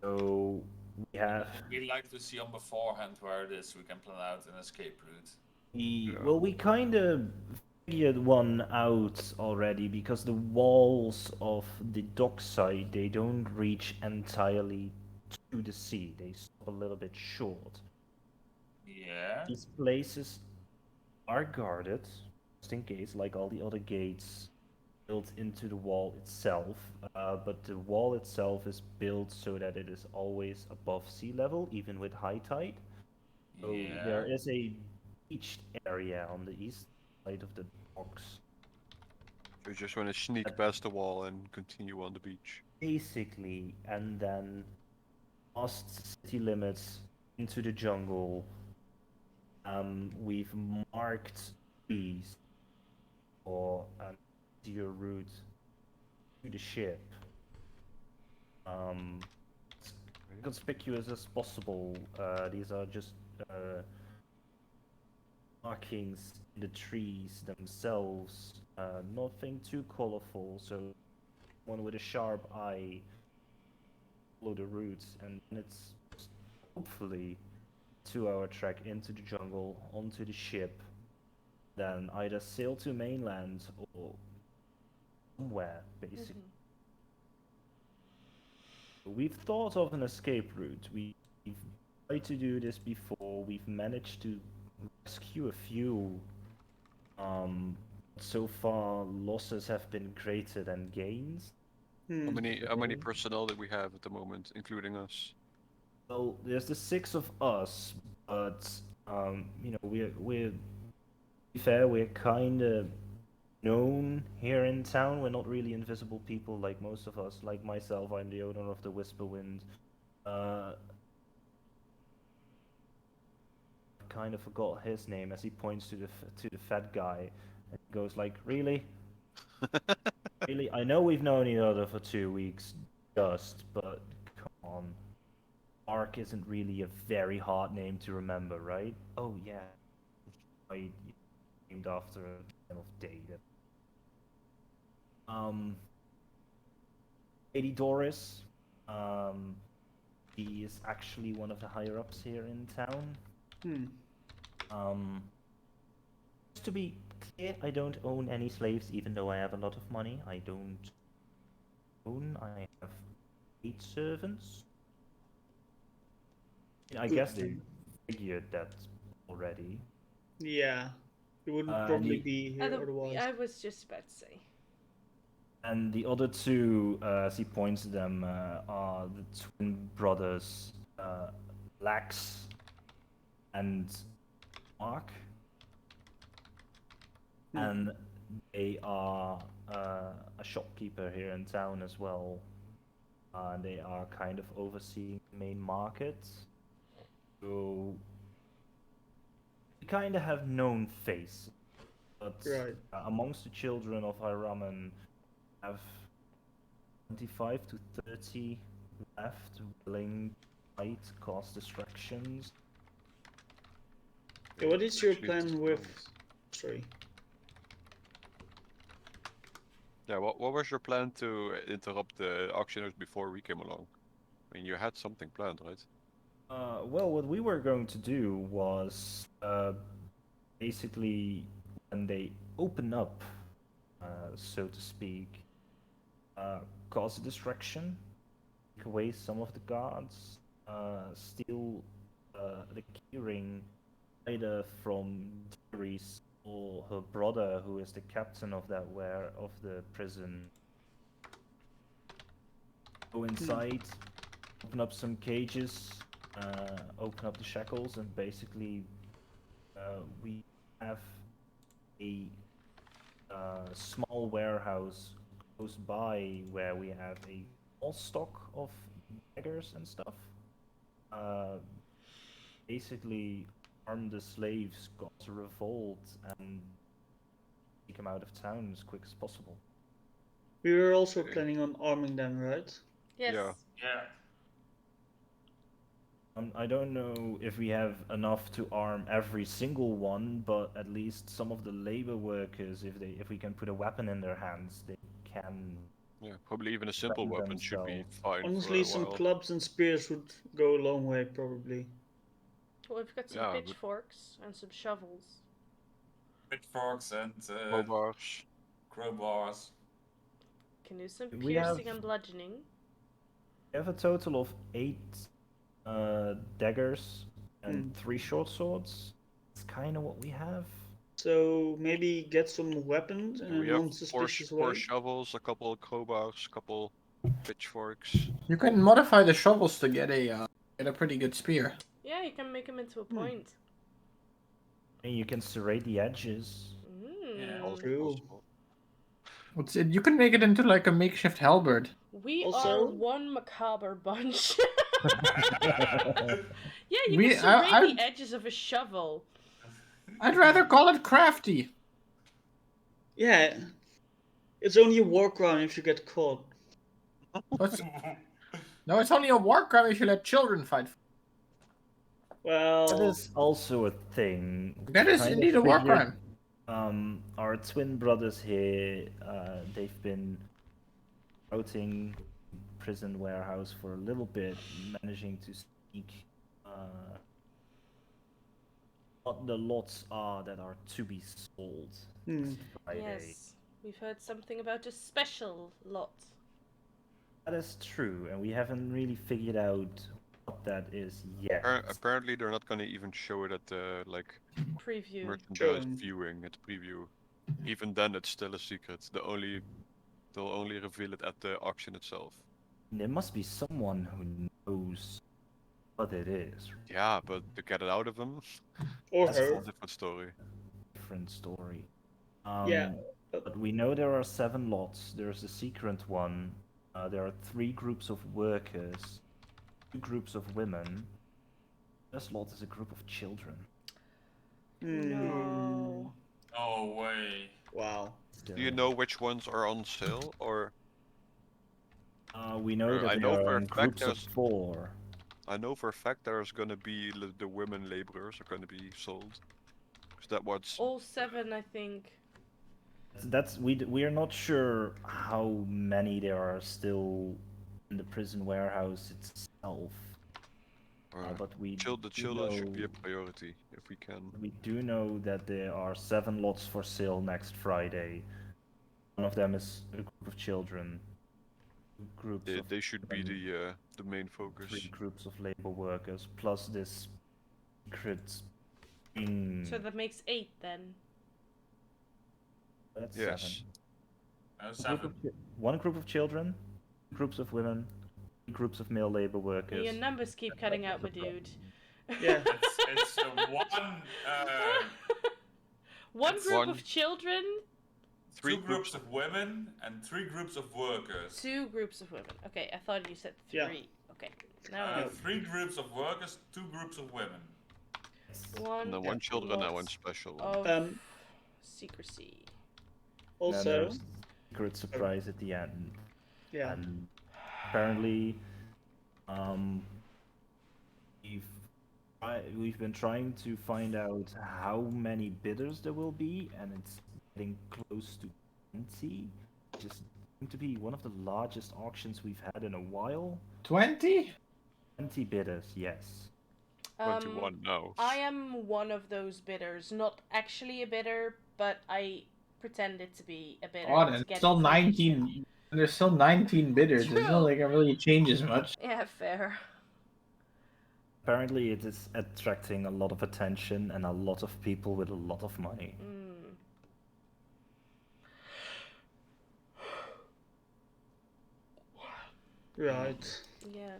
So we have We'd like to see on beforehand where it is. We can plan out an escape route. we kind of figured one out already because the walls of the dockside they don't reach entirely to the sea. They stop a little bit short. Yeah. These places are guarded just in case, like all the other gates built into the wall itself, but the wall itself is built so that it is always above sea level, even with high tide. So Yeah. there is a beached area on the east side of the docks. You just want to sneak past the wall and continue on the beach. Basically, and then past city limits into the jungle. We've marked trees or your route to the ship. As conspicuous as possible. These are just markings in the trees themselves. Nothing too colorful, so one with a sharp eye follow the routes, and it's hopefully 2-hour trek into the jungle, onto the ship, then either sail to mainland or somewhere, basically. We've thought of an escape route. We've tried to do this before. We've managed to rescue a few. So far, losses have been greater than gains. How many personnel do we have at the moment, including us? Well, there's the 6 of us, but you know, we're to be fair, we're kind of known here in town. We're not really invisible people like most of us. Like myself, I'm the owner of the Whisperwind. Kind of forgot his name as he points to the fat guy, and he goes like, "Really, really? I know we've known each other for 2 weeks, just, but come on." Mark isn't really a very hard name to remember, right? Oh yeah, I named after a time of day. Lady Doris, he is actually one of the higher ups here in town. Just to be clear, I don't own any slaves, even though I have a lot of money. I don't own. I have 8 servants. I guess they figured that already. Yeah, it wouldn't and probably the- be here otherwise. I was just about to say. And the other 2, as he points to them, are the twin brothers, Lax and Mark. And they are a shopkeeper here in town as well. They are kind of overseeing the main market. So we kind of have known face, but Right. Amongst the children of Aeramen, have 25 to 30 left, willing to fight, cause distractions. Yeah, what is your Actually, plan it's with? nice. Sorry. Yeah, what was your plan to interrupt the auctioneers before we came along? I mean, you had something planned, right? Well, what we were going to do was basically when they open up, so to speak, cause a distraction, take away some of the guards, steal the keyring either from Darius or her brother, who is the captain of that of the prison. Go inside, open up some cages, open up the shackles, and basically we have a small warehouse close by where we have a small stock of daggers and stuff. Basically arm the slaves, cause a revolt, and take them out of town as quick as possible. We were also Okay. planning on arming them, right? Yes. Yeah. Yeah. I don't know if we have enough to arm every single one, but at least some of the labor workers, if we can put a weapon in their hands, they can. Yeah, probably even a simple defend weapon should be themselves. fine Honestly, for a some while. clubs and spears would go a long way, probably. Well, we've got some Yeah, but- pitchforks and some shovels. Pitchforks and Crowbars. crowbars. Can do some We piercing have- and bludgeoning. We have a total of 8 daggers and 3 short swords. It's kind of what we have. So maybe get some weapons in We a have non-suspicious four way. shovels, a couple of crowbars, a couple pitchforks. You can modify the shovels to get a pretty good spear. Yeah, you can make them into a point. And you can serrate the edges. Yeah. Also True. possible. You can make it into like a makeshift halberd. We are Also- one macabre bunch. Yeah, you We- can serrate I- the edges of a shovel. I'd rather call it crafty. Yeah, it's only a war crime if you get caught. No, it's only a war crime if you let children fight. Well, That is also a thing. That We is kind of indeed a war figured, crime. our twin brothers here, they've been outing prison warehouse for a little bit, managing to sneak what the lots are that are to be sold Friday. Yes, we've heard something about a special lot. That is true, and we haven't really figured out what that is yet. Apparently, they're not gonna even show it at the Preview. merchandise True. viewing at the preview. Even then, it's still a secret. They'll only reveal it at the auction itself. There must be someone who knows what it is. Yeah, but to get it out of them, or that's a her. whole different story. Different story. Yeah. But we know there are 7 lots. There's a secret one. There are 3 groups of workers, 2 groups of women. This lot is a group of children. No. No way. Wow. Do you know which ones are on sale, or? We know that I they know are for a in fact groups of there's- 4. I know for a fact there's gonna be the women laborers are gonna be sold. Is that what's? All 7, I think. We are not sure how many there are still in the prison warehouse itself. But we The do children should be know- a priority if we can. We do know that there are 7 lots for sale next Friday. One of them is a group of children. Groups of They should be women, the main focus. 3 groups of labor workers, plus this secret thing. So that makes 8 then. That's Yes. 7. 7. One group of children, groups of women, groups of male labor workers. Your numbers keep cutting out, my dude. Yeah. It's one. One It's group one- of children, Three 2 groups of women and 3 groups of workers. 2 groups of women. Okay, I thought you said 3. Yeah. Okay, now I know. 3 groups of workers, 2 groups of women. One And then one children and one lot special. of secrecy. And then Also, there's a secret surprise at the end. yeah. And apparently, we've been trying to find out how many bidders there will be, and it's getting close to 20. Just seemed to be one of the largest auctions we've had in a while. 20? 20 bidders, yes. 21 now. I am one of those bidders. Not actually a bidder, but I pretended to be a bidder. Oh, to there's get still information. 19. There's still 19 bidders. It's True. not like it really changes much. Yeah, fair. Apparently, it is attracting a lot of attention and a lot of people with a lot of money. Right. Yeah.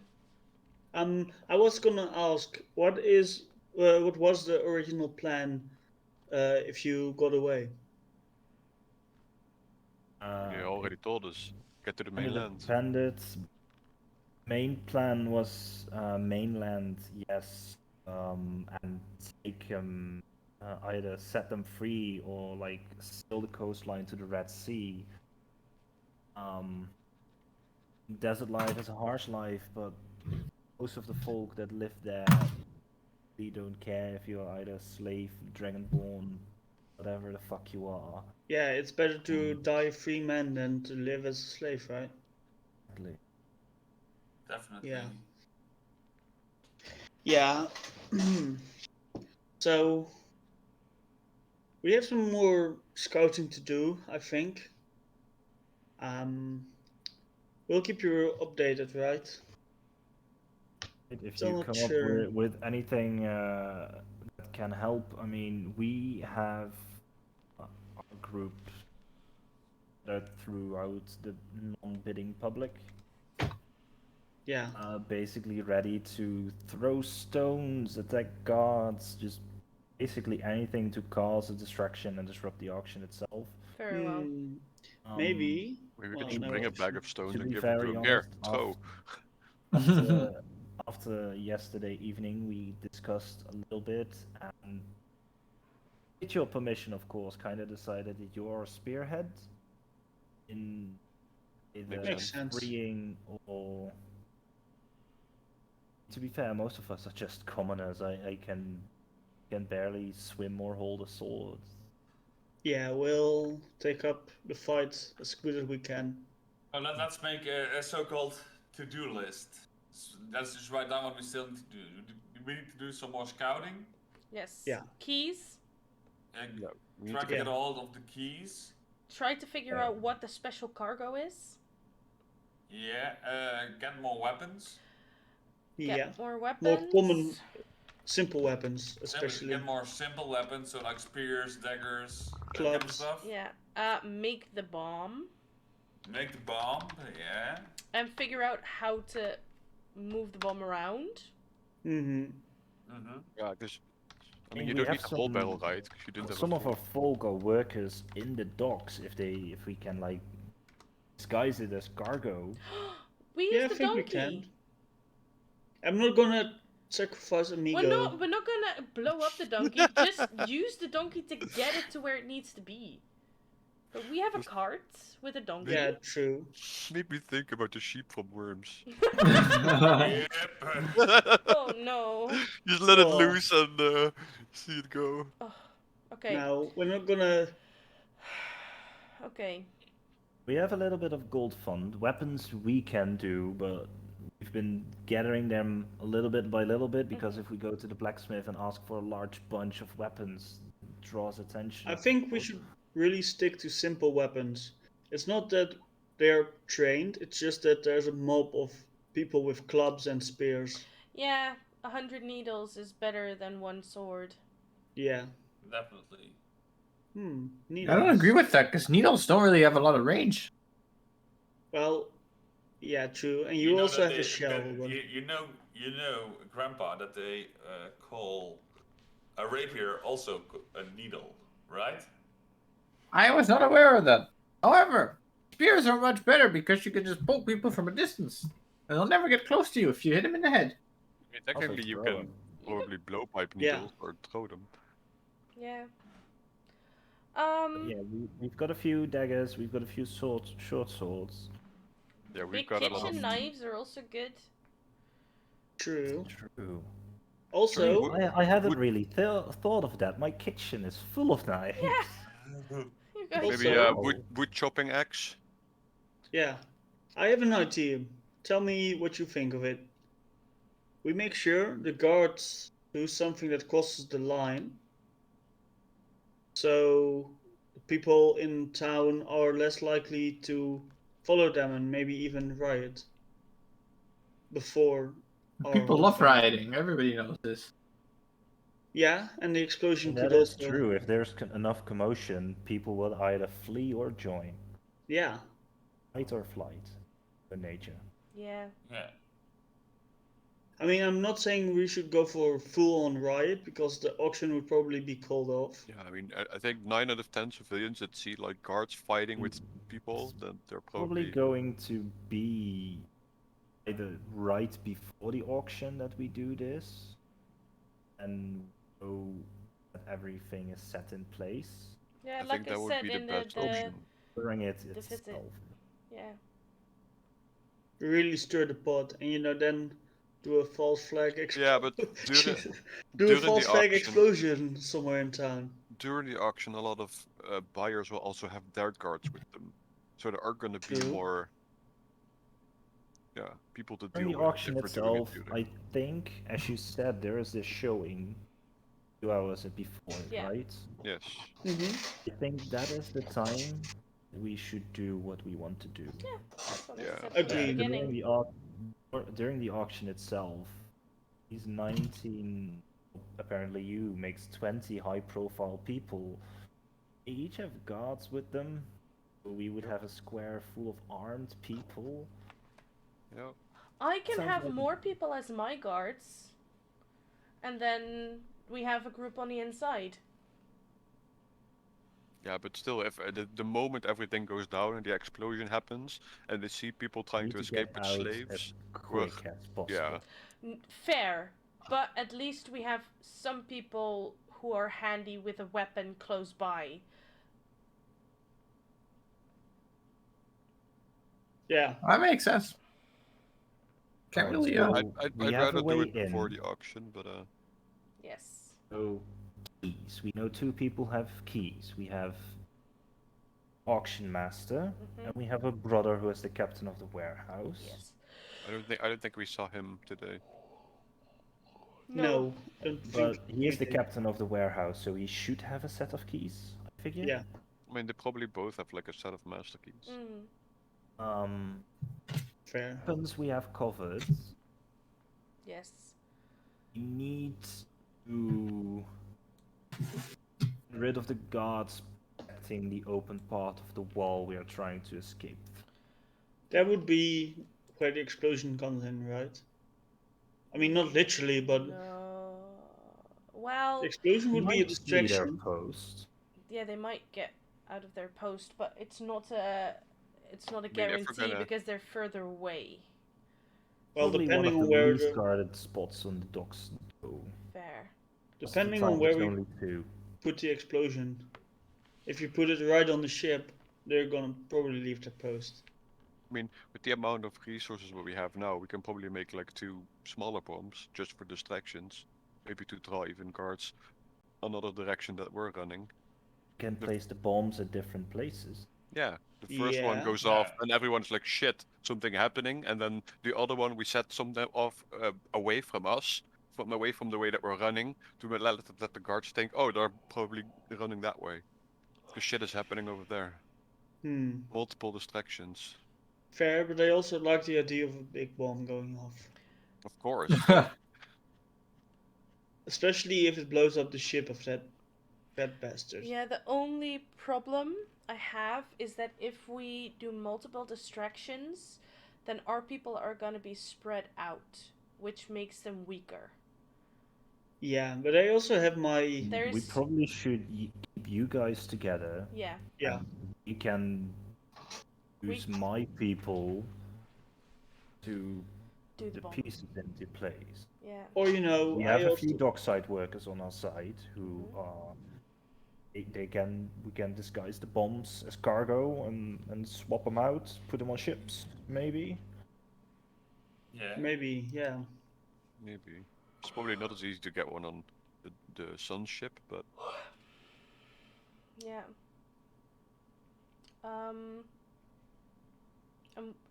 I was gonna ask, what was the original plan, if you got away? You already told us. Get to the I mean, mainland. the bandits' main plan was mainland, yes, and take either set them free or like sail the coastline to the Red Sea. Desert life is a harsh life, but most of the folk that live there, they don't care if you're either slave, dragonborn, whatever the fuck you are. Yeah, it's better to die a free man than to live as a slave, right? Exactly. Definitely. Yeah. Yeah. So we have some more scouting to do, I think. We'll keep you updated, right? If Still you not come sure. up with anything that can help, I mean, we have a group that throughout the non-bidding public, Yeah. basically ready to throw stones, attack guards, just basically anything to cause a distraction and disrupt the auction itself. Very well. Maybe. Maybe we Well, could just no bring a option. bag of stones To and be give it to very him. Here, honest, throw. after yesterday evening, we discussed a little bit, and with your permission, of course, kind of decided that you're a spearhead in either Makes sense. freeing or. To be fair, most of us are just commoners. I can barely swim or hold a sword. Yeah, we'll take up the fight as good as we can. Well, let's make a so-called to-do list. Let's just write down what we still need to do. We need to do some more scouting. Yes. Yeah. Keys. Yeah, we need Try to to get get a hold of the keys. Try to figure Yeah. out what the special cargo is. Yeah, get more weapons. Get Yeah. more More weapons. common, simple weapons, especially. Get more simple weapons, so like spears, daggers, that kind of Clubs. stuff. Yeah. Make the bomb. Make the bomb, yeah. And figure out how to move the bomb around. Mm-hmm. Mm-hmm. Yeah, because I mean, mean, you we don't have need the whole barrel, some- right? 'Cause you didn't have Some a of full. our folk are workers in the docks. If we can like disguise it as cargo. We Yeah, use I the think we donkey. can. I'm not gonna sacrifice Amigo. We're not gonna blow up the donkey. Just use the donkey to get it to where it needs to be. But we have a cart with a donkey. Yeah, true. Made me think about the sheep from Worms. Yep. Oh no. Just let it Oh. loose and see it go. Oh, okay. Now, we're not gonna... Okay. We have a little bit of gold fund. Weapons we can do, but we've been gathering them a little bit by little bit because if we go to the blacksmith and ask for a large bunch of weapons, it draws attention. I think we should really stick to simple weapons. It's not that they're trained, it's just that there's a mob of people with clubs and spears. Yeah, 100 needles is better than one sword. Yeah. Definitely. Needles. I don't agree with that because needles don't really have a lot of range. Well, yeah, true. And you know also that have a shell. that But... you know, Grandpa, that they call a rapier also a needle, right? I was not aware of that. However, spears are much better because you can just poke people from a distance. And they'll never get close to you if you hit them in the head. I mean, technically, you throw can 'em. probably blowpipe Yeah. needles or throw them. Yeah. Yeah, we've got a few daggers. We've got a few swords, short swords. Yeah, we've Big got a lot kitchen of. knives are also good. True. True. Also, I haven't really thought of that. My kitchen is full of knives. Yeah. You guys Maybe Also- wood chopping axe. yeah, I have an idea. Tell me what you think of it. We make sure the guards do something that crosses the line. So people in town are less likely to follow them and maybe even riot. Before our People whole love thing. rioting. Everybody knows this. Yeah, and the explosion That could is also... true. If there's enough commotion, people will either flee or join. Yeah. Fight or flight. The nature. Yeah. Yeah. I mean, I'm not saying we should go for full-on riot because the auction would probably be called off. Yeah, I mean, I think 9 out of 10 civilians that see like guards fighting with people, then they're Probably probably. going to be either right before the auction that we do this, and know that everything is set in place. Yeah, I like think I that would said be the in best option. During it The visit. itself. Yeah. Really stir the pot, and then do a false flag explosion. Yeah, but during, do a during false the flag auction, explosion somewhere in town. during the auction, a lot of buyers will also have their guards with them, so there are going to be True. more. Yeah, people to During deal the with auction if we're doing it itself, together. I think, as you said, there is this showing 2 hours before, Yeah. right? Yes. Mm-hmm. I think that is the time we should do what we want to do. Yeah. That's what I Yeah. said from the Agreed. beginning. During the auction itself, these 19, apparently you, makes 20 high-profile people. They each have guards with them. So we would have a square full of armed people. Yeah. I can Sounds have like- more people as my guards. And then we have a group on the inside. Yeah, but still, if the moment everything goes down and the explosion happens, and they see people trying Need to to escape get with out slaves, as quick as possible. yeah. Fair. But at least we have some people who are handy with a weapon close by. Yeah. That makes sense. Can't Alright, really. so I'd we have rather a do way it before in. the auction, but Yes. So keys. We know 2 people have keys. We have auction master, and we have a brother who is the captain of the warehouse. Yes. I don't think we saw him today. No, don't think. But he is the captain of the warehouse, so he should have a set of keys, I figure. Yeah. I mean, they probably both have like a set of master keys. Fair. Weapons we have covered. Yes. We need to get rid of the guards protecting the open part of the wall we are trying to escape. That would be where the explosion comes in, right? I mean, not literally, but No. Well, the explosion would be a Might see their distraction. post. yeah, they might get out of their post, but it's not a mean, if we're guarantee gonna- because they're further away. Well, Probably depending one on of the where least the guarded spots on the docks, though. Fair. Most of the depending on time where it's we only 2. put the explosion. If you put it right on the ship, they're gonna probably leave their post. I mean, with the amount of resources what we have now, we can probably make like 2 smaller bombs just for distractions. Maybe to draw even guards another direction that we're running. You can place the bombs at different places. Yeah, the first one Yeah. goes off and everyone's like, shit, something happening. And then the other one, we set something off away from us, away from the way that we're running, to let the guards think, oh, they're probably running that way. Because shit is happening over there. Multiple distractions. Fair, but I also like the idea of a big bomb going off. Of course. Especially if it blows up the ship of that bastard. Yeah, the only problem I have is that if we do multiple distractions, then our people are gonna be spread out, which makes them weaker. Yeah, but I also have my. There's We probably should keep you guys together. yeah. Yeah. And you can use my people to Do put the the bomb. pieces into place. Yeah. Or We I have a also. few dockside workers on our side who are. We can disguise the bombs as cargo and swap them out, put them on ships, maybe. Yeah. Maybe, yeah. Maybe. It's probably not as easy to get one on the sun ship, but Yeah. I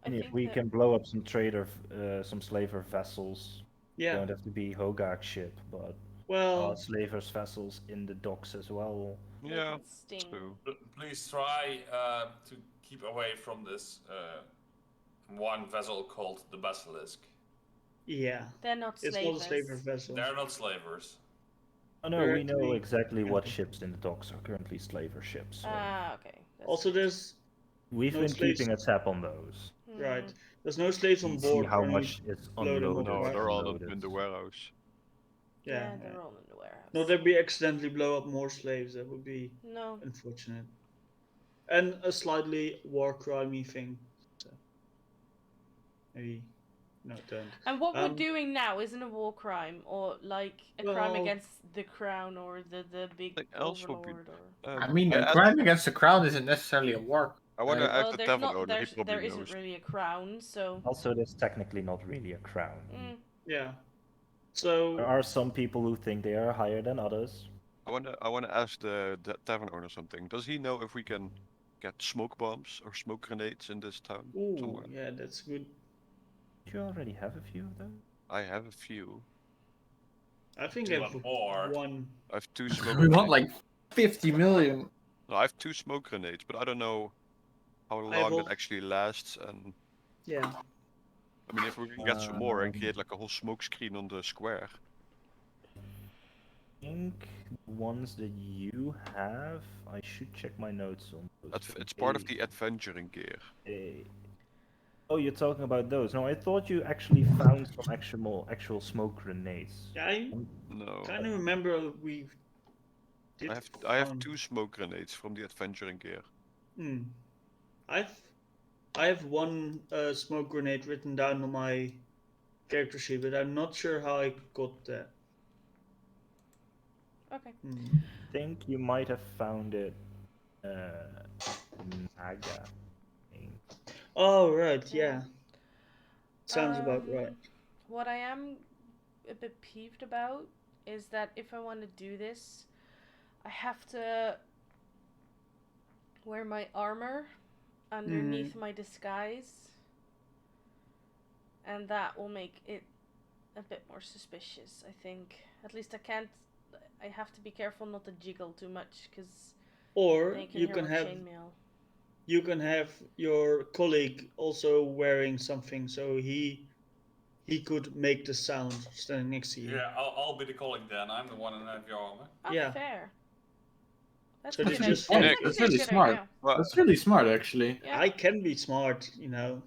And if think we that can blow up some some slaver vessels, Yeah. don't have to be Hogak ship, but Well, slavers vessels in the docks as well. they yeah, can sting. true. Please try to keep away from this one vessel called the Basilisk. yeah. They're not It's slavers. not a slaver vessel. They're not slavers. Oh no, They're we know actually exactly what friendly. ships in the docks are currently slaver ships. So Ah, okay. That's Also, good. there's we've no been slaves. keeping a tab on those. Right. There's no slaves on You board. see how only much is blow them up, unloaded. No, right? they're all unloaded. in the warehouse. Yeah, Yeah. they're all in the warehouse. Not that we accidentally blow up more slaves. That would be No. unfortunate. And a slightly war crimey thing. So maybe no, don't. And what we're Um, doing now isn't a war crime or like a crime Well- against the crown or the big Something else would be- overlord or. I mean, I a asked- crime against the crown isn't necessarily a war. I want to Right. ask Well, the there's tavern not owner. He there probably isn't knows. really a crown, so. Also, there's technically not really a crown. Yeah. So There are some people who think they are higher than others. I want to ask the tavern owner something. Does he know if we can get smoke bombs or smoke grenades in this town ooh, somewhere? yeah, that's good. Do you already have a few of those? I have a few. I think Do I you have want more? one. I have 2 smoke. We want grenades. like 50 million. No, I have 2 smoke grenades, but I don't know how I have long that al- actually lasts. And Yeah. I mean, if we can get some more and create like a whole smoke screen on the square. I think the ones that you have, I should check my notes on those. It's part of the adventuring gear. Oh, you're talking about those. No, I thought you actually found some actual smoke grenades. Yeah, I No, kind of remember we did. I have found- 2 smoke grenades from the adventuring gear. I have one smoke grenade written down on my character sheet, but I'm not sure how I got that. Okay. I think you might have found it. Naga. Oh right, Yeah. yeah. Sounds about right. What I am a bit peeved about is that if I want to do this, I have to wear my armor underneath my disguise, and that will make it a bit more suspicious, I think. At least I have to be careful not to jiggle too much, because Or they can you hear can my have chainmail. your colleague also wearing something, so he could make the sound standing next to you. Yeah, I'll be the colleague then. I'm the one in heavy armor. Oh, Yeah. fair. That's So a this good just idea. for- That's That's actually a really good smart. idea. What, That's really smart, actually. Yeah. I can be smart, you know.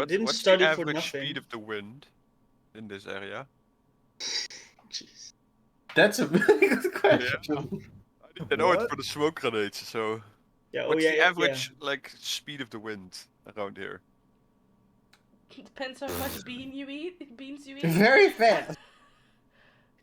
Didn't what's study the for average nothing. speed of the wind in this area? Jeez. That's a really good question. I need to know it What? for the smoke grenades. So, Yeah. Oh what's yeah. the Yeah. average like speed of the wind around here? Depends how much beans you eat. Very fast.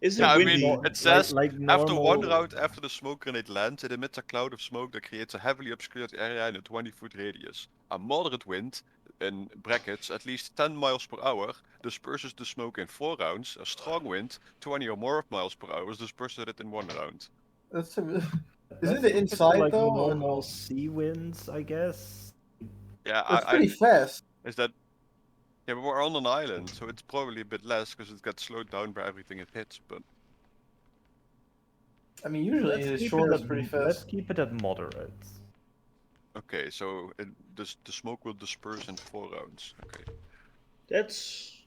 Is Yeah, it I windy? mean, it says like after one normal. round after the smoke grenade lands, it emits a cloud of smoke that creates a heavily obscured area in a 20-foot radius. A moderate wind, in brackets, at least 10 miles per hour, disperses the smoke in 4 rounds. A strong wind, 20 or more miles per hour, disperses it in 1 round. That's a... Let's Isn't it keep inside like though, or normal no? sea winds, I guess. Yeah, That's pretty fast. is that... Yeah, but we're on an island, so it's probably a bit less because it gets slowed down by everything it hits, but... I mean, usually Let's the keep shore it is at, pretty let's fast. keep it at moderate. Okay, so the smoke will disperse in 4 rounds. Okay. That's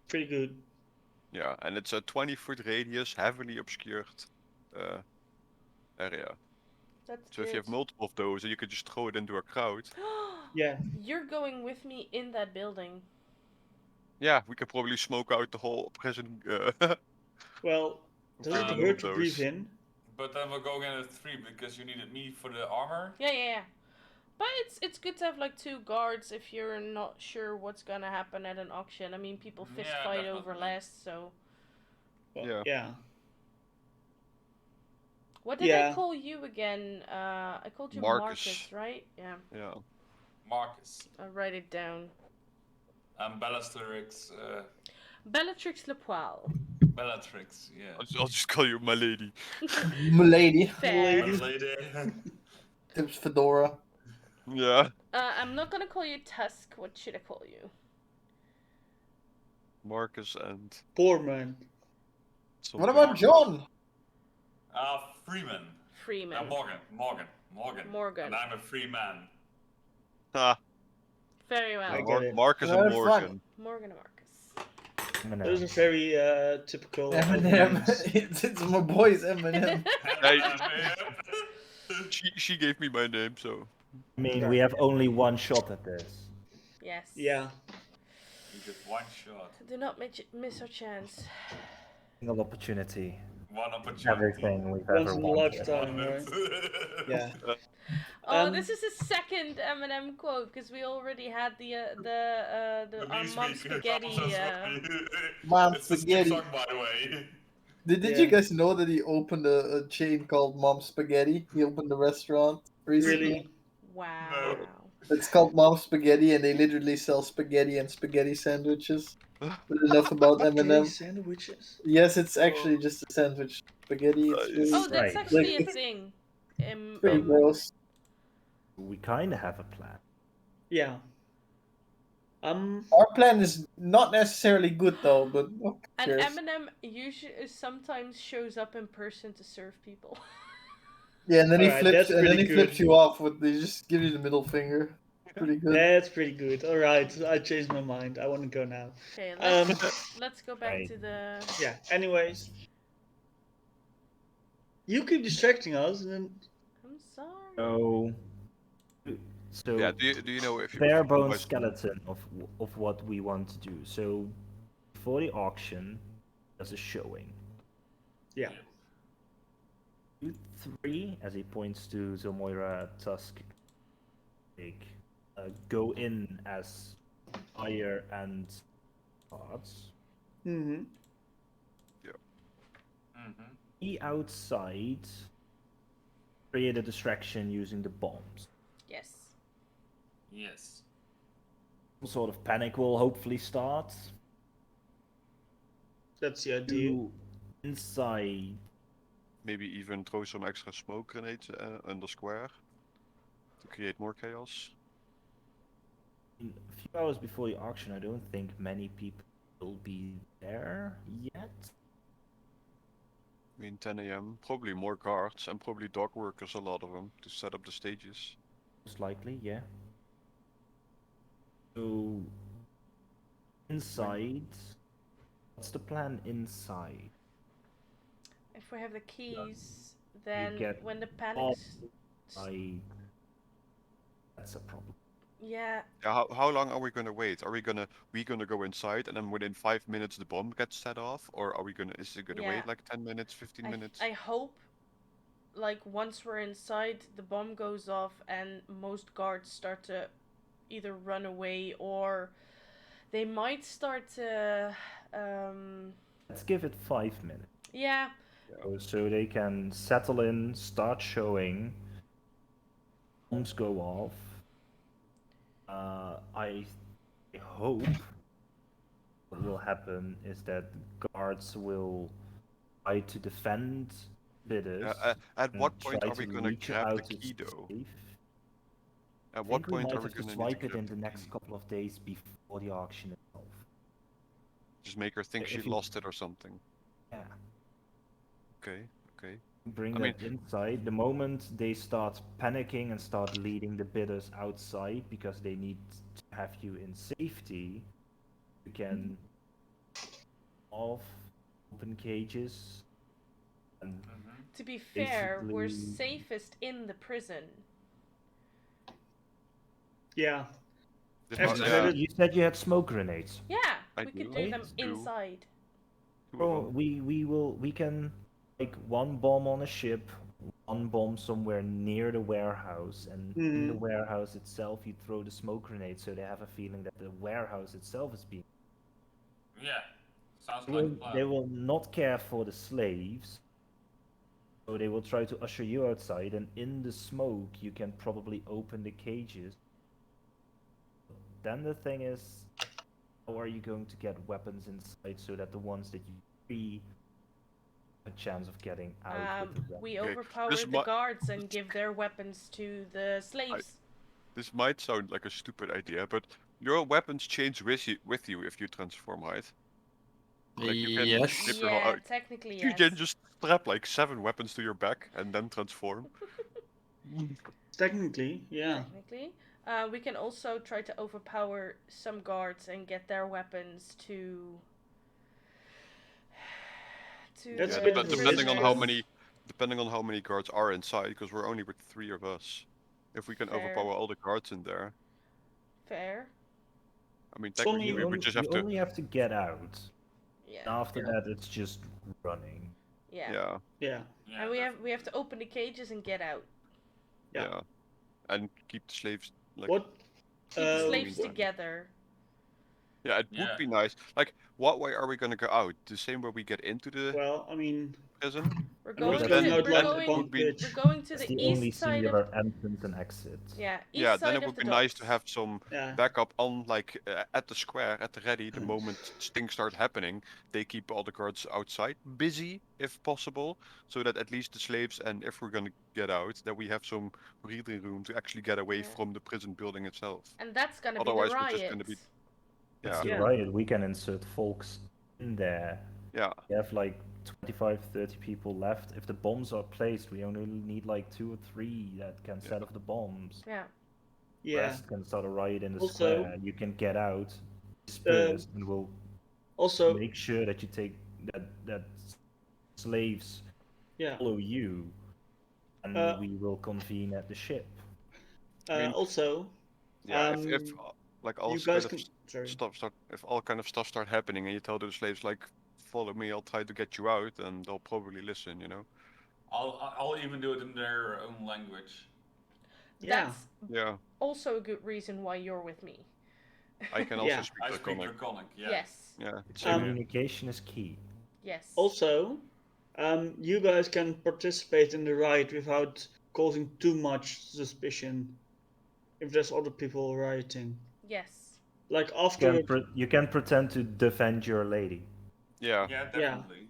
pretty good. Yeah, and it's a 20-foot radius, heavily obscured area. That's So good. if you have multiple of those, you could just throw it into a crowd. Yeah. You're going with me in that building. Yeah, we could probably smoke out the whole prison. Well, does it Um, hurt to those. breathe in? But then we're going in at 3 because you needed me for the armor. Yeah. But it's good to have like 2 guards if you're not sure what's gonna happen at an auction. I mean, people fist Yeah, fight over definitely. less, so. Well, Yeah. What did I call you again? I called you Marcus. Marcus, right? Yeah. Yeah. Marcus. I'll write it down. Bellatrix. Bellatrix Lepoil. Bellatrix, yeah. I'll just call you my lady. Milady. Fair. Lady. Lady. Tips Fedora. Yeah. I'm not gonna call you Tusk. What should I call you? Marcus and... Poor man. something. What about John? Freeman. Freeman. Morgan. And I'm a free man. Ah, Very well. I get it. Marcus and That's Morgan. fun. Morgan and Marcus. Those are very typical. Eminem. names. It's my boy's Eminem. She gave me my name, so... I mean, we have only one shot at this. Yes. Yeah. You get one shot. Do not miss our chance. Single opportunity. One opportunity. Everything we've Once ever in a wanted. lifetime, right? Yeah. Oh, this is his second Eminem quote because we already had the our mom spaghetti. Mom It's the spaghetti. song, by the way. Did Yeah. you guys know that he opened a chain called Mom Spaghetti? He opened a restaurant recently. Really? Wow. It's called Mom Spaghetti, and they literally sell spaghetti and spaghetti sandwiches. But enough about Spaghetti Eminem. sandwiches? Yes, it's actually just a sandwich. Spaghetti. It's really Oh, that's Right. actually a Like, thing. pretty gross. We kind of have a plan. Yeah. Our plan is not necessarily good though, but who And cares? Eminem usually sometimes shows up in person to serve people. Yeah, and then Alright, that's and then pretty he flips good. you off with they just give you the middle finger. Pretty good. That's pretty good. Alright, I changed my mind. I want to go now. Okay, let's go back Right. to the. Yeah, anyways. You keep distracting us and then... I'm sorry. So Yeah, do you know if you... bare if you bone guys- skeleton of what we want to do. So before the auction, there's a showing. Yeah. 2, 3, as he points to Zomoira, Tusk, go in as fire and cards. Mm-hmm. Mm-hmm. be outside, create a distraction using the bombs. Yes. Yes. Some sort of panic will hopefully start. That's the idea. To inside. Maybe even throw some extra smoke grenades on the square to create more chaos. A few hours before the auction, I don't think many people will be there yet. I mean, 10 a.m. Probably more guards and probably dog workers, a lot of them, to set up the stages. Most likely, yeah. So inside, what's the plan inside? If we have the keys, You then get when the panic. bombed inside. That's a problem. Yeah. Yeah, how long are we gonna wait? Are we gonna go inside and then within 5 minutes the bomb gets set off, or is it gonna Yeah. wait like 10 minutes, 15 minutes? I hope, like, once we're inside, the bomb goes off and most guards start to either run away or they might start to. Let's give it 5 minutes. Yeah. So they can settle in, start showing. Bombs go off. I hope what will happen is that guards will try to defend bidders. At and what point try are we to gonna reach grab the out to key though? safe. At I what think we point might are we have to gonna need to swipe it grab in the the next key? couple of days before the auction itself. Just make her think she If you- lost it or something. Yeah. Okay. Bring I that inside. The moment they start panicking and start leading the bidders outside because they need to have you in safety, you can off, open cages, and To be fair, we're basically- safest in the prison. Yeah. If After yeah, that, You said you had smoke grenades. Yeah, I we could do. do them Do. inside. two of Bro, them. we can like one bomb on a ship, one bomb somewhere near the warehouse, and in the warehouse itself you throw the smoke grenade so they have a feeling that the warehouse itself is being. Yeah. Sounds like a plan. They will not care for the slaves. So they will try to usher you outside, and in the smoke you can probably open the cages. Then the thing is, how are you going to get weapons inside so that the ones that you free have a chance of getting out with the weapons? We Okay, overpower this the mi- guards and give their weapons to the slaves. This might sound like a stupid idea, but your weapons change with you if you transform, right? Like you can Yes. flip your Yeah, technically You yes. can just strap like 7 weapons to your back and then transform. technically, yeah. Technically. We can also try to overpower some guards and get their weapons to. That's a Yeah, bit but of a depending on risk. how many guards are inside, because we're only with 3 of us. If we can Fair. overpower all the guards in there, Fair. I mean, It's only- technically we would just have You to. only have to get out. Yeah. After Yeah. that, it's just running. Yeah. Yeah, Yeah. Yeah, And we have to open the cages and get out. Yeah. yeah, and keep the slaves like. What? Keep the slaves what- together. Yeah, it Yeah. would be nice. Like, what way are we gonna go out? The same way we get into the Well, I mean, prison? We're I'm not going going to out we're like going a would be- bitch. we're going to It's the, the only east side of singular entrance and exit. yeah, east Yeah, side then it of would the be nice to docks. have some Yeah. backup on, like at the square, at the ready. The moment things start happening, they keep all the guards outside, busy if possible, so that at least the slaves, and if we're gonna get out, that we have some breathing room to actually get away Yeah. from the prison building itself. And that's gonna Otherwise, be the we're riot. just gonna be. It's Yeah, the Yeah. riot. We can insert folks in there. yeah, We have like 25, 30 people left. If the bombs are placed, we only need like 2 or 3 that can set off the bombs. Yeah. The Yeah. rest can start a riot in the Also- square. You can get out, disperse, and we'll Also, make sure that you take that slaves yeah. follow you, and we will convene at the ship. mean, Also, yeah. If like all you kind guys of can. Sorry. if all kind of stuff start happening, and you tell the slaves like, follow me, I'll try to get you out, and they'll probably listen. I'll even do it in their own language. Yeah. That's Yeah, also a good reason why you're with me. I can also Yeah. speak I speak Draconic. Draconic, yeah. Yes. Yeah, Communication is key. Yes. Also, you guys can participate in the riot without causing too much suspicion. If there's other people rioting, Yes. like after, You can pretend to defend your lady. Yeah. Yeah, Yeah. definitely.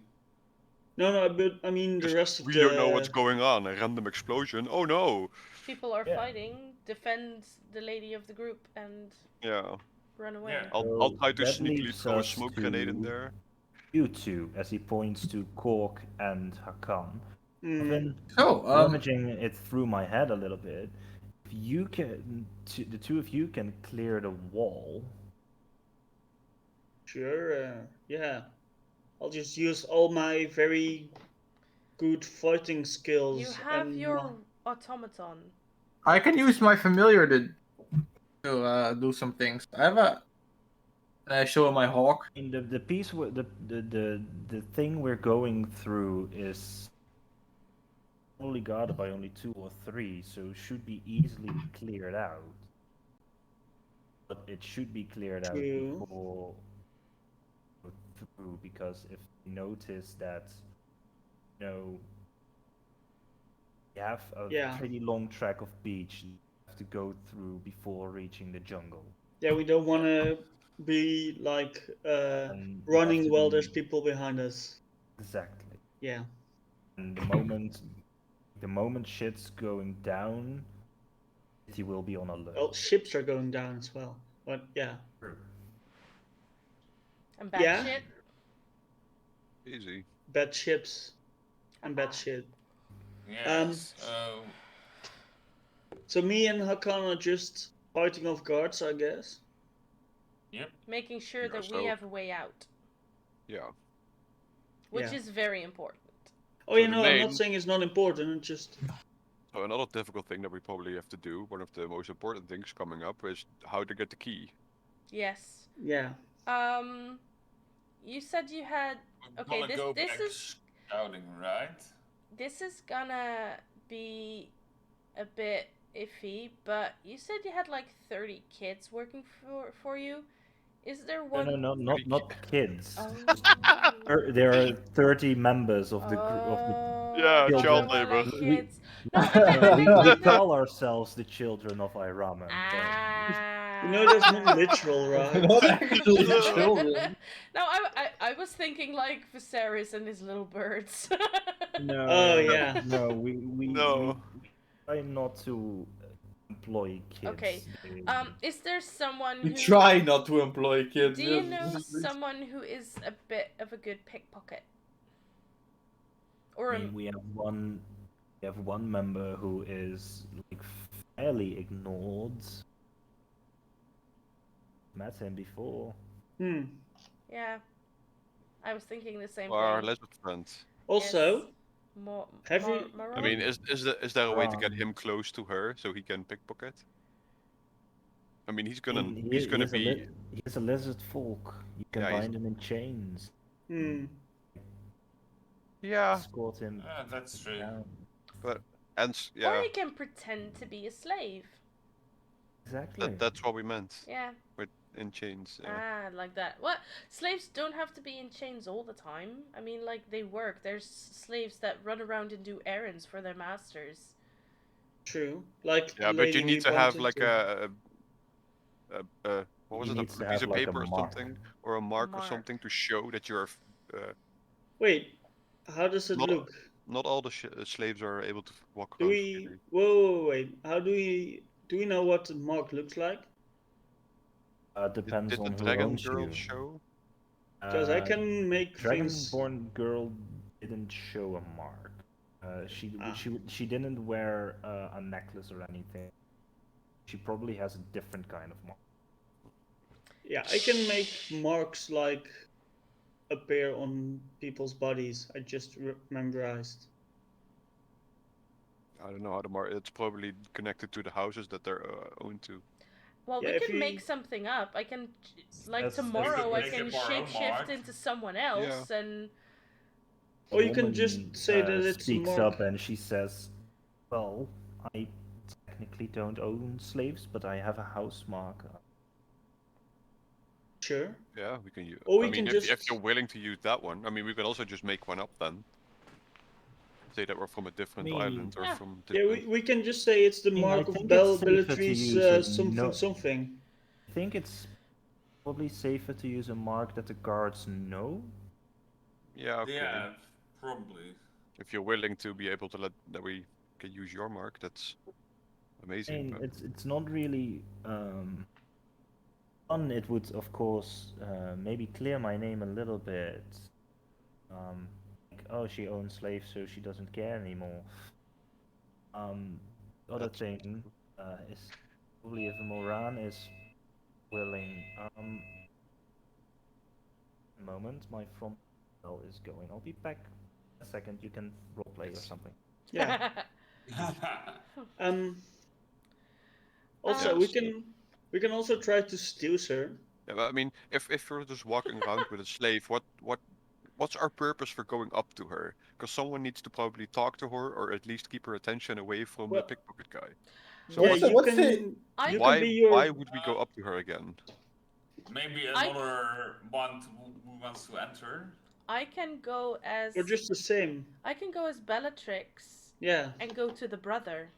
no, but I mean the Just rest of we the. don't know what's going on. A random explosion. Oh no. People are Yeah. fighting. Defend the lady of the group and Yeah. run away. Yeah. I'll So try to that sneakily leaves throw a us smoke grenade in to there. you two, as he points to Cork and Hakan. I've Mm, been So, rummaging it through my head a little bit. If you can, the two of you can clear the wall. sure. Yeah. I'll just use all my very good fighting skills You have and your automaton. I can use my familiar to do some things. I have a. I show my hawk. I mean, the piece the thing we're going through is only guarded by only 2 or 3, so should be easily cleared out. But it should be cleared out True. before go through, because if you notice that, you know, you have a Yeah. pretty long track of beach you have to go through before reaching the jungle. Yeah, we don't want to be like And you have running to while be there's people behind us. exactly. Yeah. And the moment shit's going down, he will be on alert. Well, ships are going down as well. But yeah. And bad Yeah. shit. Easy. Bad ships and bad shit. Yes. So me and Hakan are just fighting off guards, I guess. Yep. Making sure Yeah, that we so- have a way out. Yeah. Which Yeah. is very important. Oh, So you the know, I'm main- not saying it's not important. It's just So another difficult thing that we probably have to do, one of the most important things coming up, is how to get the key. Yes. yeah. You said you had. We're Okay, gonna go this back is scouting, right? this is gonna be a bit iffy, but you said you had like 30 kids working for you. Is there one? No, not kids. Oh. There are 30 members of the group of the. Yeah, I thought child there were labor. like We- kids. No, I meant we like the. call ourselves the children of Aeramen. Ah. You know, that's not literal, right? Not actually children. No, I was thinking like Viserys and his little birds. No. Oh, yeah. No, we No. try not to employ kids. Okay. They- Is there someone We who try not to employ kids. Do you just- know just- someone who is a bit of a good pickpocket? Or I mean, we have one member who is like fairly ignored. Met him before. yeah, I was thinking the same Our thing. lizard friend. Also, have you- I mean, is there a way to get Wrong. him close to her so he can pickpocket? I mean, he's I gonna mean, he's gonna be. He's a lizard folk. You can Yeah, he's- bind him in chains. Yeah, Escort him That's true. down. and Or yeah, you can pretend to be a slave. Exactly. that's what we meant Yeah. in chains. Yeah. Ah, like that. What? Slaves don't have to be in chains all the time. I mean, like, they work. There's slaves that run around and do errands for their masters. True. Like Yeah, the but lady you we need to have bumped like into. what was He it? needs to A piece have, of like, a paper or mark. something, or a mark or Mark. something to show that you're. Wait, how does it Not- look? Not all the slaves are able to walk Do around we? freely. Whoa, wait. How do we know what the mark looks like? Depends Did the on who dragon owns girl you. show? Because I can make things. Dragonborn girl didn't show a mark. She didn't wear a necklace or anything. She probably has a different kind of mark. Yeah, I can make marks like appear on people's bodies. I just memorized. I don't know how to mark. It's probably connected to the houses that they're owned to. Well, Yeah, we if can you- make something up. I can, like, That's- tomorrow I make can up our own shapeshift mark. into someone else and. Or you can Woman, just say that it's a speaks mark. up and she says, "Well, I technically don't own slaves, but I have a house mark." Sure. Yeah, we can use. Or we I mean, can if just- you're willing to use that one, I mean, we can also just make one up then. say that we're from a different Me- island or Yeah. from Yeah, different. we can just say it's the I mean, I mark of think it's safer to Bellatrix use a something no- something. I think it's probably safer to use a mark that the guards know. Yeah, okay. Yeah, probably. If you're willing to be able to let that we can use your mark, that's I amazing. mean, But it's not really fun. It would, of course, maybe clear my name a little bit. Like, oh, she owns slaves, so she doesn't care anymore. Other That's thing is probably if Moran is willing. A moment, my front bell is going. I'll be back a second. You can roleplay or something. Yeah. Also, Yeah, we can also try to seduce her. yeah, but I mean, if you're just walking around with a slave, what's our purpose for going up to her? Because someone needs to probably talk to her, or at least keep her attention away from the Well, pickpocket guy. So yeah, What's what? the, what's the I- you Why? can be your Why would we go up to her again? Maybe I- another one who wants to enter. I can go as or just the same. I can go as Bellatrix Yeah. and go to the brother.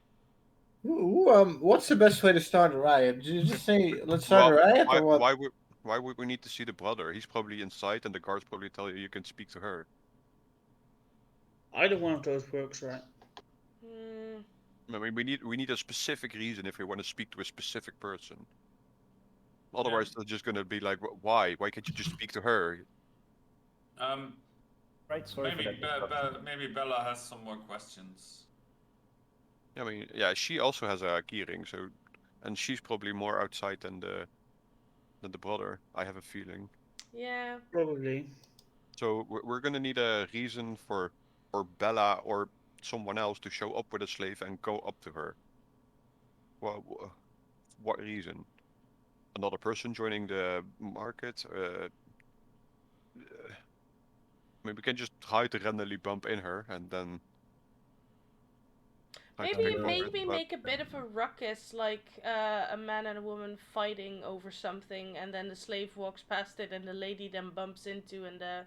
what's the best way to start a riot? Did you just say let's start a riot or what? Why would we need to see the brother? He's probably inside, and the guards probably tell you can speak to her. Either one of those works, right? Hmm. I mean, we need a specific reason if we want to speak to a specific person. Otherwise, they're just gonna be like, Why? Why can't you just speak to her?" Right, sorry Maybe for that. maybe Bella has some more questions. I mean, yeah, she also has a keyring, so, and she's probably more outside than the brother. I have a feeling. Yeah. Probably. So we're gonna need a reason for Bella or someone else to show up with a slave and go up to her. Well, what reason? Another person joining the market? I mean, we can just try to randomly bump in her and then. try to Maybe pick pocket, but- make a bit of a ruckus, like a man and a woman fighting over something, and then the slave walks past it, and the lady then bumps into, and the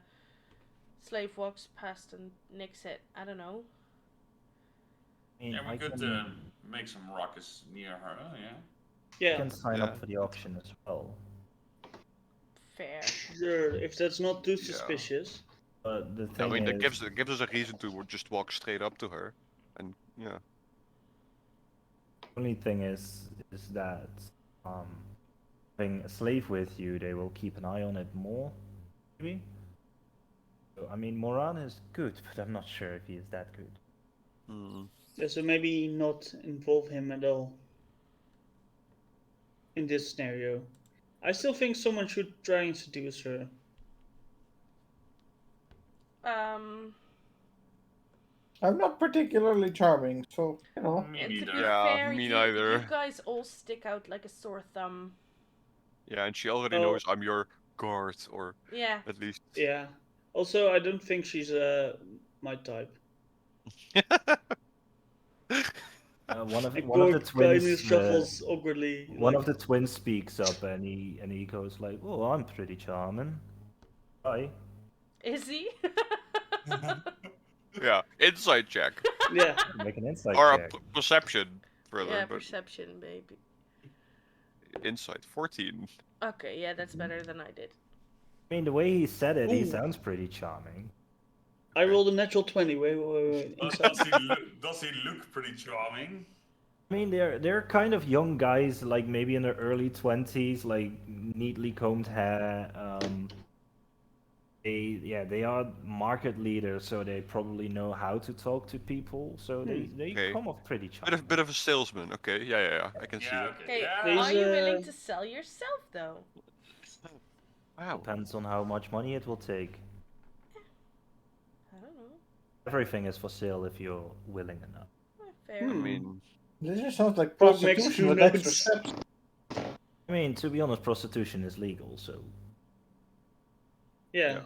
slave walks past and nicks it. I don't know. I mean, Yeah, we I could can, make some ruckus near her. Yeah. I Yeah. can sign Yeah. up for the auction as well. Fair. Sure. If that's not too Yeah. suspicious. But the I thing mean, is, that gives us a reason to just walk straight up to her, and yeah. only thing is that having a slave with you, they will keep an eye on it more, maybe. So, I mean, Moran is good, but I'm not sure if he is that good. Yeah, so maybe not involve him at all. In this scenario. I still think someone should try and seduce her. I'm not particularly charming, so you know. Me To neither. be Yeah, fair, me you neither. guys all stick out like a sore thumb. Yeah, and she already Oh. knows I'm your guard, or Yeah. at least. Yeah. Also, I don't think she's my type. One of A the guy who twins. shuffles awkwardly. One of the twins speaks up and he goes like, "Oh, I'm pretty charming." Hi. Is he? Yeah, insight check Yeah. Make an insight or check. a perception further, Yeah, but perception, baby. insight 14. Okay, yeah, that's better than I did. I mean, the way he said it, he Ooh. sounds pretty charming. I rolled a natural 20. Wait. Does he look pretty charming? I mean, they're kind of young guys, like maybe in their early 20s, like neatly combed hair. They are market leaders, so they probably know how to talk to people. So they Okay. come off pretty charming. Bit of a salesman. Okay, yeah. I can see Yeah. that. Okay. Okay, Yeah. are you willing He's, to sell yourself though? Wow. Depends on how much money it will take. I don't know. Everything is for sale if you're willing enough. Fair. I mean, This just sounds like Frog makes prostitution 2 with extra notes. steps. I mean, to be honest, prostitution is legal, so Yeah.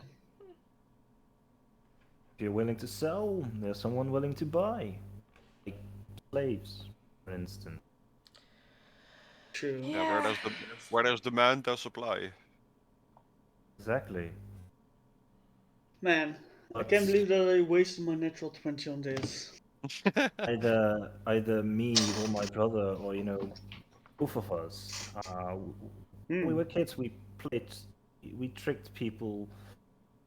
if you're willing to sell, there's someone willing to buy. Like slaves, for instance. True. yeah, where there's demand, there's supply. Exactly. Man, I can't believe that I wasted my natural 20 on this. Either me or my brother, or both of us. When we were kids, we tricked people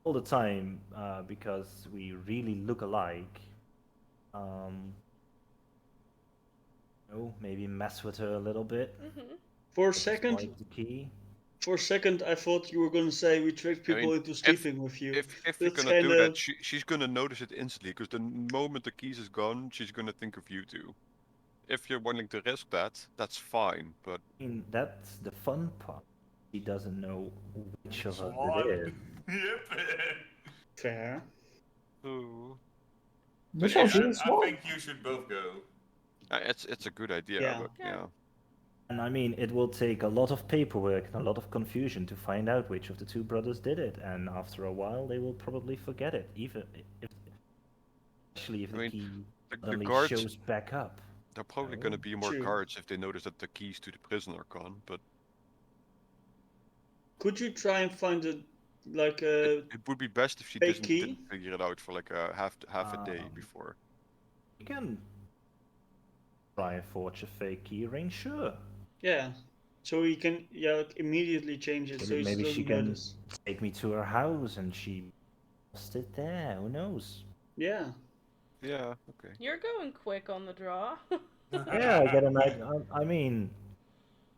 all the time because we really look alike. Um, maybe mess with her a little bit. Mm-hmm. For a Just second, like the key. I thought you were gonna say we tricked I mean, people into sleeping with you. If you're That's gonna kind do that, of she's gonna notice it instantly, because the moment the keys is gone, she's gonna think of you two. If you're willing to risk that, that's fine. But I mean, that's the fun part. He doesn't know which of us One. it is. Yep. fair. oh, We but shall you see. should. I think you should both go. It's a good idea, Yeah. but Yeah. And I mean, it will take a lot of paperwork and a lot of confusion to find out which of the two brothers did it. And after a while, they will probably forget it, even if, especially if I the mean, key the suddenly guards. shows back up. There are probably Oh, gonna be more true. guards if they notice that the keys to the prison are gone. But Could you try and find a it would be best if she fake didn't key? figure it out for like a half a day Um, before. You can try and forge a fake key ring, sure. Yeah. So he can like, immediately change it so he Maybe she doesn't can notice. take me to her house and she lost it there. Who knows? Yeah. Yeah. Okay. You're going quick on the draw. Yeah, I get an idea. I mean,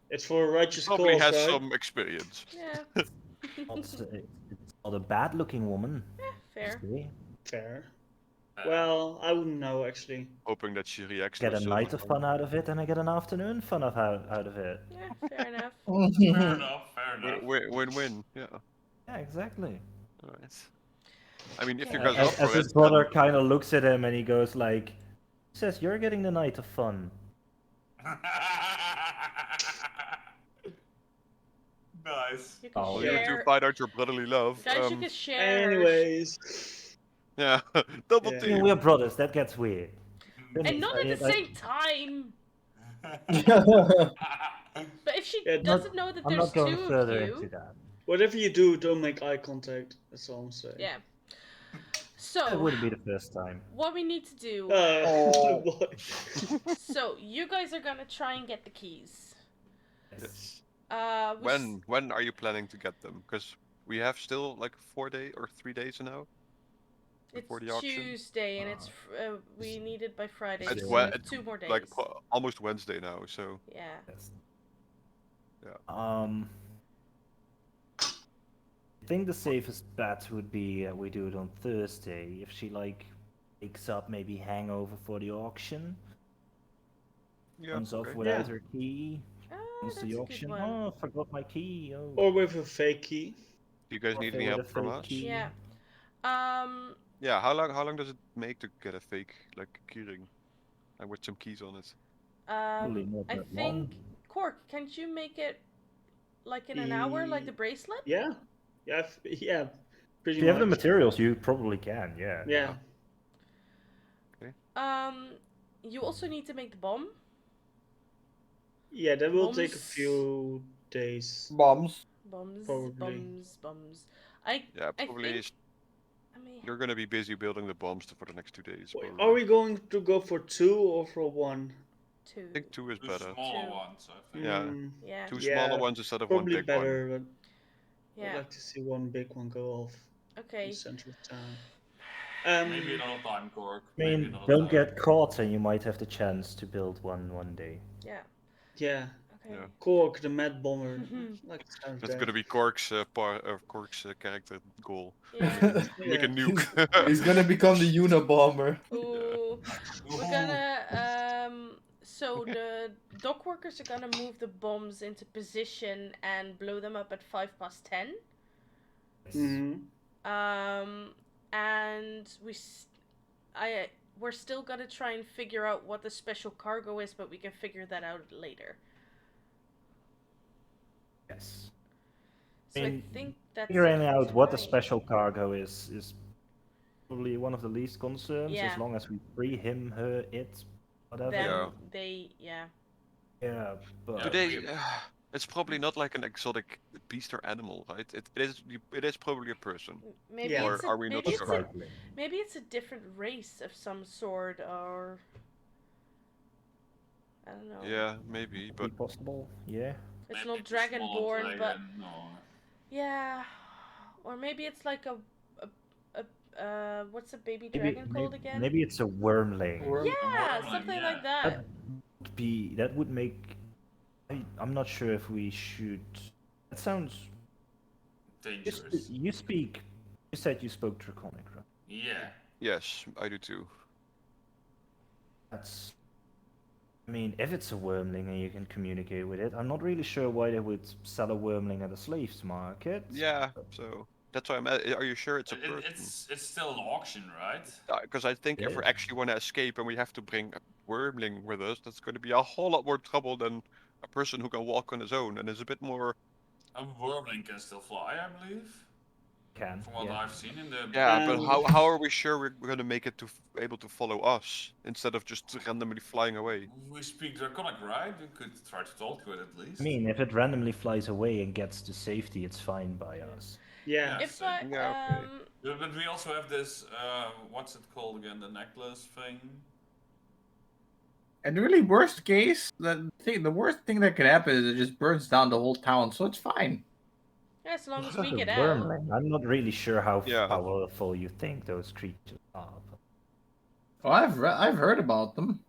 It's for a righteous Probably cause, has right? some experience. Yeah. it's not a bad-looking woman. Fair. See? Fair. Well, I wouldn't know actually. Hoping that she reacts Get to a silver night of coin. fun out of it, and I get an afternoon fun out of it. Yeah, fair enough. Fair enough. Fair enough. Win-win. Yeah. Yeah, exactly. All right. I mean, if you Yeah. guys are up As for it, his brother then kind of looks at him and he goes like, "Says you're getting the night of fun." Nice. You can Oh, you yeah. two share. find out your brotherly love. Guys, you can share. her Anyways. Yeah, double Yeah. I mean, team. we're brothers. That gets weird. And not at the I- same time. But if she Yeah, doesn't know that I'm there's not going two of further you, into that. Whatever you do, don't make eye contact. That's all I'm saying. yeah. It So wouldn't be the first time. what we need to do. Oh. What? So you guys are gonna try and get the keys. Yes. We When are you planning to get them? Because we have still like 4 days or 3 days now. Before It's the auction? Tuesday and we need it by Friday. It's So we- we have 2 more days. Like almost Wednesday now, so Yeah. Yes. Yeah. I think the safest bet would be we do it on Thursday. If she like wakes up, maybe hangover for the auction, yeah. comes off Okay. without Yeah. her key, Ah, comes that's to the a auction. good one. Oh, forgot my key. Oh. Or with a fake key. Do you guys Or need if any they were help the from fake us? key. Yeah. Yeah. How long does it make to get a fake like keyring, and with some keys on it? Probably not I that think long. Cork, can't you make it like in an hour, like the bracelet? Yeah. Yeah. Yeah. Pretty If you have the much. materials, you probably can. Yeah. Yeah. You also need to make the bomb. Yeah, that will take a Bombs. few days. Bombs. Bombs, Probably. bombs. Yeah, I probably. think- I mean, You're gonna be busy building the bombs for the next 2 days. Wait, probably. are we going to go for 2 or for 1? 2. I think 2 is Two better. smaller Two. ones, I think. Yeah. Mm, Yeah. 2 Yeah, smaller ones instead of 1 probably big one. better, but I'd Yeah. like to see one big one go off in Okay. the center of town. Maybe another time, Cork. I Maybe mean, another don't time. get caught, and you might have the chance to build one day. Yeah. Yeah, Okay. Yeah. Cork, the mad bomber. Mhm. Like the sound of That's that. gonna be Cork's character goal. Yeah. Make a Yeah. nuke. He's gonna become the Unabomber. Ooh. We're gonna so the dock workers are gonna move the bombs into position and blow them up at 10:05. Mhm. And we're still gonna try and figure out what the special cargo is, but we can figure that out later. Yes. So I I mean, think that's Figuring it for out what the tonight. special cargo is probably one of the least concerns, Yeah. as long as we free him, her, it, whatever. Them, Yeah. they, yeah. Yeah, but Do Yeah. they? It's probably not like an exotic beast or animal, right? It is probably a person. Maybe Yeah. Or it's a are we not maybe it's sure? a Likely. maybe it's a different race of some sort, or I don't know. Yeah, maybe, Be but possible. Yeah. It's Maybe not it's a small dragonborn, but dragon, or yeah, or maybe it's like a what's a baby Maybe dragon called again? maybe it's a wormling. Worm. a Yeah, wormling, something yeah. like that. That would make. I'm not sure if we should. That sounds. Dangerous. You speak. You said you spoke Draconic, right? Yeah. yes, I do too. That's. I mean, if it's a wormling and you can communicate with it, I'm not really sure why they would sell a wormling at a slaves market. Yeah, so that's why I'm. Are you sure it's a person? It's still an auction, right? Because I think if we Yeah. actually want to escape and we have to bring a wormling with us, that's going to be a whole lot more trouble than a person who can walk on his own and is a bit more. A wormling can still fly, I believe. Can. From what Yeah. I've seen in the. Yeah, but And- how are we sure we're going to make it to able to follow us instead of just randomly flying away? We speak Draconic, right? We could try to talk to it at least. I mean, if it randomly flies away and gets to safety, it's fine by us. Yeah. Yeah. If I Yeah, okay. But we also have this. What's it called again? The necklace thing. And really, worst case, the worst thing that could happen is it just burns down the whole town, so it's fine. yeah, as long as It's we a get out. wormling. I'm not really sure how Yeah. powerful you think those creatures are. But, Well, I've heard about them.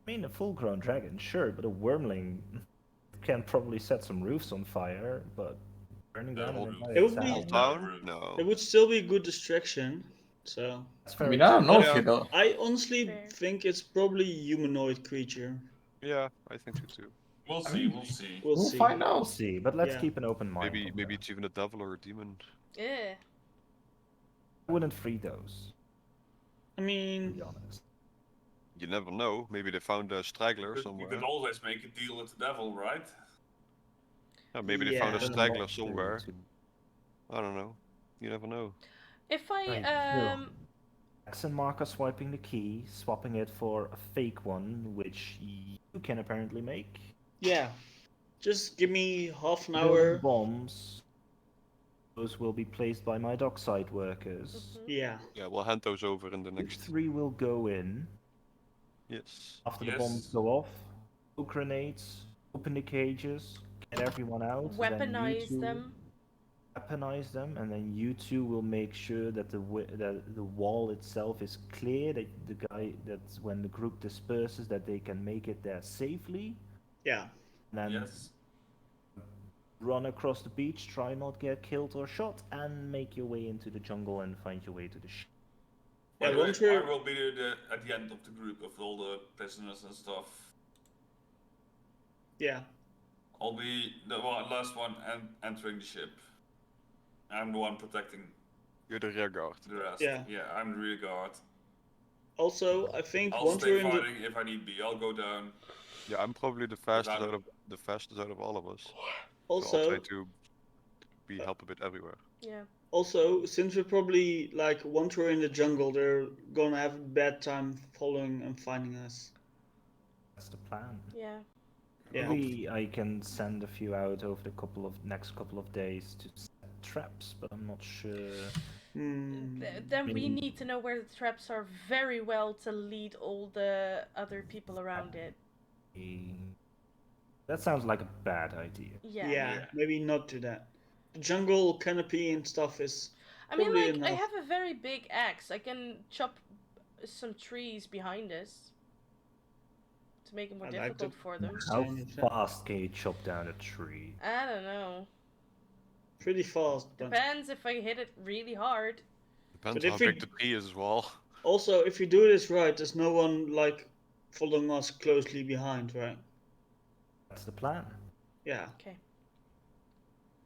I mean, a full-grown dragon, sure, but a wormling can probably set some roofs on fire, but burning The down whole an roof. entire It would be- Whole town, town? Rude. No. It would still be a good distraction. So that's I very mean, I don't know Yeah. if you know. I honestly Fair. think it's probably a humanoid creature. Yeah, I think so too. We'll I see. mean, We'll see. We'll We'll see. find We'll out. see, but let's Yeah. keep an open mind. Maybe on maybe that. it's even a devil or a demon. Yeah. I wouldn't free those, I to mean, be honest. You never know. Maybe they found a straggler You somewhere. could always make a deal with the devil, right? Maybe they found a Yeah. straggler Not somewhere. to- I don't know. You never know. If I Right, Accent marker swiping the key, swapping it for a fake one, which you can apparently make. yeah. Just give me half an Build hour. bombs. Those will be placed by my dockside workers. Yeah. Yeah, we'll hand those over in the These next. 3 will go in. Yes. After the Yes. bombs go off, throw grenades, open the cages, get everyone out. then you weaponize two them. Weaponize them, and then you two will make sure that the wall itself is clear. That when the group disperses, that they can make it there safely. Yeah. And then Yes. run across the beach, try not get killed or shot, and make your way into the jungle and find your way to the ship. Yeah, By the way, once we're- I will be at the end of the group of all the prisoners and stuff. Yeah. I'll be the last one entering the ship. I'm the one protecting You're the rear guard. the rest. Yeah. Yeah, I'm the rear guard. Also, I think I'll once stay we're in the fighting if I need be. I'll go down. Yeah, I'm probably the fastest I'm- out of all of us. So I'll also try to help a bit everywhere. Yeah. also since we're probably like once we're in the jungle, they're gonna have a bad time following and finding us. That's the plan. Yeah. Yeah. Maybe I can send a few out over the next couple of days to set traps, but I'm not sure. Hmm. Then we Maybe- need to know where the traps are very well to lead all the other people around it. That sounds like a bad idea. Yeah. Yeah, maybe not do that. The jungle canopy and stuff is I mean, probably like, I enough. have a very big axe. I can chop some trees behind us to make it more I like difficult to- for them. How Same. fast can you chop down a tree? I don't know. pretty fast. But Depends if I hit it really hard. Depends But if how we- big the tree is as well. also, if you do this right, there's no one like following us closely behind, right? That's the plan. Yeah. Okay.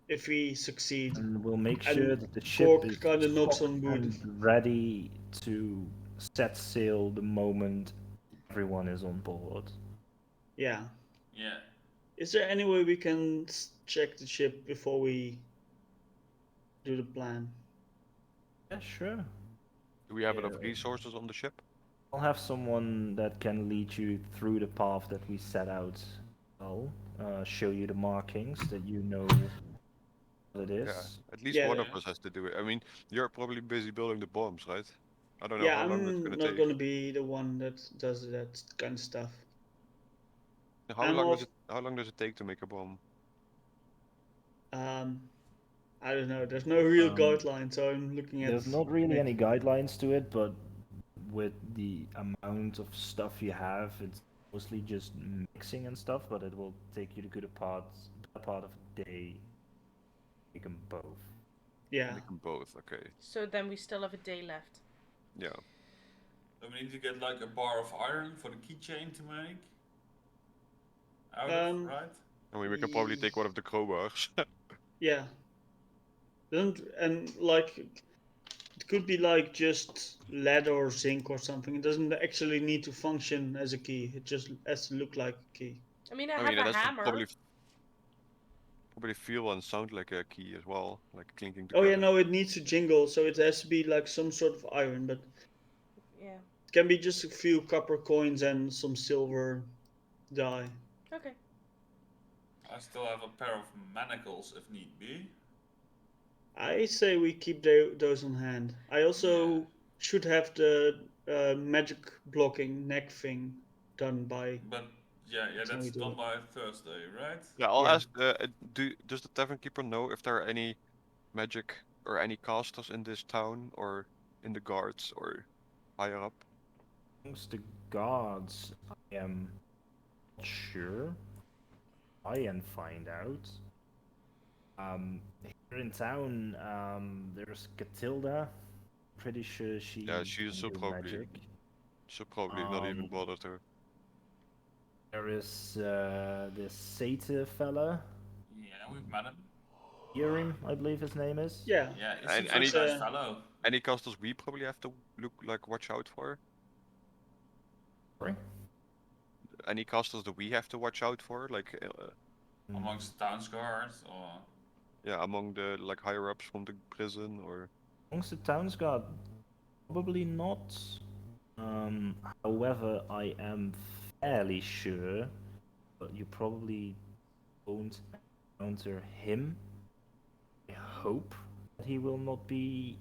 If we succeed. And we'll make And sure that the ship Cork is kinda knocks stocked on wood. and ready to set sail the moment everyone is on board. Yeah. Yeah. Is there any way we can check the ship before we do the plan? Yeah, sure. Do we have enough Yeah. resources on the ship? I'll have someone that can lead you through the path that we set out I'll show you the markings that you know what it is. Yeah, at least Yeah, one of yeah. us has to do it. I mean, you're probably busy building the bombs, right? I don't know yeah, how long that's I'm gonna not take. gonna be the one that does that kind of stuff. How I'm long off. does it take to make a bomb? Um, I don't know. There's no real Um, guideline, so I'm looking at. There's not really any guidelines to it, but with the amount of stuff you have, it's mostly just mixing and stuff, but it will take you the better part of a day to make them both. Yeah. Make them both, okay. So then we still have a day left. Yeah. So we need to get like a bar of iron for the keychain to make. Out of, Um. right? I mean, we can probably take one of the crowbars. Yeah. Don't and like it could be like just lead or zinc or something. It doesn't actually need to function as a key. It just has to look like a key. I mean, I I have mean, a it has to hammer. probably feel and sound like a key as well, like clinking Oh together. yeah, no, it needs to jingle, so it has to be like some sort of iron, but Yeah. it can be just a few copper coins and some silver dye. Okay. I still have a pair of manacles if need be. I say we keep those on hand. I also Yeah. should have the magic blocking neck thing done by. But yeah, Time we that's do done it. by Thursday, right? Yeah, I'll Yeah. ask. Does the tavern keeper know if there are any magic or any casters in this town or in the guards or higher up? Amongst the gods, I am not sure. Try and find out. Here in town, there's Catilda. Pretty sure she Yeah, she's can so do probably magic. not even Um, bothered her. There is this Sate fella, Yeah, we've met him. Aeramen, I believe his name is. Yeah. Yeah, he And seems like any a nice fellow. any casters we probably have to watch out for? Sorry? Any casters that we have to watch out for? Amongst the town's guards, or Yeah, among the higher ups from the prison or Amongst the towns guard, probably not. However, I am fairly sure, but you probably won't encounter him. I hope that he will not be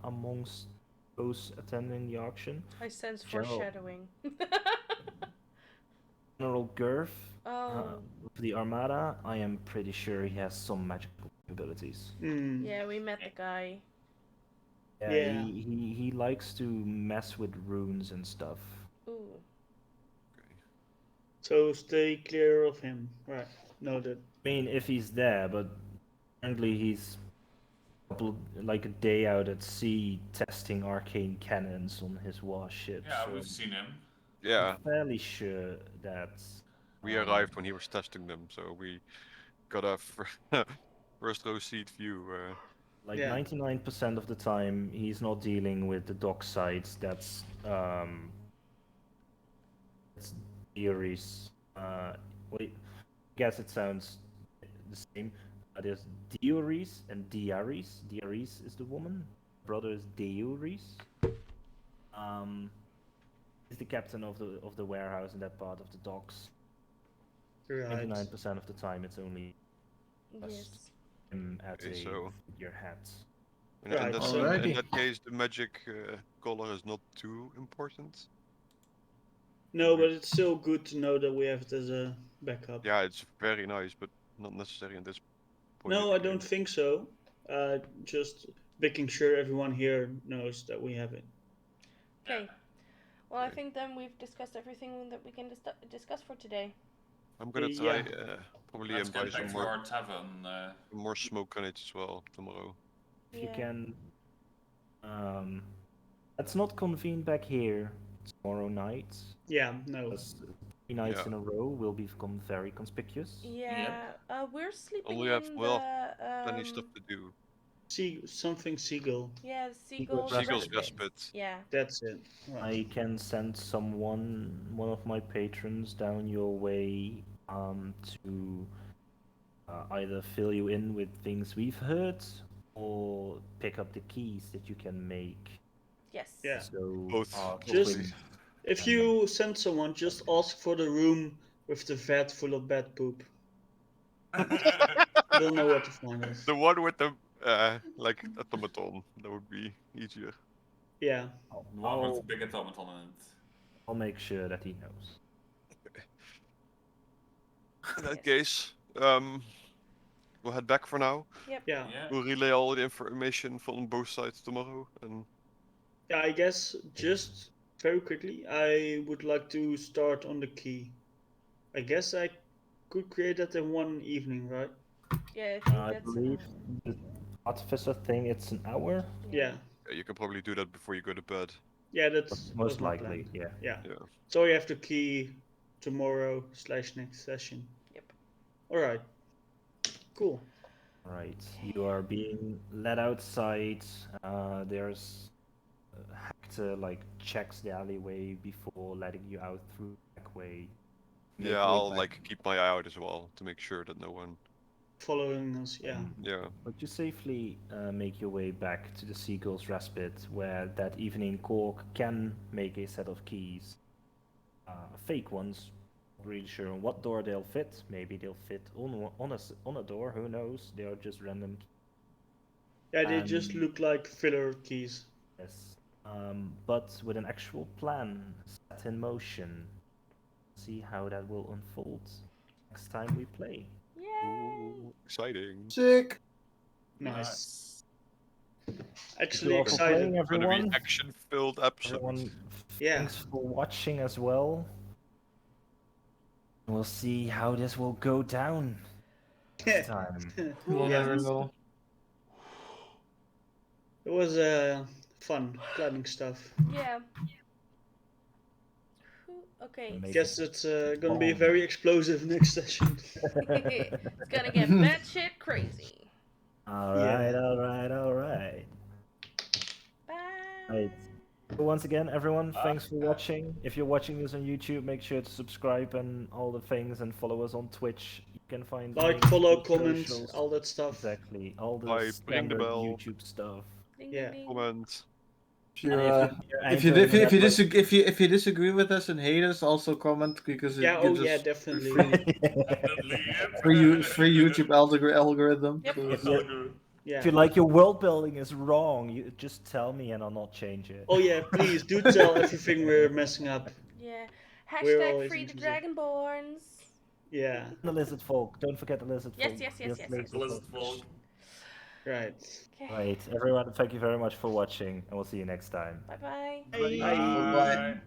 amongst those attending the auction. I sense General. foreshadowing. General Gurf Oh. of the Armada, I am pretty sure he has some magical abilities. Mm. Yeah, we met the guy. Yeah, Yeah. he likes to mess with runes and stuff. Ooh. So stay clear of him. Right. Noted. I mean, if he's there, but apparently he's like a day out at sea testing arcane cannons on his warship. yeah, so we've seen him. yeah. I'm fairly sure that We arrived when he was testing them, so we got a first row seat view. like Yeah. 99% of the time he's not dealing with the dock sites. That's theories. Wait, I guess it sounds the same. There's Dioris and Diaris. Diaris is the woman. Brother is Dioris. He's the captain of the warehouse in that part of the docks. Right. 99% of the time, it's only Yes. him at Okay, a so- figurehead. In Right, that, so- in Alrighty. that case, the magic color is not too important. No, but it's still good to know that we have it as a backup. Yeah, it's very nice, but not necessary in this point. No, of I the don't game. think so. Just making sure everyone here knows that we have it. Okay. Well, I Okay. think then we've discussed everything that we can discuss for today. I'm gonna Yeah. try probably Let's buy get back some to more our tavern. smoke grenades as well tomorrow. If you Yeah. can, let's not convene back here tomorrow night. Yeah, no. Because 3 nights Yeah. in a row will become very conspicuous. Yeah. We're sleeping Only in have- we'll the Plenty stuff to do. Something seagull. yeah, the seagulls. Seagull's respite. respite. Yeah. That's it. Right. I can send one of my patrons down your way to either fill you in with things we've heard or pick up the keys that you can make. Yes. Yeah. So Both. our Just- twin- If you send someone, just ask for the room with the vat full of bat poop. Don't know where to find us. The one with the like automaton. That would be easier. Yeah. One with a big automaton in it. I'll make sure that he knows. In that Yes. case, we'll head back for now. Yeah. Yeah. We'll relay all the information from both sides tomorrow, and Yeah, I guess just very quickly, I would like to start on the key. I guess I could create that in one evening, right? Yeah, I think I that's believe the artificer thing, it's an hour. Yeah. you can probably do that before you go to bed. Yeah, that's Most was my likely, plan. yeah. Yeah. Yeah. So we have to key tomorrow / next session. Yep. All right. Cool. Right, you are being led outside. There's Hector like checks the alleyway before letting you out through the back way. Make Yeah, way I'll back. like keep my eye out as well to make sure that no one. Following us, yeah. Yeah. But you safely make your way back to the Seagull's Respite, where that evening Cork can make a set of keys. Fake ones. Not really sure on what door they'll fit. Maybe they'll fit on a door. Who knows? They are just random. Yeah, they just Um, look like filler keys. Yes. But with an actual plan set in motion. See how that will unfold next time we play. Yay! Ooh, exciting. Sick. Nice. Thank Actually you all for playing, excited. Gonna be everyone. action-filled episode. Everyone, Yeah. thanks for watching as well. We'll see how this will go down next time. We'll Yeah. never know. It was fun planning stuff. Yeah. Okay. Amazing. Guess it's gonna be very explosive next session. It's gonna get batshit crazy. Alright, Yeah. alright. Bye. Right. So once again, everyone, thanks for watching. If you're watching this on YouTube, make sure to subscribe and all the things, and follow us on Twitch. You can find Like, links follow, to comment, socials. all that stuff. Exactly, all the Like, ring the standard bell. YouTube stuff. Ding, Yeah. ding, ding. Comment. If you if you disagree with us and hate us, also comment because it Yeah, gives oh yeah, us definitely. free YouTube algorithm. Yep. So- It's all good. Yeah. If you like your world building is wrong, you just tell me and I'll not change it. Oh yeah, please do tell everything we're messing up. Yeah. We're Hashtag always free the interested. Dragonborns. Yeah. The lizard folk. Don't forget the lizard Yes, folk. yes, yes, yes, yes. Lizard folk. Right. Okay. Right, everyone, thank you very much for watching, and we'll see you next time. Bye bye. Bye. Bye.